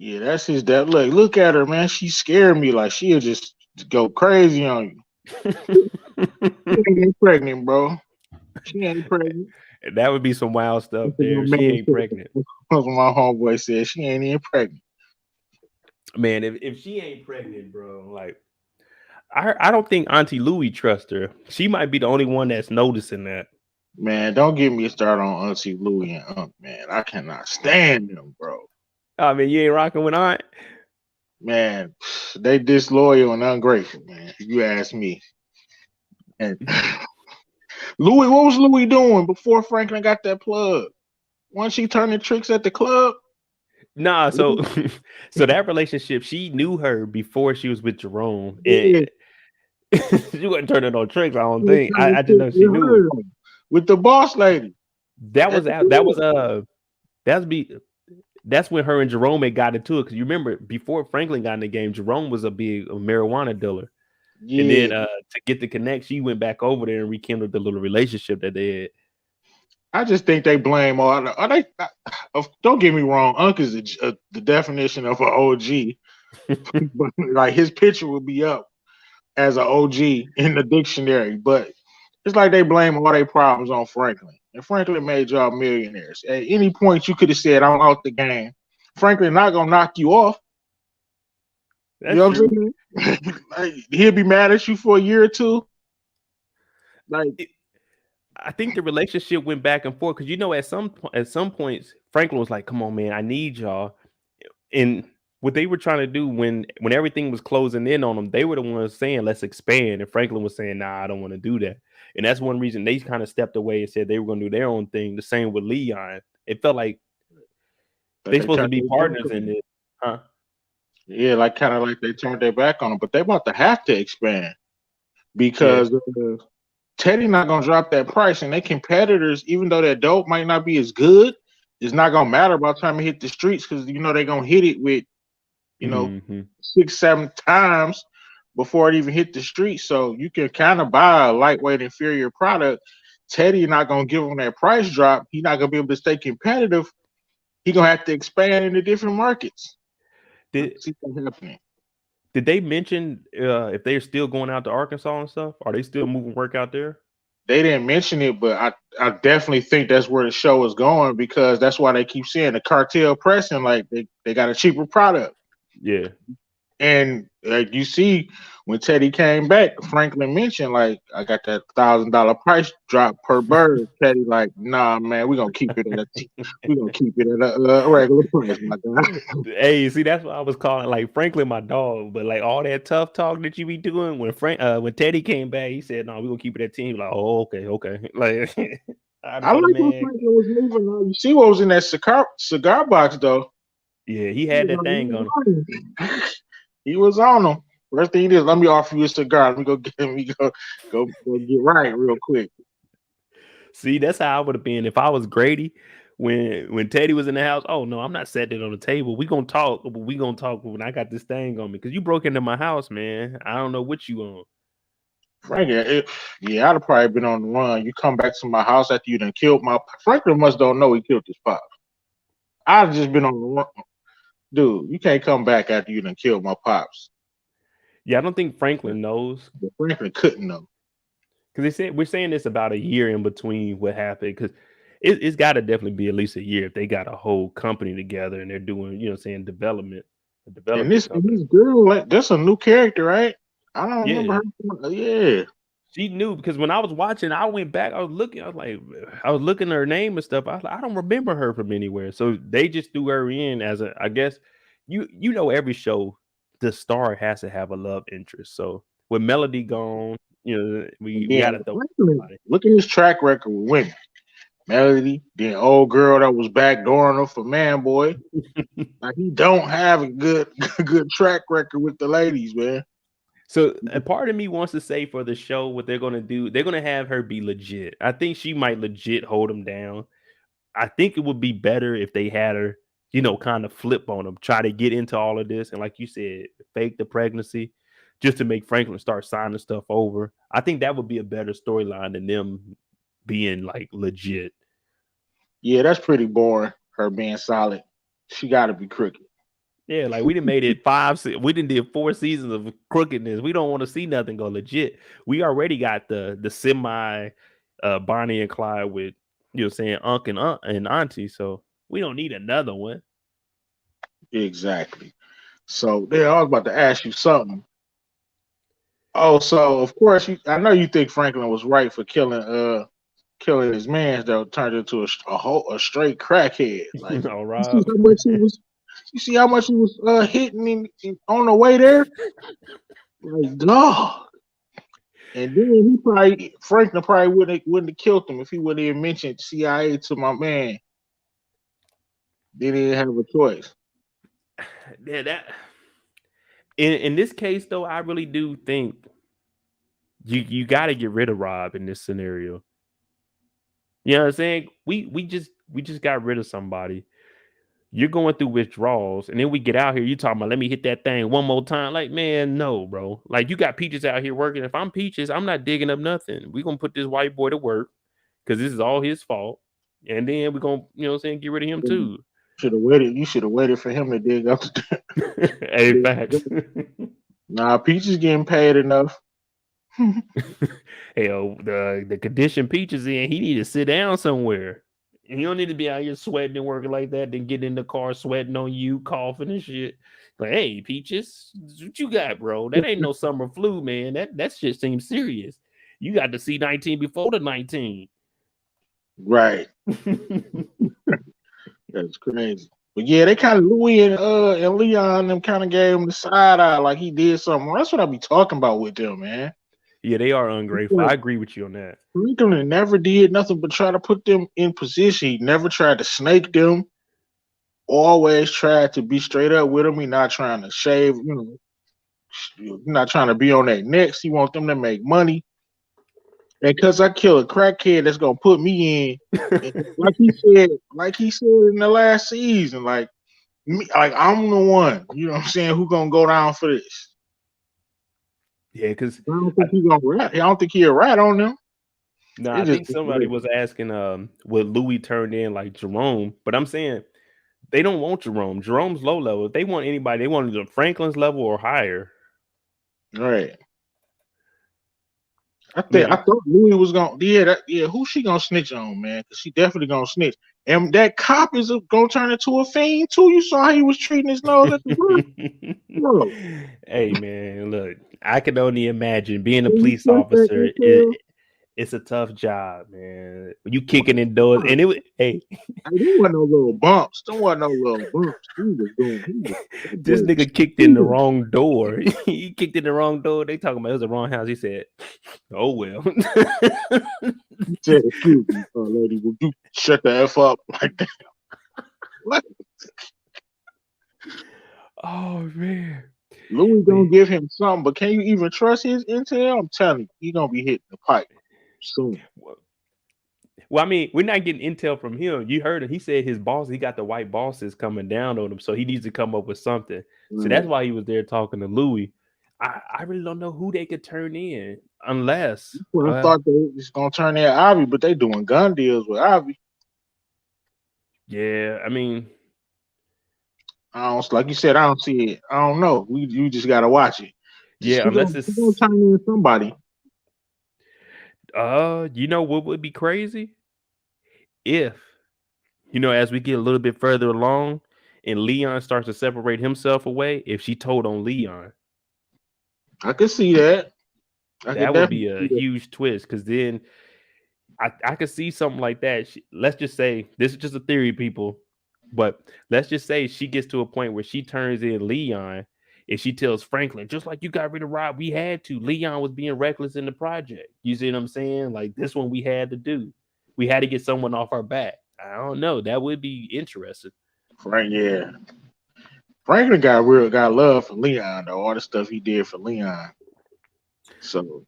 Yeah, that's his dad. Look at her, man. She scared me. Like, she'll just go crazy on you. She ain't pregnant, bro. She ain't pregnant. That would be some wild stuff there. She ain't pregnant. That's what my homeboy said. She ain't even pregnant. Man, if she ain't pregnant, bro, like, I don't think Auntie Louie trusts her. She might be the only one that's noticing that. Man, don't get me started on Auntie Louie and Unc, man. I cannot stand them, bro. I mean, you ain't rocking with Aunt? Man, they disloyal and ungrateful, man. If you ask me. And Louie, what was Louie doing before Franklin got that plug? Wasn't she turning tricks at the club? Nah, so that relationship, she knew her before she was with Jerome. And she wasn't turning no tricks, I don't think. I just know she knew her. With the boss lady. That's when her and Jerome had got into it. Because you remember, before Franklin got in the game, Jerome was a big marijuana dealer. Yeah. And then to get the connect, she went back over there and rekindled the little relationship that they had. I just think they blame all. Don't get me wrong, Unc is the definition of an OG. But like, his picture would be up as an OG in the dictionary. But it's like they blame all their problems on Franklin. And Franklin made y'all millionaires. At any point, you could have said, I'm out the game. Franklin not going to knock you off. That's you know what I'm saying? Like, he'll be mad at you for a year or two. Like, I think the relationship went back and forth because at some points Franklin was like, "Come on, man, I need y'all." And what they were trying to do when everything was closing in on them, they were the ones saying, "Let's expand," and Franklin was saying, "Nah, I don't want to do that." And that's one reason they kind of stepped away and said they were going to do their own thing. The same with Leon. It felt like they're supposed to be partners in this, huh? Yeah, like kind of like they turned their back on them, but they about to have to expand because Teddy not gonna drop that price, and they competitors, even though that dope might not be as good, it's not gonna matter by the time it hit the streets because they're gonna hit it with 6-7 times before it even hit the street. So you can kind of buy a lightweight inferior product. Teddy not gonna give him that price drop. He's not gonna be able to stay competitive. He's gonna have to expand into different markets. See what's happening. Did they mention if they're still going out to Arkansas and stuff? Are they still moving work out there? They didn't mention it, but I definitely think that's where the show is going because that's why they keep saying the cartel pressing like they got a cheaper product. Yeah. And you see, when Teddy came back, Franklin mentioned like, I got that $1,000 price drop per bird. Teddy like, nah, man, we gonna keep it at a regular price, my guy. Hey, see, that's what I was calling like Franklin, my dog. But like all that tough talk that you be doing when Teddy came back, he said, "No, we gonna keep it at 10." Like, oh, okay. Like, I I told him, like when man. Franklin was moving. Now. You see what was in that cigar box though. Yeah, he had that thing on. He was on them. First thing is, let me offer you a cigar. Let me go go get right real quick. See, that's how I would have been if I was Grady. When Teddy was in the house, oh no, I'm not setting it on the table. We gonna talk, but we gonna talk when I got this thing on me because you broke into my house, man. I don't know what you on. Franklin, yeah, I'd have probably been on the run. You come back to my house after you done killed my Franklin must don't know he killed his pop. I've just been on the run. Dude, you can't come back after you done killed my pops. Yeah, I don't think Franklin knows. But Franklin couldn't know. Because they said we're saying this about a year in between what happened. Because it's got to definitely be at least a year if they got a whole company together and they're doing, saying development. And this girl, like, that's a new character, right? I don't remember her. Yeah. She knew because when I was watching, I went back. I was looking at her name and stuff. I was like, I don't remember her from anywhere. So they just threw her in as I guess every show, the star has to have a love interest. So with Melody gone, we got to throw somebody. Look at his track record with women. Melody, the old girl that was backdooring her for Man Boy. Like he don't have a good track record with the ladies, man. So a part of me wants to say for the show, what they're gonna do, they're gonna have her be legit. I think she might legit hold him down. I think it would be better if they had her, kind of flip on him, try to get into all of this, and like you said, fake the pregnancy, just to make Franklin start signing stuff over. I think that would be a better storyline than them being like legit. Yeah, that's pretty boring. Her being solid, she got to be crooked. Yeah, like we done made it we done did 4 seasons of crookedness. We don't want to see nothing go legit. We already got the semi Bonnie and Clyde with saying Unc and Auntie, so we don't need another one. Exactly. So yeah, I was about to ask you something. Oh, so of course I know you think Franklin was right for killing his man that turned into a straight crackhead. Like All right. You see how much he was hitting on the way there? Like, dog. And then Franklin probably wouldn't have killed him if he wouldn't have mentioned CIA to my man. They didn't have a choice. Yeah, that in this case though, I really do think you got to get rid of Rob in this scenario. You know what I'm saying? We just got rid of somebody. You're going through withdrawals, and then we get out here. You talking about let me hit that thing one more time? Like, man, no, bro. Like, you got Peaches out here working. If I'm Peaches, I'm not digging up nothing. We're gonna put this white boy to work because this is all his fault. And then we're gonna, get rid of him too. Should have waited. You should have waited for him to dig up. Hey, facts. Nah, Peaches getting paid enough. Hey, the condition Peaches in, he need to sit down somewhere. And you don't need to be out here sweating and working like that, then get in the car sweating on you, coughing and shit. Like, hey, Peaches, what you got, bro? That ain't no summer flu, man. That shit seems serious. You got the C-19 before the 19. Right. That's crazy. But yeah, they kind of Louis and Leon them kind of gave him the side eye like he did something. That's what I be talking about with them, man. Yeah, they are ungrateful. I agree with you on that. Franklin never did nothing but try to put them in position. He never tried to snake them. Always tried to be straight up with them. He not trying to shave, not trying to be on their necks. He want them to make money. And because I kill a crackhead that's gonna put me in, like he said in the last season, like I'm the one, you know what I'm saying, who gonna go down for this. Yeah, because I don't think he's gonna rat. I don't think he'll rat on them. No, I think somebody was asking what Louis turned in like Jerome, but I'm saying they don't want Jerome. Jerome's low level. If they want anybody, they want either Franklin's level or higher. Right. I thought Louis was gonna who's she gonna snitch on, man? Because she definitely gonna snitch. And that cop is gonna turn into a fiend too. You saw how he was treating his nose at the bro. Hey man, look, I can only imagine being a Can you police trust that officer. intel? It's a tough job, man. You kicking in doors, and it was hey, There wasn't no little bumps. There wasn't no little bumps. He was doing. That this boy was nigga kicked in the shooting. wrong door. He kicked in the wrong door. They talking about it was the wrong house. He said, "Oh well." He said, "Excuse me, lady, would you shut the f up?" Like that. What? Oh man. Louis gonna give him something, but can you even trust his intel? I'm telling you, he gonna be hitting the pipe soon. Well, I mean, we're not getting intel from him. You heard him. He said his boss, he got the white bosses coming down on him, so he needs to come up with something. Right. So that's why he was there talking to Louis. I really don't know who they could turn in unless. Well, I thought they was gonna turn in Ivy, but they doing gun deals with Ivy. Yeah, I mean, I don't, like you said, I don't see it. I don't know. You just gotta watch it. Yeah, unless it's gonna turn in somebody. You know what would be crazy? If, as we get a little bit further along and Leon starts to separate himself away, if she told on Leon. I could see that. That would be a huge twist, because then I could see something like that. Let's just say, this is just a theory, people, but let's just say she gets to a point where she turns in Leon and she tells Franklin, just like you got rid of Rob, we had to. Leon was being reckless in the project. You see what I'm saying? Like, this one we had to do. We had to get someone off our back. I don't know. That would be interesting. Yeah. Franklin got love for Leon, though. All the stuff he did for Leon. So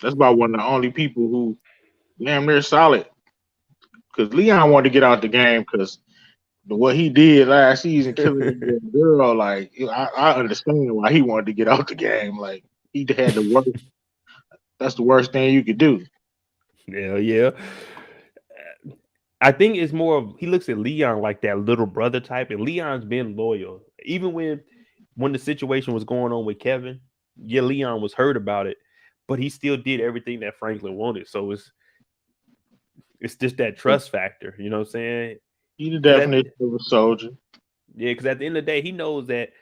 that's about one of the only people who, damn, they're solid. Because Leon wanted to get out the game because what he did last season, killing the girl, like, I understand why he wanted to get out the game. Like, he had the worst. That's the worst thing you could do. Yeah. I think it's more of, he looks at Leon like that little brother type, and Leon's been loyal. Even when the situation was going on with Kevin, yeah, Leon was hurt about it, but he still did everything that Franklin wanted. So it's just that trust factor, you know what I'm saying? He's the definition of a soldier. Yeah, because at the end of the day, he knows that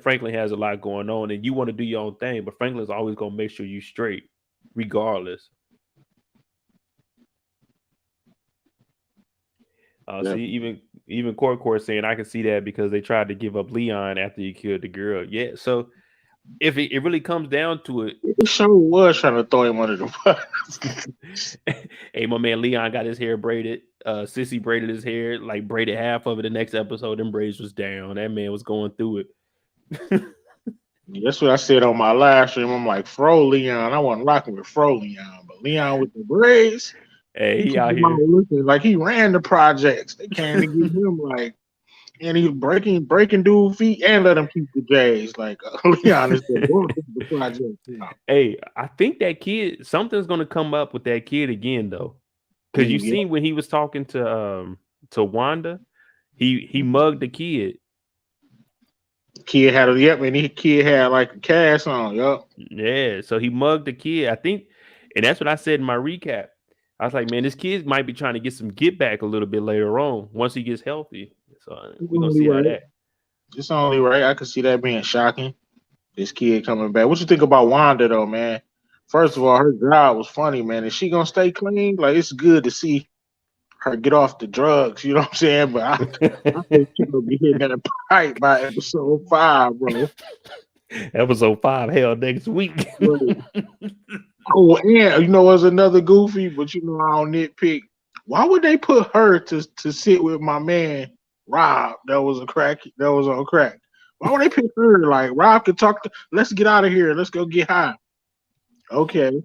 Franklin has a lot going on, and you want to do your own thing, but Franklin's always gonna make sure you straight, regardless. See, even Court saying I can see that because they tried to give up Leon after he killed the girl. Yeah, so if it really comes down to it, he sure was trying to throw him under the bus. Hey, my man Leon got his hair braided. Cissy braided his hair, like braided half of it. The next episode, them braids was down. That man was going through it. That's what I said on my live stream. I'm like, Fro Leon. I wasn't rocking with Fro Leon, but Leon with the braids. Hey, he out here looking like he ran the projects. They came to get him like, and he breaking dude feet and let him keep the J's. Like Leon is the project. Hey, I think that kid, something's gonna come up with that kid again though, because you seen when he was talking to Wanda, he mugged the kid. Kid had kid had like a cast on. Yup. Yeah, so he mugged the kid. I think, and that's what I said in my recap. I was like, man, this kid might be trying to get some get back a little bit later on once he gets healthy. So we're gonna see how that. It's only right. I could see that being shocking. This kid coming back. What you think about Wanda though, man? First of all, her job was funny, man. Is she gonna stay clean? Like, it's good to see her get off the drugs. You know what I'm saying? But I think she's gonna be hitting that pipe by episode 5, bro. Episode 5, hell, next week. Oh, and you know what's another goofy, but I don't nitpick. Why would they put her to sit with my man Rob? That was on crack. Why would they pick her? Like, Rob could talk to. Let's get out of here. Let's go get high. Okay.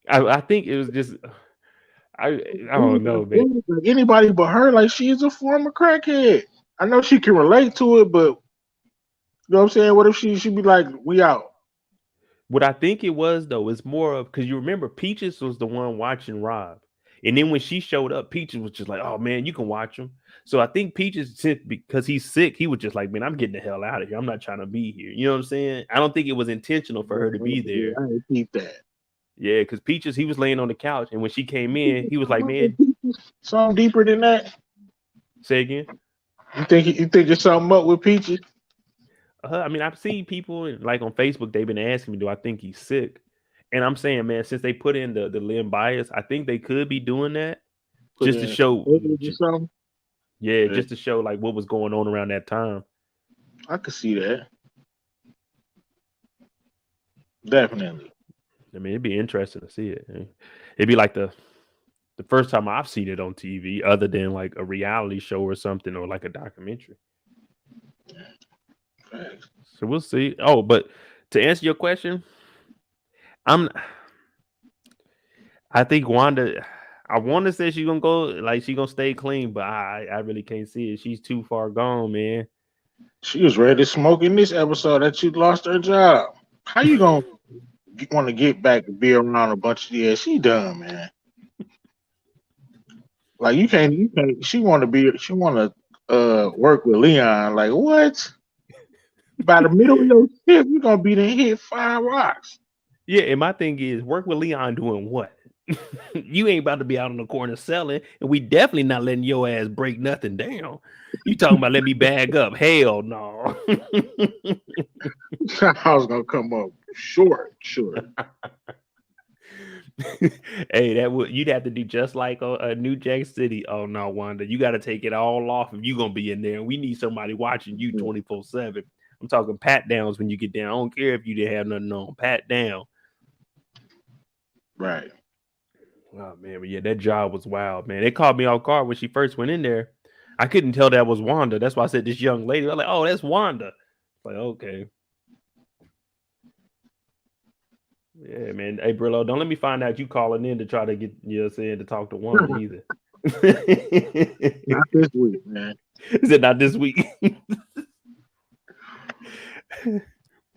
I think it was just. I don't know, man. Anybody but her. Like, she's a former crackhead. I know she can relate to it, but you know what I'm saying? What if she'd be like, we out? What I think it was though is more of, because you remember Peaches was the one watching Rob, and then when she showed up, Peaches was just like, "Oh man, you can watch him." So I think Peaches, because he's sick, he was just like, "Man, I'm getting the hell out of here. I'm not trying to be here." You know what I'm saying? I don't think it was intentional for her to be there. I repeat that. Yeah, because Peaches, he was laying on the couch, and when she came in, he was like, "Man, something deeper than that? Say again. You think there's something up with Peachy? I mean, I've seen people like on Facebook. They've been asking me, "Do I think he's sick?" And I'm saying, man, since they put in the limb bias, I think they could be doing that Put just to in show, or something? yeah, just to show like what was going on around that time. I could see that. Definitely. I mean, it'd be interesting to see it. It'd be like the first time I've seen it on TV, other than like a reality show or something, or like a documentary. Thanks. So we'll see. Oh, but to answer your question, I think Wanda. I want to say she's gonna go, like she's gonna stay clean, but I really can't see it. She's too far gone, man. She was ready to smoke in this episode that she lost her job. How you gonna want to get back to be around a bunch of she done, man. Like you can't. She want to work with Leon. Like what? By the middle of your shift, you're gonna be there hit 5 rocks. Yeah, and my thing is, work with Leon doing what? You ain't about to be out on the corner selling, and we definitely not letting your ass break nothing down. You talking about let me bag up? Hell no. I was gonna come up short. Hey, you'd have to do just like a New Jack City. Oh no, Wanda, you got to take it all off if you gonna be in there. We need somebody watching you 24/7. I'm talking pat downs when you get down. I don't care if you didn't have nothing on. Pat down. Right. Oh man, but yeah, that job was wild, man. It caught me off guard when she first went in there. I couldn't tell that was Wanda. That's why I said this young lady. I was like, oh, that's Wanda. Like, okay. Yeah, man. Hey, Brillo, don't let me find out you calling in to try to get, you know what I'm saying, to talk to Wanda either. Not this week, man. Is it not this week?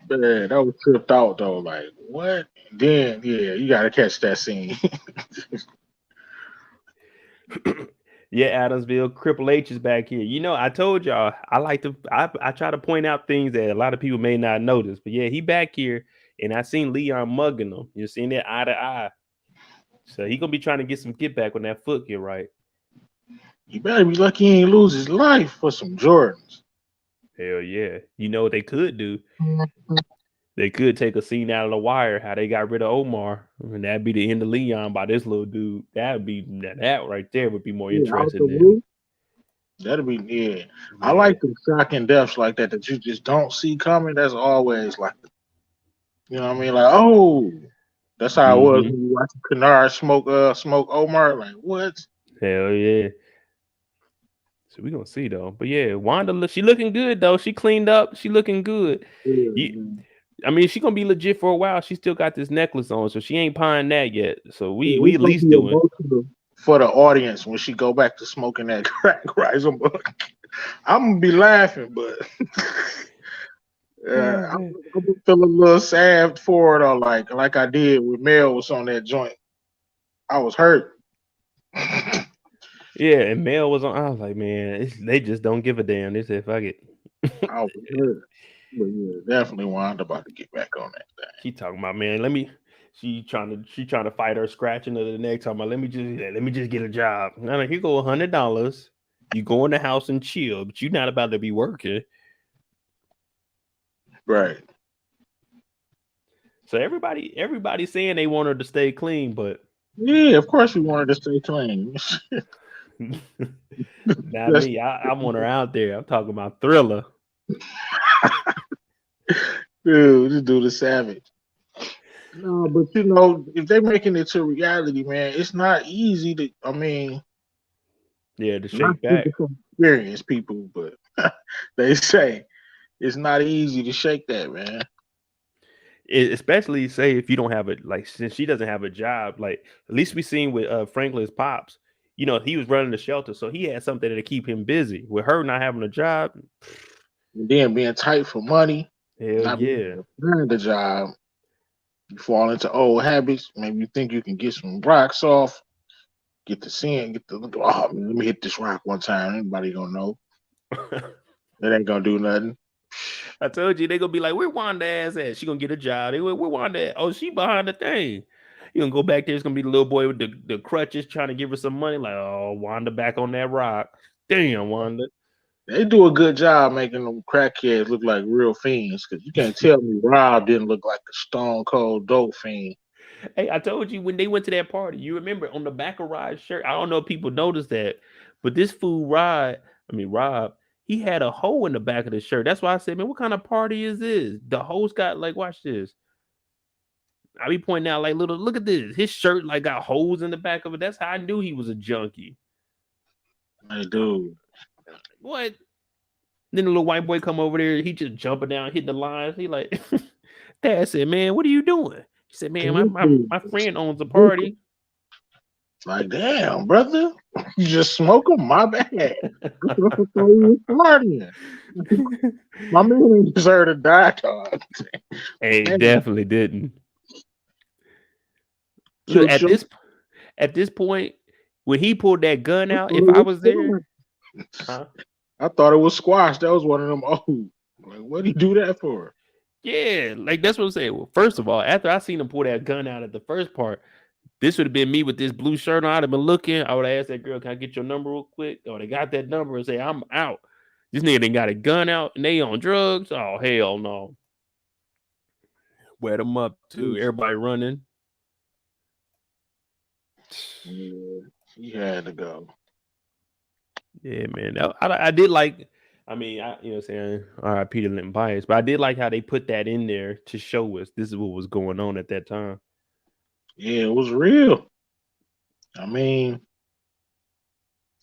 Man, that was tripped out though. Like, what? Then, yeah, you got to catch that scene. Yeah, Adamsville, Triple H is back here. You know, I told y'all I try to point out things that a lot of people may not notice. But yeah, he back here, and I seen Leon mugging him. You seen that eye to eye. So he gonna be trying to get some get back when that foot get right. You better be lucky he ain't lose his life for some Jordans. Hell yeah. You know what they could do? They could take a scene out of The Wire, how they got rid of Omar, and that'd be the end of Leon by this little dude. That right there would be more interesting. That'd be yeah. I like the shocking deaths like that you just don't see coming. That's always like, you know what I mean? Like, oh, that's how it was when you watch Kennard smoke Omar. Like, what? Hell yeah. So we're gonna see though. But yeah, Wanda, she looking good though. She cleaned up. She looking good. Yeah. I mean, she's gonna be legit for a while. She still got this necklace on, so she ain't paying that yet. So we at least doing for the audience when she go back to smoking that crack rice. I'm gonna be laughing, but I'm feeling a little sad for it, or like I did with Mel was on that joint. I was hurt. Yeah, and Mel was on. I was like, man, they just don't give a damn. They said, fuck it. I was hurt. But yeah, definitely Wanda about to get back on that thing. She talking about, man, she trying to fight her scratching of the neck, talking about let me just get a job. Now like, here go $100. You go in the house and chill, but you're not about to be working. Right. So everybody's saying they want her to stay clean, but yeah, of course we want her to stay clean. Not me. I want her out there. I'm talking about Thriller. Dude, this dude is savage. No, but you know, if they're making it to reality, man, it's not easy to. I mean, yeah, to shake back. Experienced people, but they say it's not easy to shake that, man. Especially say if you don't have since she doesn't have a job, like at least we seen with Franklin's pops. You know, he was running the shelter, so he had something to keep him busy. With her not having a job, and then being tight for money. Hell yeah. Running the job, you fall into old habits. Maybe you think you can get some rocks off, get let me hit this rock one time. Anybody gonna know? It ain't gonna do nothing. I told you they gonna be like, where Wanda ass at? She gonna get a job. Where Wanda at? Oh, she behind the thing. You gonna go back there? It's gonna be the little boy with the crutches trying to give her some money. Like, oh, Wanda back on that rock. Damn, Wanda. They do a good job making them crackheads look like real fiends, because you can't tell me Rob didn't look like a stone cold dope fiend. Hey, I told you when they went to that party, you remember on the back of Rod's shirt. I don't know if people noticed that, but this fool Rob, he had a hole in the back of the shirt. That's why I said, man, what kind of party is this? The hole's got like, watch this. I be pointing out like look at this. His shirt like got holes in the back of it. That's how I knew he was a junkie. Hey, dude. What? Then the little white boy come over there. He just jumping down, hitting the lines. He like, Dad said, man, what are you doing? He said, man, my friend owns a party. Like, damn, brother, you just smoking? My bad. Partying. My man deserved a die dog. Hey, definitely didn't. Look, at this point, when he pulled that gun out, if I was there, I thought it was squash. That was one of them. Oh, like, what did he do that for? Yeah, like that's what I'm saying. Well, first of all, after I seen him pull that gun out at the first part, this would have been me with this blue shirt on. I'd have been looking. I would have asked that girl, "Can I get your number real quick?" Or they got that number and say, "I'm out." This nigga done got a gun out and they on drugs. Oh hell no! Wet them up too. Everybody running. Yeah, he had to go. Yeah, man. I did like. I mean, you know what I'm saying? R.I.P. to Limp Bias, but I did like how they put that in there to show us this is what was going on at that time. Yeah, it was real. I mean,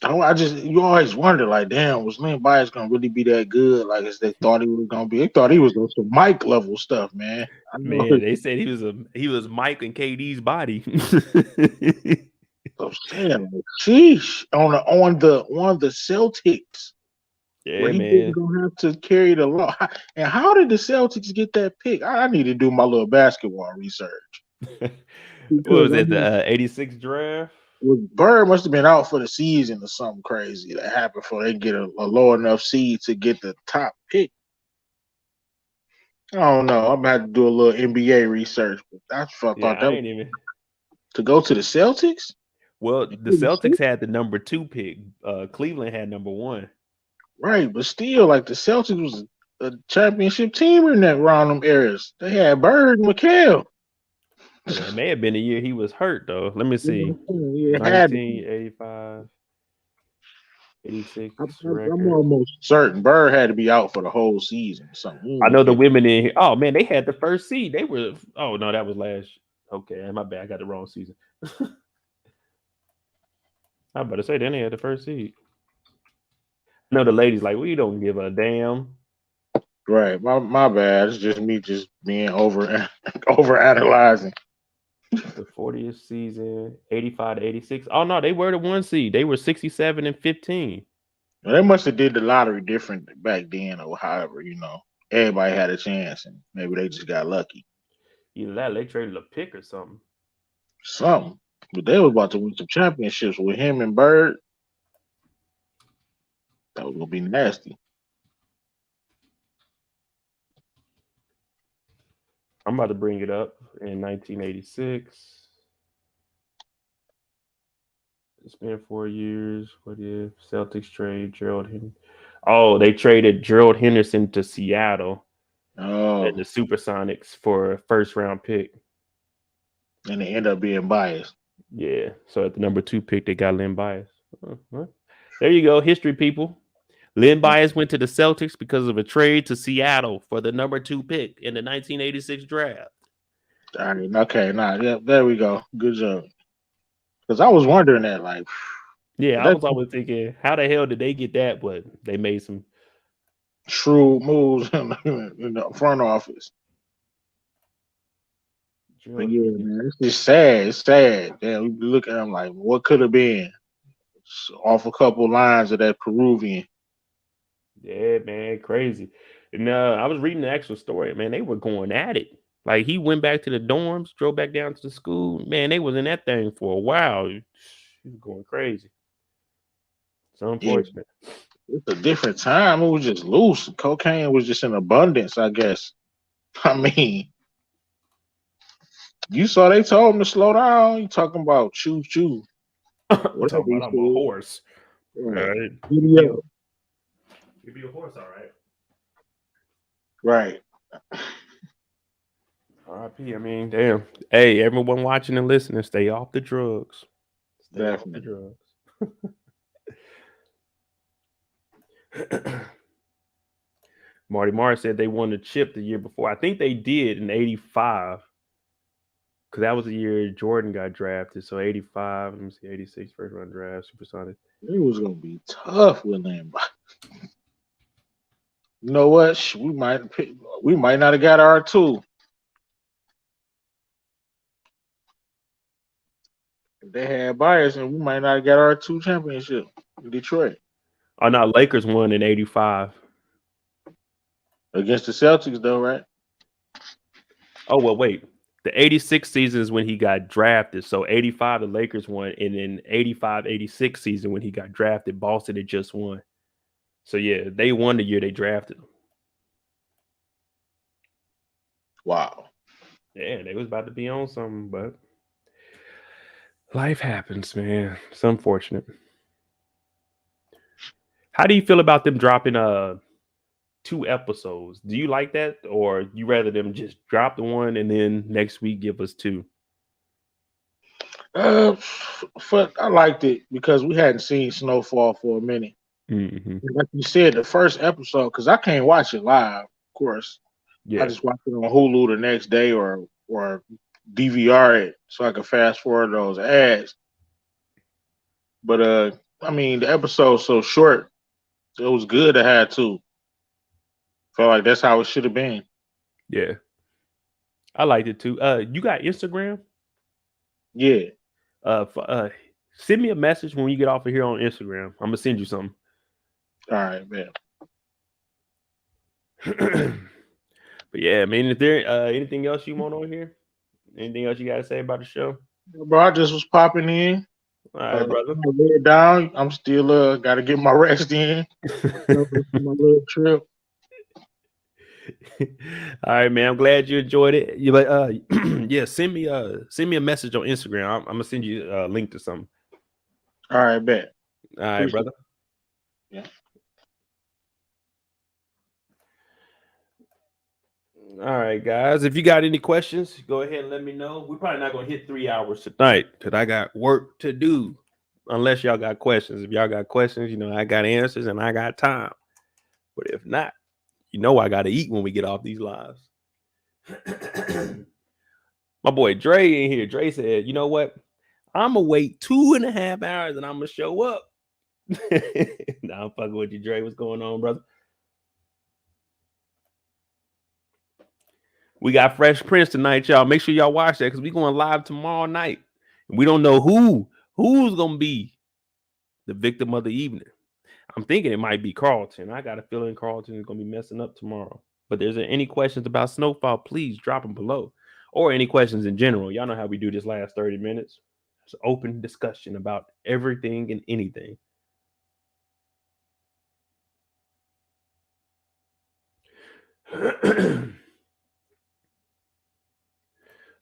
you always wonder, like, damn, was Limp Bias gonna really be that good? Like, as they thought he was gonna be. They thought he was on some Mike level stuff, man. Man, they said he was Mike and KD's body. So saying, like, sheesh, on the Celtics. Yeah, where he man. didn't gonna have to carry the law. And how did the Celtics get that pick? I need to do my little basketball research. What was it, the 86 draft? Bird must have been out for the season or something crazy that happened before they get a low enough seed to get the top pick. I don't know. I'm about to do a little NBA research, but I thought that ain't even to go to the Celtics. Well, the Celtics had the number 2 pick. Cleveland had number 1. Right, but still, like the Celtics was a championship team in that round them areas. They had Bird and McHale. Yeah, it may have been the year he was hurt though. Let me see. Yeah, 1985, 86. I'm almost certain Bird had to be out for the whole season. Something. I know the women in here. Oh man, they had the first seed. They were. Oh no, that was last. Okay, my bad. I got the wrong season. I'm about to say then they had the first seed. I know the ladies like we don't give a damn. Right, my bad. It's just me just being over analyzing. The 40th season, 85 to 86. Oh no, they were the 1 seed. They were 67 and 15. Well, they must have did the lottery different back then, or however, everybody had a chance, and maybe they just got lucky. Either that, they traded a pick or something. Something, but they were about to win some championships with him and Bird. That was gonna be nasty. I'm about to bring it up in 1986. It's been 4 years. What if Celtics trade Gerald Henderson? Oh, they traded Gerald Henderson to Seattle and the Supersonics for a first-round pick. And they end up being biased. Yeah. So at the number 2 pick, they got Len Bias. There you go, history people. Len Bias went to the Celtics because of a trade to Seattle for the number 2 pick in the 1986 draft. I mean, okay, yeah, there we go. Good job. Because I was wondering that, like, yeah, I was always thinking, how the hell did they get that? But they made some shrewd moves in the front office. But yeah, man, it's just sad. It's sad. Damn, we look at them like, what could have been? Off a couple lines of that Peruvian. Yeah, man, crazy. And I was reading the actual story, man. They were going at it. Like he went back to the dorms, drove back down to the school. Man, they was in that thing for a while. He was going crazy. It's unfortunate. Yeah. It's a different time. It was just loose. Cocaine was just in abundance, I guess. I mean, You saw they told him to slow down. You talking about choo choo? I'm Whatever talking he about I'm a said. horse. Right. Right. Video. You be a horse, all right. Right. R.I.P. I mean, damn. Hey, everyone watching and listening, stay off the drugs. Stay off the Definitely. drugs. Marty Morris said they won the chip the year before. I think they did in '85. Because that was the year Jordan got drafted. So 85, let me see, 86, first round draft, Supersonic. It was gonna be tough with them. You know what? We might not have got our two. If they had bias, and we might not get our two championship in Detroit Oh, no, Lakers won in '85. against the Celtics, though, right? Oh, well, wait. The '86 season is when he got drafted. So '85, the Lakers won. And then '85-'86 season when he got drafted, Boston had just won. So, yeah, they won the year they drafted him. Wow. Yeah, they was about to be on something, but life happens, man. It's unfortunate. How do you feel about them dropping 2 episodes? Do you like that, or you rather them just drop the one and then next week give us 2? I liked it because we hadn't seen Snowfall for a minute. Mm-hmm. Like you said, the first episode, because I can't watch it live, of course. Yeah, I just watch it on Hulu the next day or DVR it so I can fast forward those ads. But I mean, the episode's so short, so it was good to have two. Felt like that's how it should have been. yeah, I liked it too. You got Instagram? Yeah. Send me a message when you get off of here on Instagram. I'm gonna send you something. All right, man. But yeah, I mean, is there anything else you want on here? Anything else you gotta say about the show? Bro, I just was popping in. All right, brother. I laid down. I'm still got to get my rest in. My little trip. All right, man. I'm glad you enjoyed it. You yeah, send me a message on Instagram. I'm gonna send you a link to something. All right, bet. All right, brother. Yeah. All right, guys. If you got any questions, go ahead and let me know. We're probably not gonna hit 3 hours tonight because I got work to do. Unless y'all got questions. If y'all got questions, I got answers and I got time. But if not, I gotta eat when we get off these lives. My boy Dre in here. Dre said, "You know what? I'm gonna wait 2.5 hours and I'm gonna show up." Nah, I'm fucking with you, Dre. What's going on, brother? We got Fresh Prince tonight, y'all. Make sure y'all watch that because we going live tomorrow night. And we don't know who's gonna be the victim of the evening. I'm thinking it might be Carlton. I got a feeling Carlton is gonna be messing up tomorrow. But there's any questions about Snowfall, please drop them below. Or any questions in general. Y'all know how we do this last 30 minutes. It's open discussion about everything and anything.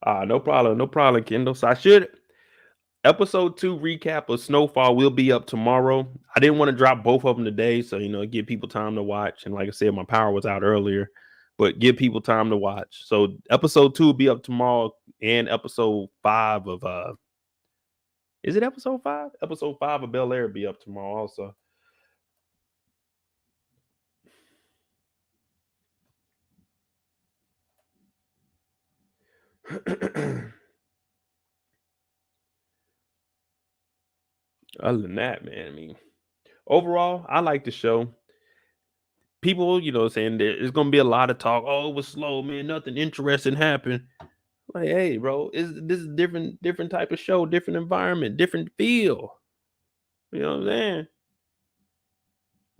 No problem, Kendall. So episode 2 recap of Snowfall will be up tomorrow. I didn't want to drop both of them today, so give people time to watch. And like I said, my power was out earlier, but give people time to watch. So episode 2 will be up tomorrow, and episode 5 of is it episode 5? Episode 5 of Bel Air will be up tomorrow also. Other than that, man, I mean, overall, I like the show. People, saying there's gonna be a lot of talk. Oh, it was slow, man. Nothing interesting happened. Like, hey, bro, this is different type of show, different environment, different feel. You know what I'm saying?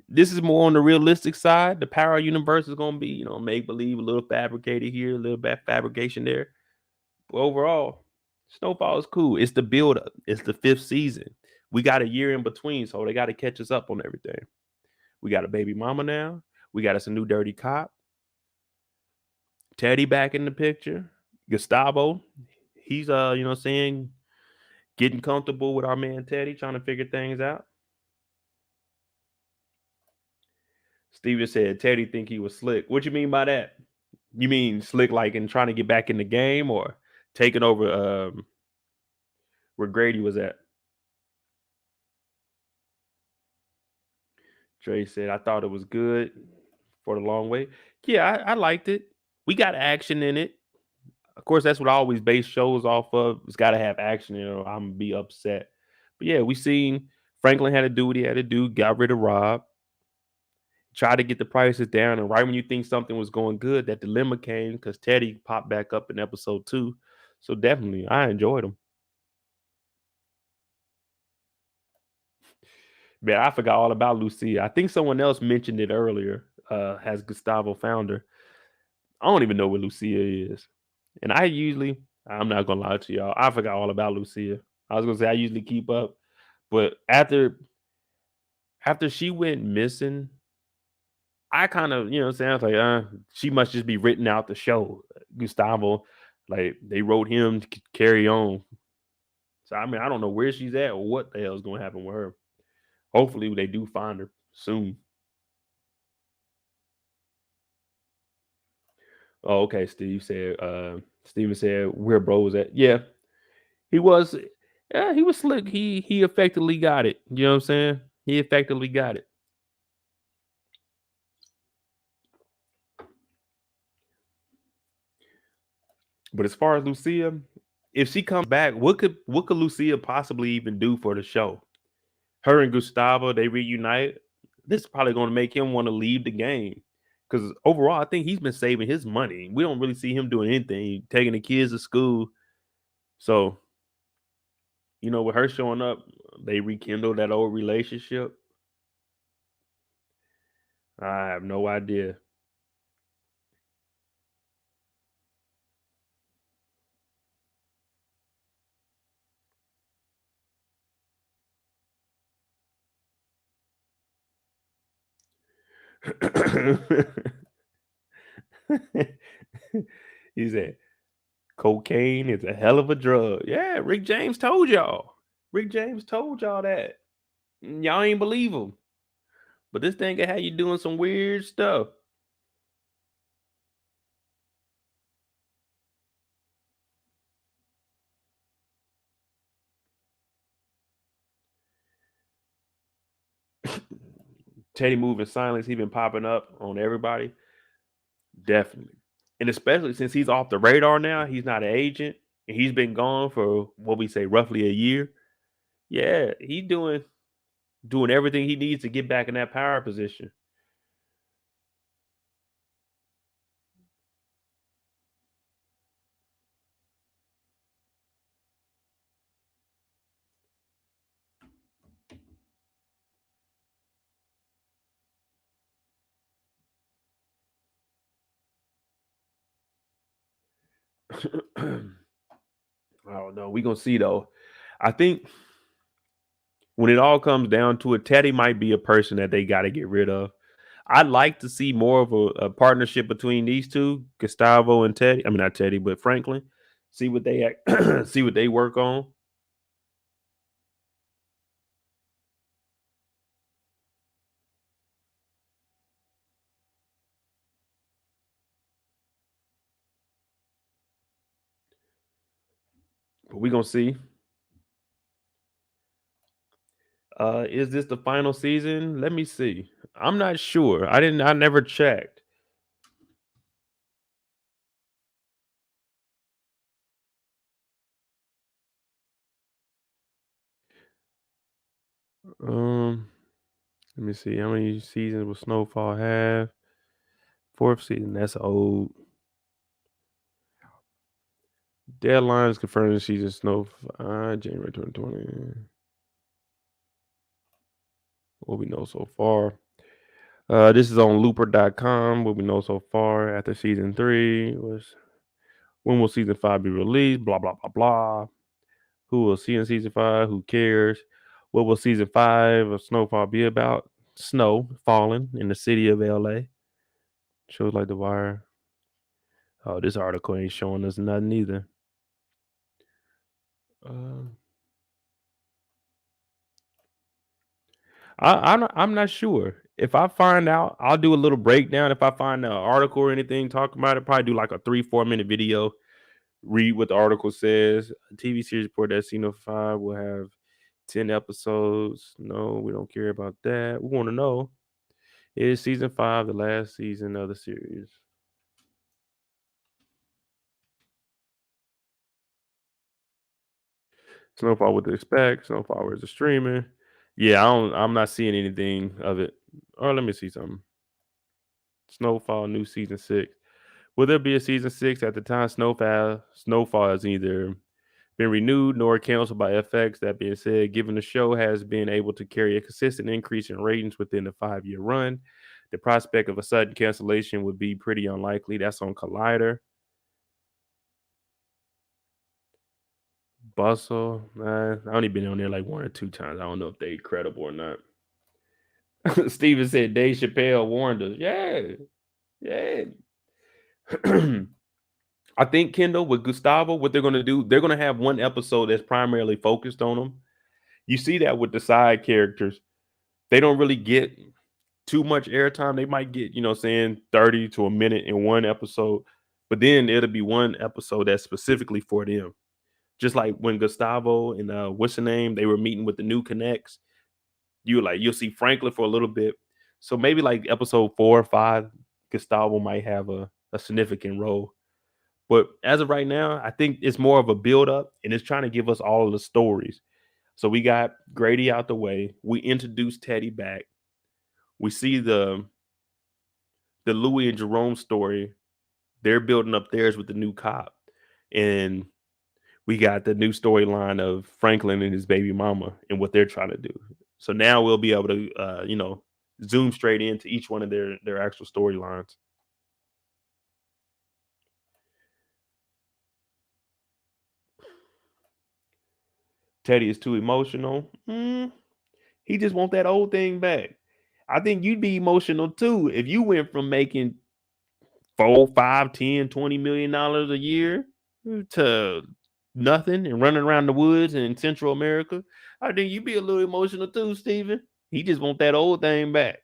This is more on the realistic side. The power universe is gonna be, make believe, a little fabricated here, a little bit fabrication there. But overall, Snowfall is cool. It's the build up. It's the 5th season. We got a year in between, so they got to catch us up on everything. We got a baby mama now. We got us a new dirty cop. Teddy back in the picture. Gustavo, he's saying, getting comfortable with our man Teddy, trying to figure things out. Steven said Teddy think he was slick. What you mean by that? You mean slick like in trying to get back in the game or taking over where Grady was at? Trey said, I thought it was good for the long way. Yeah, I liked it. We got action in it. Of course, that's what I always base shows off of. It's got to have action in it or I'm going to be upset. But yeah, we seen Franklin had to do what he had to do, got rid of Rob, tried to get the prices down. And right when you think something was going good, that dilemma came because Teddy popped back up in episode 2. So definitely, I enjoyed him. Man, I forgot all about Lucia. I think someone else mentioned it earlier. Has Gustavo found her? I don't even know what Lucia is. And I'm not gonna lie to y'all, I forgot all about Lucia. I was gonna say I usually keep up, but after she went missing, I kind of, you know what I'm saying, I was like, she must just be written out the show. Gustavo, like they wrote him to carry on. So I mean, I don't know where she's at or what the hell is gonna happen with her. Hopefully they do find her soon. Oh, okay. Steven said where bro was at. Yeah, he was. Yeah, he was slick. He effectively got it. You know what I'm saying? He effectively got it. But as far as Lucia, if she comes back, what could Lucia possibly even do for the show? Her and Gustavo, they reunite. This is probably going to make him want to leave the game. Because overall, I think he's been saving his money. We don't really see him doing anything, taking the kids to school. So, with her showing up, they rekindle that old relationship. I have no idea. He said, cocaine is a hell of a drug. Yeah, Rick James told y'all. Rick James told y'all that. Y'all ain't believe him. But this thing can have you doing some weird stuff. Teddy moving silence, he been popping up on everybody. Definitely. And especially since he's off the radar now, he's not an agent, and he's been gone for what we say roughly a year. Yeah, he's doing everything he needs to get back in that power position. I don't know. We're gonna see though. I think when it all comes down to it, Teddy might be a person that they gotta get rid of. I'd like to see more of a partnership between these two, Gustavo and Teddy. I mean, not Teddy, but Franklin. See what they see what they work on. But we're gonna see. Is this the final season? Let me see. I'm not sure. I never checked. Um, Let me see. How many seasons will Snowfall have? Fourth season. That's old. Deadline is confirmed season Snowfall January 2020. What we know so far. This is on looper.com. What we know so far after season 3 was when will season 5 be released? Blah blah blah blah. Who will see in season 5? Who cares? What will season 5 of Snowfall be about? Snow falling in the city of LA. Shows like The Wire. Oh, this article ain't showing us nothing either. Uh, I'm not sure. If I find out, I'll do a little breakdown. If I find an article or anything talking about it, probably do like a 3-4 minute video. Read what the article says. A TV series report that Snowfall will have 10 episodes. No, we don't care about that. We want to know, is season 5 the last season of the series? Snowfall, what to expect? Snowfall, where's the streaming? Yeah, I'm not seeing anything of it. Oh, let me see something. Snowfall, new season 6. Will there be a season 6 at the time? Snowfall has neither been renewed nor canceled by FX. That being said, given the show has been able to carry a consistent increase in ratings within the 5-year run, the prospect of a sudden cancellation would be pretty unlikely. That's on Collider. Bustle, I only been on there like 1 or 2 times. I don't know if they credible or not. Steven said Dave Chappelle warned us. Yeah. I think Kendall with Gustavo, what they're gonna do, they're gonna have one episode that's primarily focused on them. You see that with the side characters, they don't really get too much airtime. They might get, 30 to a minute in one episode, but then it'll be one episode that's specifically for them. Just like when Gustavo and what's the name, they were meeting with the new connects. You'll see Franklin for a little bit. So maybe like episode 4 or 5, Gustavo might have a significant role. But as of right now, I think it's more of a build up and it's trying to give us all of the stories. So we got Grady out the way. We introduced Teddy back. We see the Louis and Jerome story. They're building up theirs with the new cop. And we got the new storyline of Franklin and his baby mama and what they're trying to do. So now we'll be able to zoom straight into each one of their actual storylines. Teddy is too emotional. He just want that old thing back. I think you'd be emotional too if you went from making 4, 5, 10, $20 million a year to nothing and running around the woods in Central America. I think you'd be a little emotional too, Steven. He just want that old thing back.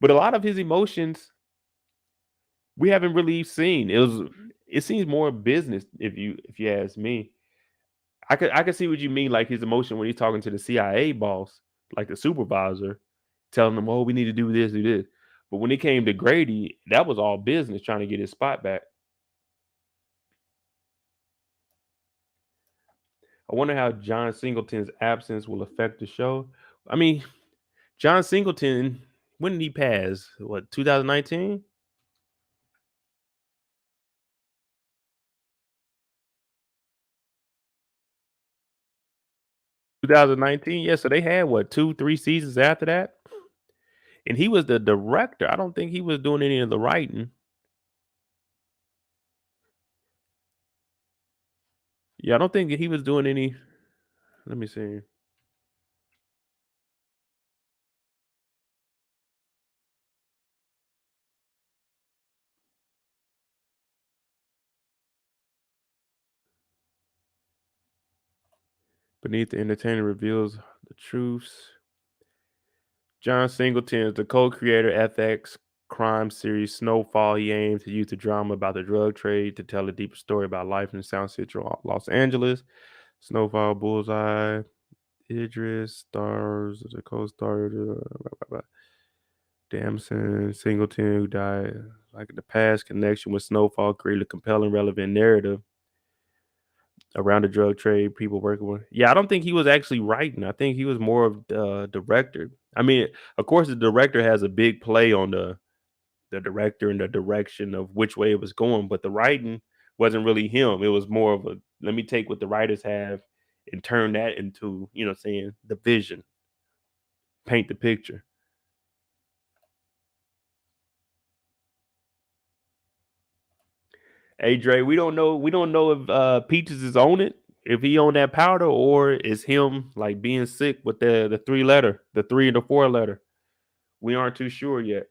But a lot of his emotions we haven't really seen. It seems more business if you ask me. I could see what you mean, like his emotion when he's talking to the CIA boss, like the supervisor, telling them, "Oh, we need to do this, do this." But when it came to Grady, that was all business, trying to get his spot back. I wonder how John Singleton's absence will affect the show. I mean, John Singleton, when did he pass? What, 2019? 2019? Yeah, so they had what, 2, 3 seasons after that? And he was the director. I don't think he was doing any of the writing. Yeah, I don't think he was doing any. Let me see. Beneath the Entertainer reveals the truths. John Singleton is the co-creator FX crime series Snowfall. He aims to use the drama about the drug trade to tell a deeper story about life in South Central Los Angeles. Snowfall, Bullseye, Idris, stars, the co-star, Damson Singleton, who died. Like the past connection with Snowfall created a compelling, relevant narrative around the drug trade, people working with. Yeah, I don't think he was actually writing. I think he was more of the director. I mean, of course, the director has a big play on the director and the direction of which way it was going, but the writing wasn't really him. It was more of a let me take what the writers have and turn that into, saying the vision, paint the picture. Hey Dre, we don't know if Peaches is on it, if he on that powder, or is him like being sick with the 3 letter, the 3 and the 4 letter. We aren't too sure yet.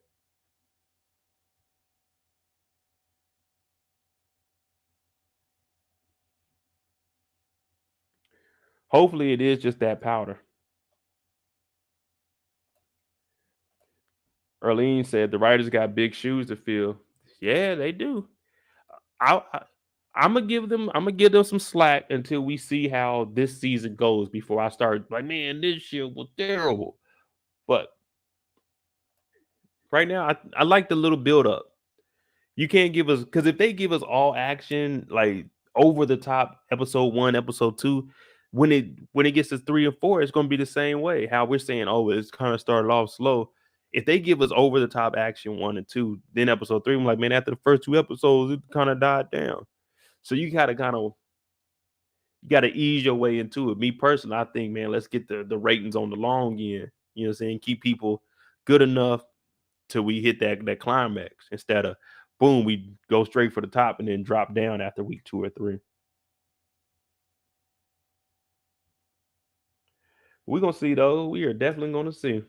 Hopefully it is just that powder. Erlene said the writers got big shoes to fill. Yeah, they do. I I'm gonna give them. I'm gonna give them some slack until we see how this season goes before I start like, man, this shit was terrible. But right now, I like the little build up. You can't give us because if they give us all action like over the top episode 1, episode 2, when it gets to 3 and 4, it's gonna be the same way. How we're saying, oh, it's kind of started off slow. If they give us over the top action 1 and 2, then episode 3, I'm like, man, after the first 2 episodes, it kind of died down. So you gotta ease your way into it. Me personally, I think, man, let's get the ratings on the long end. You know what I'm saying? Keep people good enough till we hit that climax instead of boom, we go straight for the top and then drop down after week 2 or 3. We're gonna see though. We are definitely gonna see.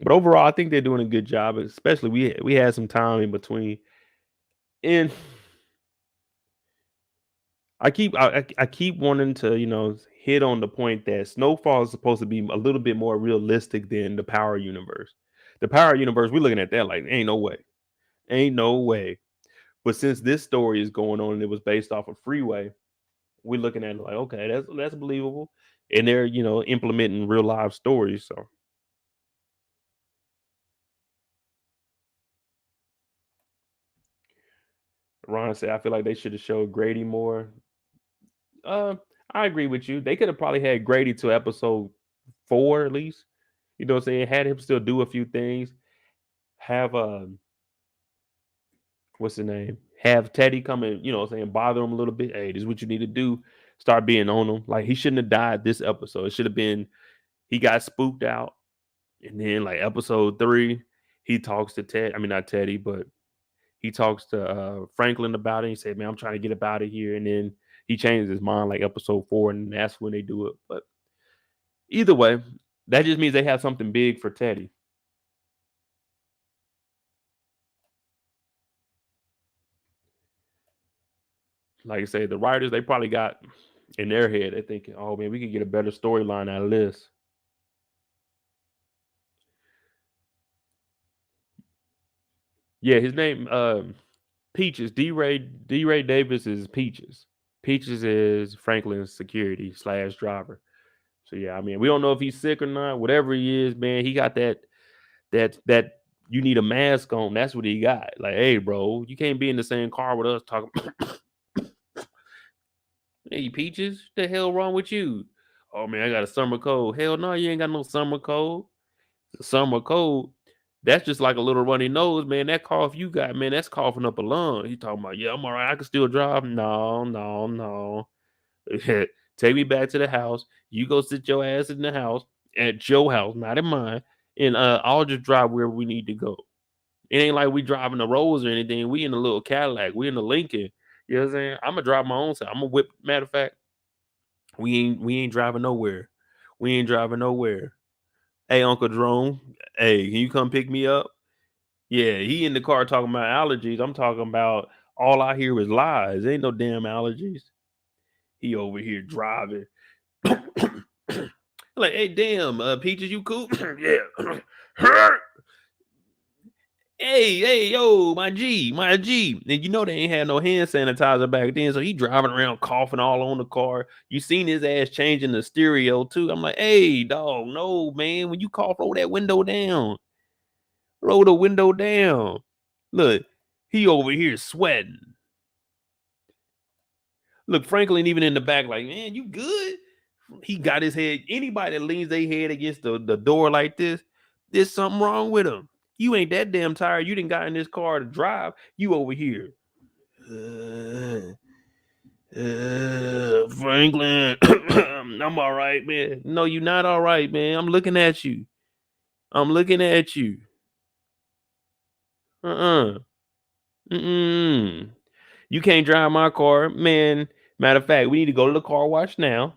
But overall, I think they're doing a good job. Especially we had some time in between. And I keep wanting to, hit on the point that Snowfall is supposed to be a little bit more realistic than the Power Universe. The Power Universe, we're looking at that like ain't no way. Ain't no way. But since this story is going on and it was based off of Freeway, we're looking at it like, okay, that's believable. And they're, implementing real live stories. So Ron said, I feel like they should have showed Grady more. Uh, I agree with you. They could have probably had Grady to episode 4 at least. You know what I'm saying? Had him still do a few things. Have what's the name? Have Teddy come and, bother him a little bit. Hey, this is what you need to do. Start being on him. Like he shouldn't have died this episode. It should have been he got spooked out. And then like episode 3, he talks to Ted. I mean, not Teddy, but he talks to Franklin about it. He said, man, I'm trying to get up out of here. And then he changes his mind like episode 4, and that's when they do it. But either way, that just means they have something big for Teddy. Like I say, the writers, they probably got in their head, they're thinking, oh man, we could get a better storyline out of this. Yeah, his name Peaches. D-Ray Davis is Peaches. Peaches is Franklin's security / driver. So yeah, I mean, we don't know if he's sick or not. Whatever he is, man, he got that you need a mask on. That's what he got. Like, hey, bro, you can't be in the same car with us talking. Hey, Peaches, what the hell wrong with you? Oh man, I got a summer cold. Hell no, you ain't got no summer cold. Summer cold. That's just like a little runny nose, man. That cough you got, man, that's coughing up a lung. He talking about, yeah, I'm all right. I can still drive. No, no, no. Take me back to the house. You go sit your ass in the house at your house, not in mine. And I'll just drive wherever we need to go. It ain't like we driving the roads or anything. We in a little Cadillac. We in the Lincoln. You know what I'm saying? I'm gonna drive my own side. I'm gonna whip. Matter of fact, we ain't driving nowhere. We ain't driving nowhere. Hey, Uncle Jerome. Hey, can you come pick me up? Yeah, he in the car talking about allergies. I'm talking about all I hear is lies. Ain't no damn allergies. He over here driving. Like, hey, damn, Peaches, you cool? Yeah. Hey, yo, my G. And you know they ain't had no hand sanitizer back then, so he driving around coughing all on the car. You seen his ass changing the stereo too. I'm like, hey, dog, no, man. When you cough, roll that window down. Roll the window down. Look, he over here sweating. Look, Franklin even in the back, like, man, you good? He got his head. Anybody that leans their head against the door like this, there's something wrong with him. You ain't that damn tired. You didn't got in this car to drive. You over here. Franklin, I'm all right, man. No, you're not all right, man. I'm looking at you. I'm looking at you. Mm-mm. You can't drive my car, man. Matter of fact, we need to go to the car wash now.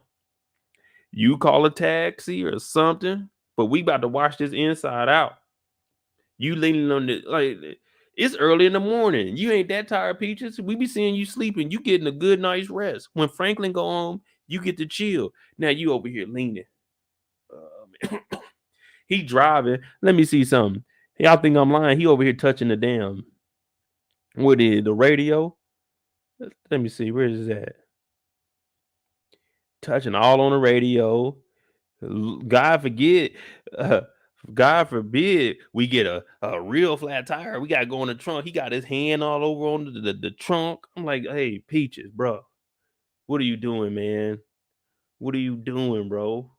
You call a taxi or something, but we about to wash this inside out. You leaning on the like It's early in the morning. You ain't that tired, Peaches. We be seeing you sleeping. You getting a good night's rest. When Franklin go home, you get to chill. Now you over here leaning. He driving. Let me see something. Y'all think I'm lying? He over here touching the damn. What is the radio? Let me see. Where is that? Touching all on the radio. God forget. Uh, God forbid we get a real flat tire. We got to go in the trunk. He got his hand all over on the trunk. I'm like, hey, Peaches, bro. What are you doing, man? What are you doing, bro?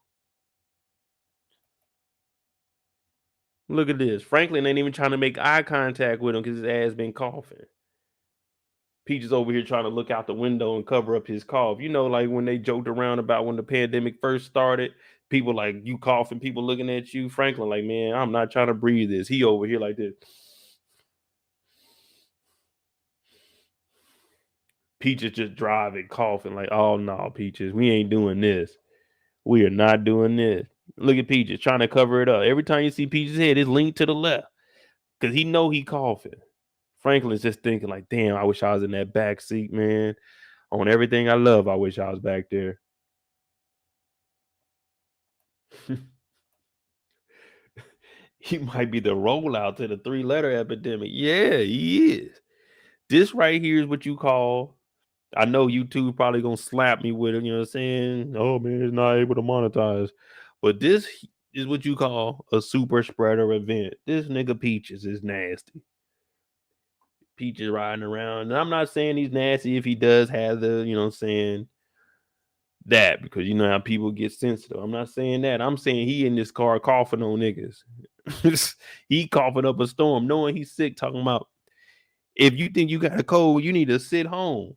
Look at this. Franklin ain't even trying to make eye contact with him because his ass been coughing. Peach is over here trying to look out the window and cover up his cough. You know, like when they joked around about when the pandemic first started, people like you coughing, people looking at you. Franklin, like, man, I'm not trying to breathe this. He over here like this. Peach is just driving, coughing, like, oh no, Peaches, we ain't doing this. We are not doing this. Look at Peaches trying to cover it up. Every time you see Peaches' head, it's leaned to the left because he know he coughing. Franklin's just thinking like, damn, I wish I was in that back seat, man. On everything I love, I wish I was back there. He might be the rollout to the 3-letter epidemic. Yeah, he is. This right here is what you call, I know YouTube probably gonna slap me with it, you know what I'm saying? Oh man, it's not able to monetize. But this is what you call a super spreader event. This nigga Peaches is nasty. Peaches riding around. And I'm not saying he's nasty if he does have the, you know what I'm saying, that, because you know how people get sensitive. I'm not saying that. I'm saying he in this car coughing on niggas. He coughing up a storm, knowing he's sick, talking about if you think you got a cold, you need to sit home.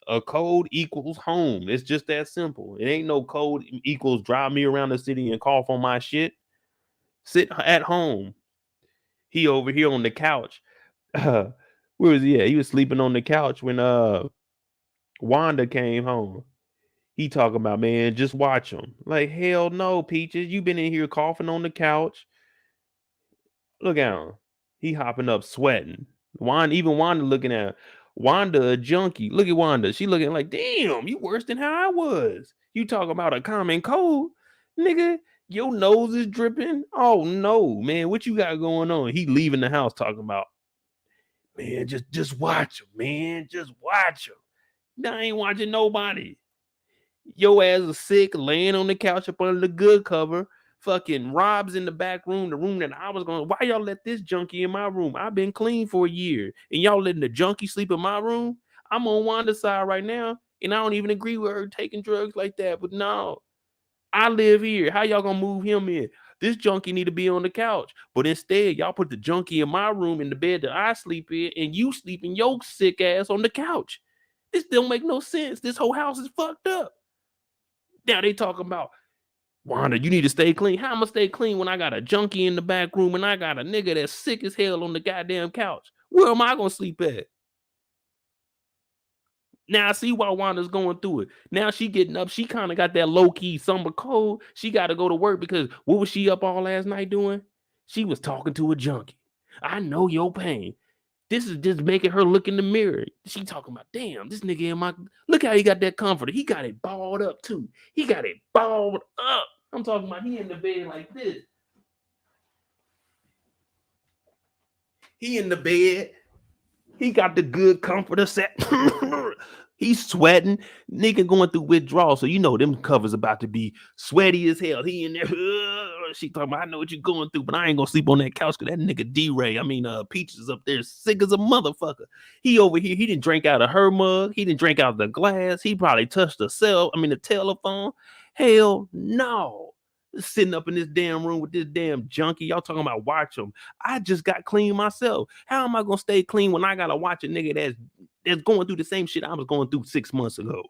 A cold equals home. It's just that simple. It ain't no cold equals drive me around the city and cough on my shit. Sit at home. He over here on the couch. Where was he at? He was sleeping on the couch when Wanda came home. He talking about, man, just watch him. Like, hell no, Peaches. You been in here coughing on the couch. Look at him. He hopping up, sweating. Wanda looking at Wanda a junkie. Look at Wanda. She looking like, damn, you worse than how I was. You talking about a common cold. Nigga, your nose is dripping. Oh no, man. What you got going on? He leaving the house talking about, man, just watch him, man. Just watch him. I ain't watching nobody. Your ass is sick, laying on the couch up under the good cover. Fucking Rob's in the back room, the room that I was going. Why y'all let this junkie in my room? I've been clean for a year, and y'all letting the junkie sleep in my room? I'm on Wanda's side right now, and I don't even agree with her taking drugs like that. But no, I live here. How y'all gonna move him in? This junkie need to be on the couch, but instead y'all put the junkie in my room in the bed that I sleep in, and you sleep in your sick ass on the couch. This don't make no sense. This whole house is fucked up. Now they talking about, Wanda, you need to stay clean. How am I gonna stay clean when I got a junkie in the back room and I got a nigga that's sick as hell on the goddamn couch? Where am I gonna sleep at? Now I see why Wanda's going through it. Now she getting up. She kind of got that low-key summer cold. She got to go to work because what was she up all last night doing? She was talking to a junkie. I know your pain. This is just making her look in the mirror. She talking about, damn, this nigga in my, look how he got that comforter. He got it balled up too. He got it balled up. I'm talking about he in the bed like this. He in the bed. He got the good comforter set. He's sweating. Nigga going through withdrawal. So you know them covers about to be sweaty as hell. He in there. She talking about, I know what you're going through, but I ain't gonna sleep on that couch because that nigga D-Ray. Peaches up there sick as a motherfucker. He over here. He didn't drink out of her mug. He didn't drink out of the glass. He probably touched the telephone. Hell no. Sitting up in this damn room with this damn junkie. Y'all talking about watch him. I just got clean myself. How am I gonna stay clean when I gotta watch a nigga that's going through the same shit I was going through 6 months ago?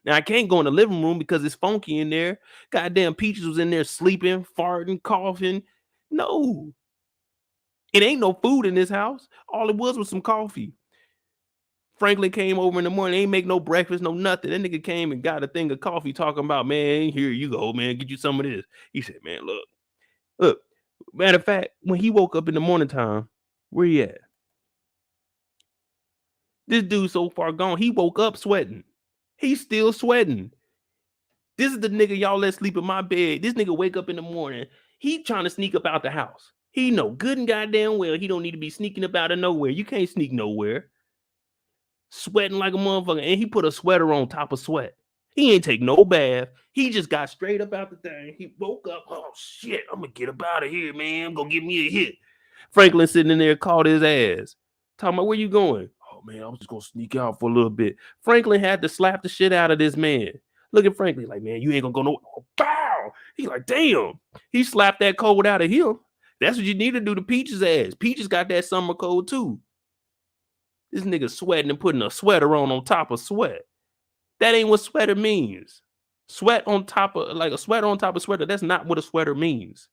Now I can't go in the living room because it's funky in there. Goddamn Peaches was in there sleeping, farting, coughing. No. It ain't no food in this house. All it was some coffee. Franklin came over in the morning, ain't make no breakfast, no nothing. That nigga came and got a thing of coffee talking about, man, here you go, man, get you some of this. He said, man, look. Matter of fact, when he woke up in the morning time, where he at? This dude so far gone, he woke up sweating. He's still sweating. This is the nigga y'all let sleep in my bed. This nigga wake up in the morning. He trying to sneak up out the house. He know good and goddamn well he don't need to be sneaking up out of nowhere. You can't sneak nowhere. Sweating like a motherfucker. And he put a sweater on top of sweat. He ain't take no bath. He just got straight up out the thing. He woke up. Oh, shit. I'm going to get up out of here, man. I'm going to give me a hit. Franklin sitting in there called his ass. Talking about, where you going? Oh, man, I was just going to sneak out for a little bit. Franklin had to slap the shit out of this man. Look at Franklin like, man, you ain't going to go nowhere. Oh, bow. He like, damn. He slapped that cold out of him. That's what you need to do to Peach's ass. Peaches got that summer cold, too. This nigga sweating and putting a sweater on top of sweat. That ain't what sweater means. Sweat on top of, like a sweater on top of sweater, that's not what a sweater means.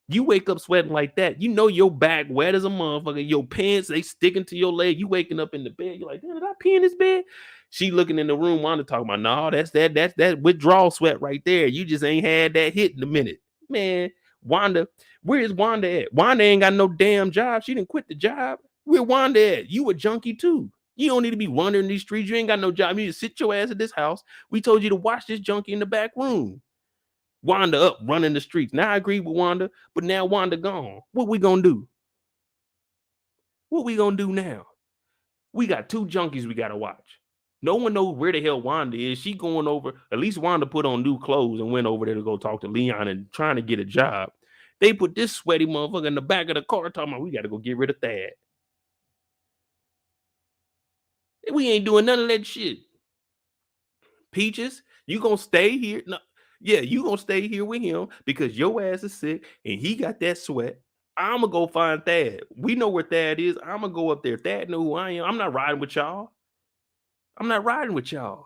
You wake up sweating like that, you know your back wet as a motherfucker, your pants, they sticking to your leg, you waking up in the bed, you're like, damn, did I pee in this bed? She looking in the room, Wanda talking about, no, that's that withdrawal sweat right there. You just ain't had that hit in a minute. Man, Wanda, where is Wanda at? Wanda ain't got no damn job. She didn't quit the job. Where Wanda at? You a junkie too. You don't need to be wandering these streets. You ain't got no job. You need to sit your ass at this house. We told you to watch this junkie in the back room. Wanda up running the streets. Now I agree with Wanda, but now Wanda gone. What we gonna do? What we gonna do now? We got two junkies we gotta watch. No one knows where the hell Wanda is. She going over. At least Wanda put on new clothes and went over there to go talk to Leon and trying to get a job. They put this sweaty motherfucker in the back of the car talking about we got to go get rid of Thad. We ain't doing none of that shit. Peaches, you gonna stay here? No, yeah, you gonna stay here with him because your ass is sick and he got that sweat. I'm gonna go find Thad. We know where Thad is. I'm gonna go up there. Thad know who I am. I'm not riding with y'all. I'm not riding with y'all.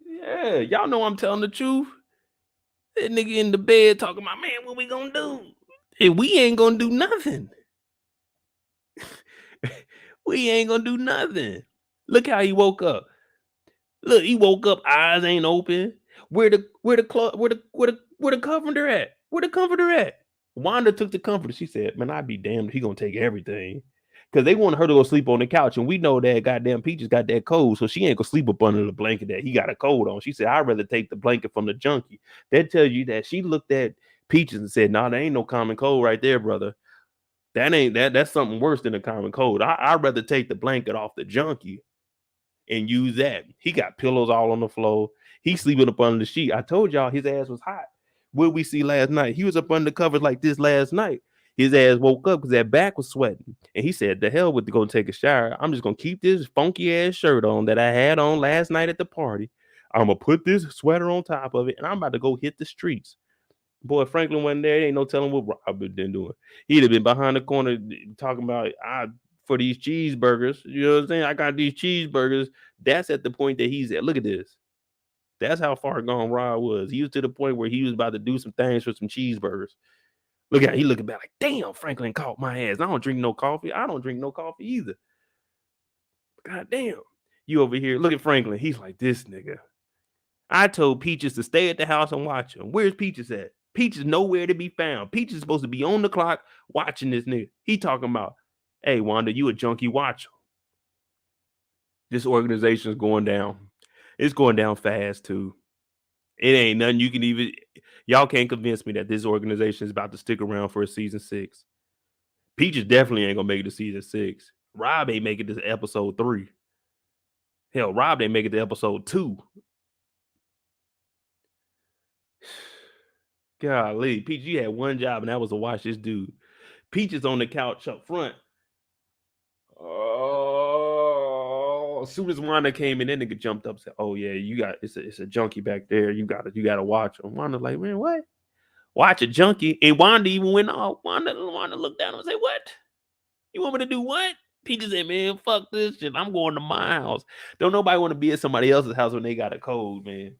Yeah, y'all know I'm telling the truth. That nigga in the bed talking about, man, what we gonna do? And we ain't gonna do nothing. We ain't gonna do nothing. Look how he woke up. Look, he woke up, eyes ain't open. Where the comforter at? Where the comforter at? Wanda took the comforter. She said, man, I'd be damned if he gonna take everything. Because they want her to go sleep on the couch. And we know that goddamn Peaches got that cold. So she ain't gonna sleep up under the blanket that he got a cold on. She said, I'd rather take the blanket from the junkie. That tells you that she looked at Peaches and said, nah, there ain't no common cold right there, brother. That's something worse than a common cold. I'd rather take the blanket off the junkie and use that. He got pillows all on the floor. He's sleeping up under the sheet. I told y'all his ass was hot. What we see last night? He was up under covers like this last night. His ass woke up because that back was sweating. And he said, the hell with to go take a shower. I'm just going to keep this funky ass shirt on that I had on last night at the party. I'm going to put this sweater on top of it and I'm about to go hit the streets. Boy, Franklin wasn't there. Ain't no telling what Rob been doing. He'd have been behind the corner talking about for these cheeseburgers. You know what I'm saying? I got these cheeseburgers. That's at the point that he's at. Look at this. That's how far gone Rob was. He was to the point where he was about to do some things for some cheeseburgers. Look at him. He looking back like, damn, Franklin caught my ass. I don't drink no coffee. I don't drink no coffee either. God damn. You over here. Look at Franklin. He's like, this nigga. I told Peaches to stay at the house and watch him. Where's Peaches at? Peaches nowhere to be found. Peaches is supposed to be on the clock watching this nigga. He talking about, hey, Wanda, you a junkie, watch him. This organization is going down. It's going down fast, too. It ain't nothing you can even... Y'all can't convince me that this organization is about to stick around for a season 6. Peaches definitely ain't going to make it to season 6. Rob ain't make it to episode 3. Hell, Rob ain't make it to episode 2. Golly, Peach, you had one job, and that was to watch this dude. Peach is on the couch up front. Oh, as soon as Wanda came in, that nigga jumped up and said, oh, yeah, it's a junkie back there. You gotta watch him. Wanda's like, man, what? Watch a junkie. And Wanda even went off. Wanda looked down and said, what? You want me to do what? Peach said, man, fuck this shit. I'm going to my house. Don't nobody want to be at somebody else's house when they got a cold, man.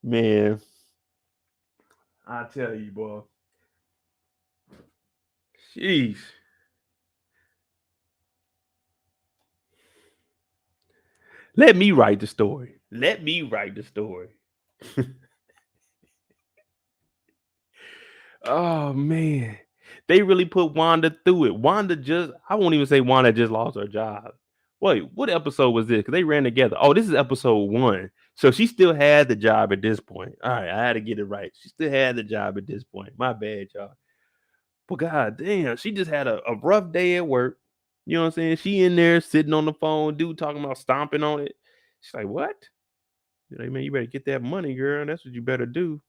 Man, I tell you, boy. Jeez. Let me write the story. Oh, man. They really put Wanda through it. I won't even say Wanda just lost her job. Wait, what episode was this? Because they ran together. Oh, this is episode 1. So she still had the job at this point. All right, I had to get it right. She still had the job at this point. My bad, y'all. But god damn, she just had a rough day at work. You know what I'm saying? She in there sitting on the phone, dude talking about stomping on it. She's like, what? You're like, man, you better get that money, girl. That's what you better do.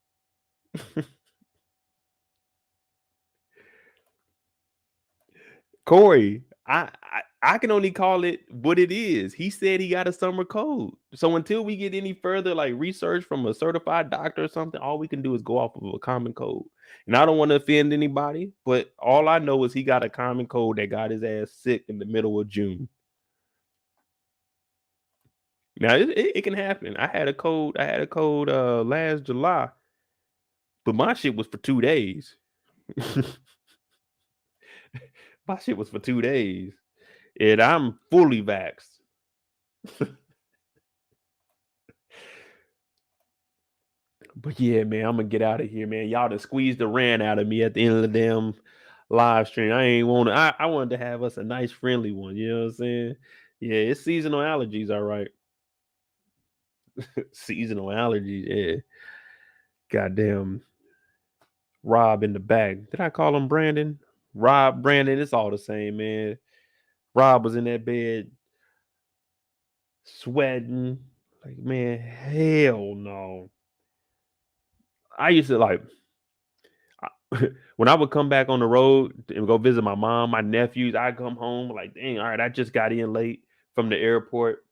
Corey, I can only call it what it is. He said he got a summer cold. So until we get any further like research from a certified doctor or something, all we can do is go off of a common cold. And I don't want to offend anybody, but all I know is he got a common cold that got his ass sick in the middle of June. Now it can happen. I had a cold last July, but my shit was for 2 days. My shit was for 2 days. And I'm fully vaxxed. But yeah, man, I'm gonna get out of here, man. Y'all done squeezed the rant out of me at the end of the damn live stream. I wanted to have us a nice friendly one, you know what I'm saying? Yeah, it's seasonal allergies, all right. Seasonal allergies, yeah. Goddamn Rob in the back. Did I call him Brandon? Rob, Brandon, it's all the same, man. Rob was in that bed sweating. Like, man, hell no. I used to like when I would come back on the road and go visit my mom, my nephews, I come home like, dang, all right, I just got in late from the airport.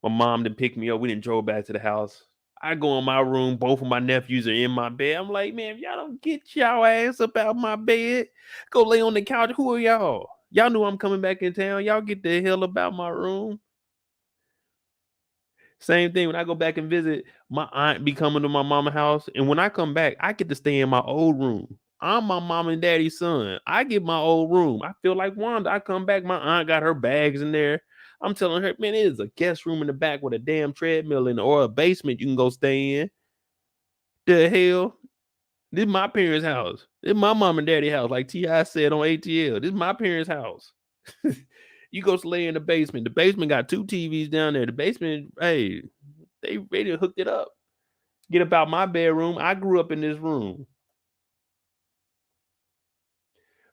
My mom didn't pick me up. We didn't drove back to the house. I go in my room. Both of my nephews are in my bed. I'm like, man, if y'all don't get y'all ass up out my bed, go lay on the couch. Who are y'all? Y'all knew I'm coming back in town. Y'all get the hell about my room. Same thing when I go back and visit, my aunt be coming to my mama's house. And when I come back, I get to stay in my old room. I'm my mom and daddy's son. I get my old room. I feel like Wanda. I come back, my aunt got her bags in there. I'm telling her, man, it is a guest room in the back with a damn treadmill in or a basement you can go stay in. The hell? This is my parents' house. This is my mom and daddy house, like T.I. said on ATL. This is my parents' house. You go lay in the basement. The basement got 2 TVs down there. The basement, hey, they ready to hook it up. Get about my bedroom. I grew up in this room.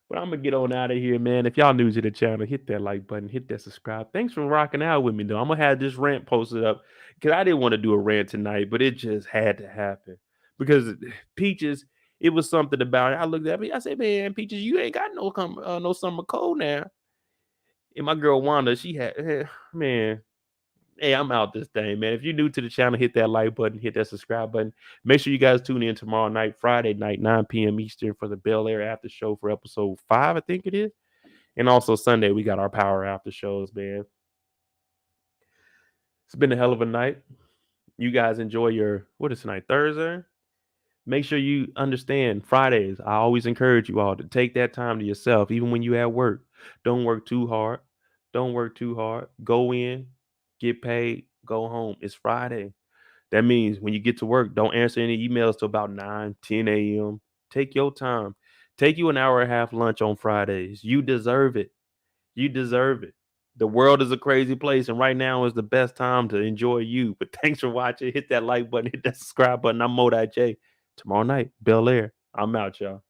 But I'm gonna get on out of here, man. If y'all new to the channel, hit that like button, hit that subscribe. Thanks for rocking out with me, though. I'm gonna have this rant posted up because I didn't want to do a rant tonight, but it just had to happen because Peaches. It was something about it. I looked at me. I said, "Man, Peaches, you ain't got no summer cold now." And my girl Wanda, she had, man. Hey, I'm out this thing, man. If you're new to the channel, hit that like button, hit that subscribe button. Make sure you guys tune in tomorrow night, Friday night, 9 p.m. Eastern for the Bel Air after show for episode 5, I think it is. And also Sunday, we got our power after shows, man. It's been a hell of a night. You guys enjoy what is tonight, Thursday? Make sure you understand Fridays. I always encourage you all to take that time to yourself, even when you at work. Don't work too hard. Don't work too hard. Go in, get paid, go home. It's Friday. That means when you get to work, don't answer any emails till about 9, 10 a.m. Take your time. Take you an hour and a half lunch on Fridays. You deserve it. You deserve it. The world is a crazy place, and right now is the best time to enjoy you. But thanks for watching. Hit that like button, hit that subscribe button. I'm Mo.J. Tomorrow night, Bel Air. I'm out, y'all.